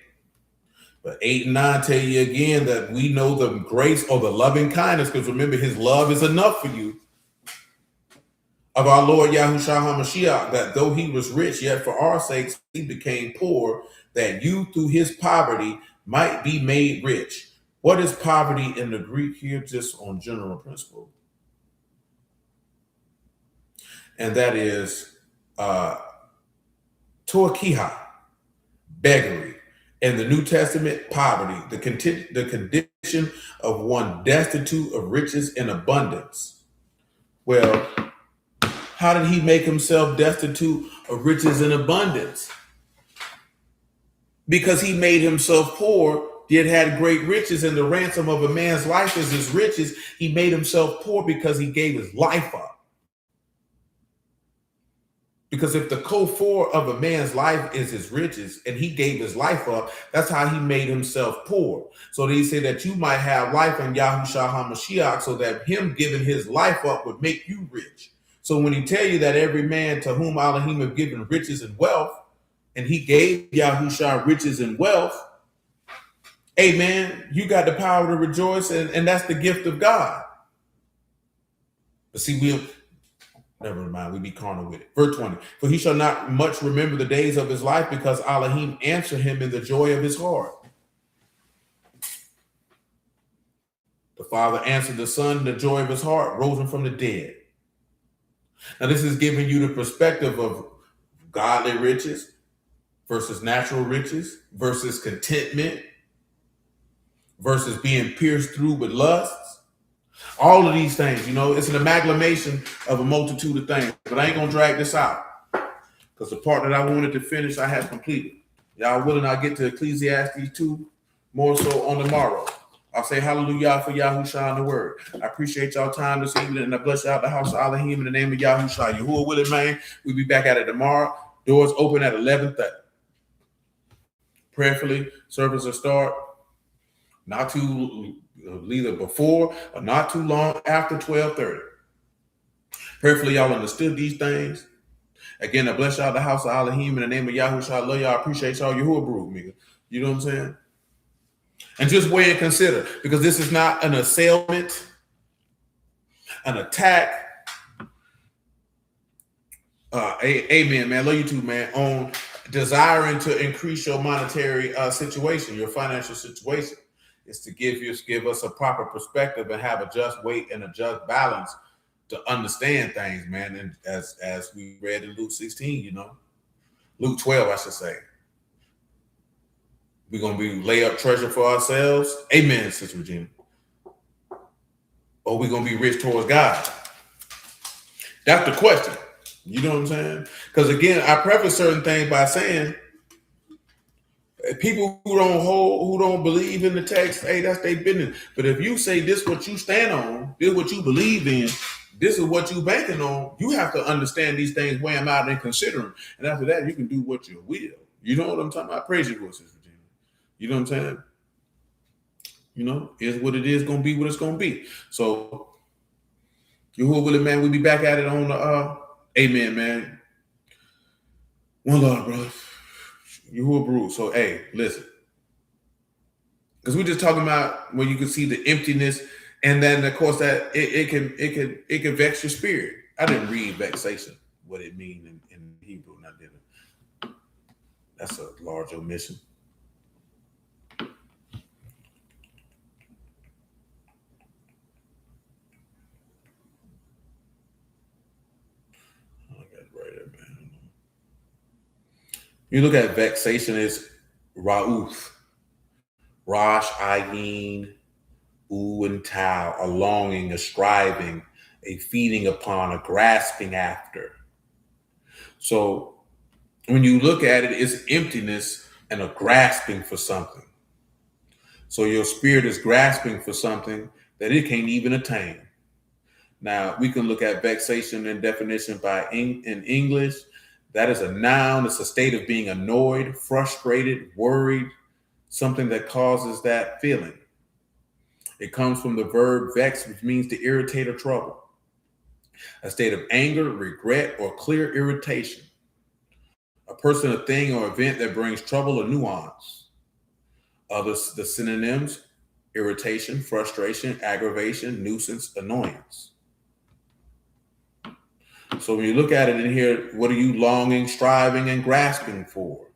But 8 and 9 tell you again that we know the grace or the loving kindness, because remember, his love is enough for you, of our Lord Yahushua HaMashiach, that though he was rich, yet for our sakes he became poor, that you through his poverty might be made rich. What is poverty in the Greek here, just on general principle? And that is torkiha, beggary. In the New Testament, poverty, the condition of one destitute of riches and abundance. Well, how did he make himself destitute of riches and abundance? Because he made himself poor, yet had great riches, and the ransom of a man's life is his riches. He made himself poor because he gave his life up. Because if the core of a man's life is his riches and he gave his life up, that's how he made himself poor. So he said that you might have life in Yahushua HaMashiach, so that him giving his life up would make you rich. So when he tell you that every man to whom Elohim have given riches and wealth, and he gave Yahushua riches and wealth, amen, you got the power to rejoice, and that's the gift of God. But see, never mind, we be carnal with it. Verse 20, for he shall not much remember the days of his life, because Elohim answered him in the joy of his heart. The Father answered the Son in the joy of his heart, rose him from the dead. Now this is giving you the perspective of godly riches versus natural riches versus contentment versus being pierced through with lusts. All of these things, it's an amalgamation of a multitude of things. But I ain't going to drag this out, because the part that I wanted to finish, I have completed. Y'all willing, I'll get to Ecclesiastes 2 more so on the morrow. I'll say hallelujah for Yahushua and the word. I appreciate y'all time this evening, and I bless y'all out the house of Elohim in the name of Yahushua. Yahuwah willing, man, we'll be back at it tomorrow. Doors open at 11:30. Prayerfully, service will start not too either before or not too long after 12:30. Prayerfully, y'all understood these things. Again, I bless y'all the house of Elohim in the name of Yahushua. I love y'all. I appreciate y'all. Yahuwah brood, nigga. You know what I'm saying? And just weigh and consider, because this is not an assailment, an attack. Amen, man. Love you too, man. On desiring to increase your monetary situation, your financial situation, is to give us a proper perspective and have a just weight and a just balance to understand things, man. And as we read in Luke 16, Luke 12, I should say. We're going to be lay up treasure for ourselves. Amen, Sister Regina. Or we're going to be rich towards God. That's the question. You know what I'm saying? Because again, I preface certain things by saying people who don't believe in the text, hey, that's their business. But if you say this is what you stand on, this is what you believe in, this is what you banking on, you have to understand these things, weigh them out and consider them. And after that, you can do what you will. You know what I'm talking about? Praise your voice, Sister Regina. You know what I'm saying? Is what it is, going to be what it's going to be. So, Yahuwah willing, man, we'll be back at it on the, amen, man. One love, brother. Yahuwah brood. So, hey, listen. Because we're just talking about when you can see the emptiness, and then, of course, that it can vex your spirit. I didn't read vexation, what it means in Hebrew, and I didn't. That's a large omission. You look at vexation as ruach, Rosh, Ayin, U, and Tau, a longing, a striving, a feeding upon, a grasping after. So when you look at it, it's emptiness and a grasping for something. So your spirit is grasping for something that it can't even attain. Now, we can look at vexation and definition in English. That is a noun. It's a state of being annoyed, frustrated, worried, something that causes that feeling. It comes from the verb vex, which means to irritate or trouble. A state of anger, regret, or clear irritation. A person, a thing, or event that brings trouble or nuance. The synonyms: irritation, frustration, aggravation, nuisance, annoyance. So when you look at it in here, what are you longing, striving, and grasping for?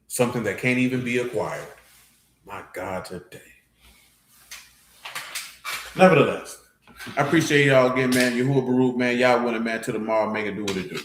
Something that can't even be acquired. My God, today. Nevertheless, I appreciate y'all again, man. Yahuwah Baruch, man. Y'all winning, man. Till tomorrow, make it do what it do.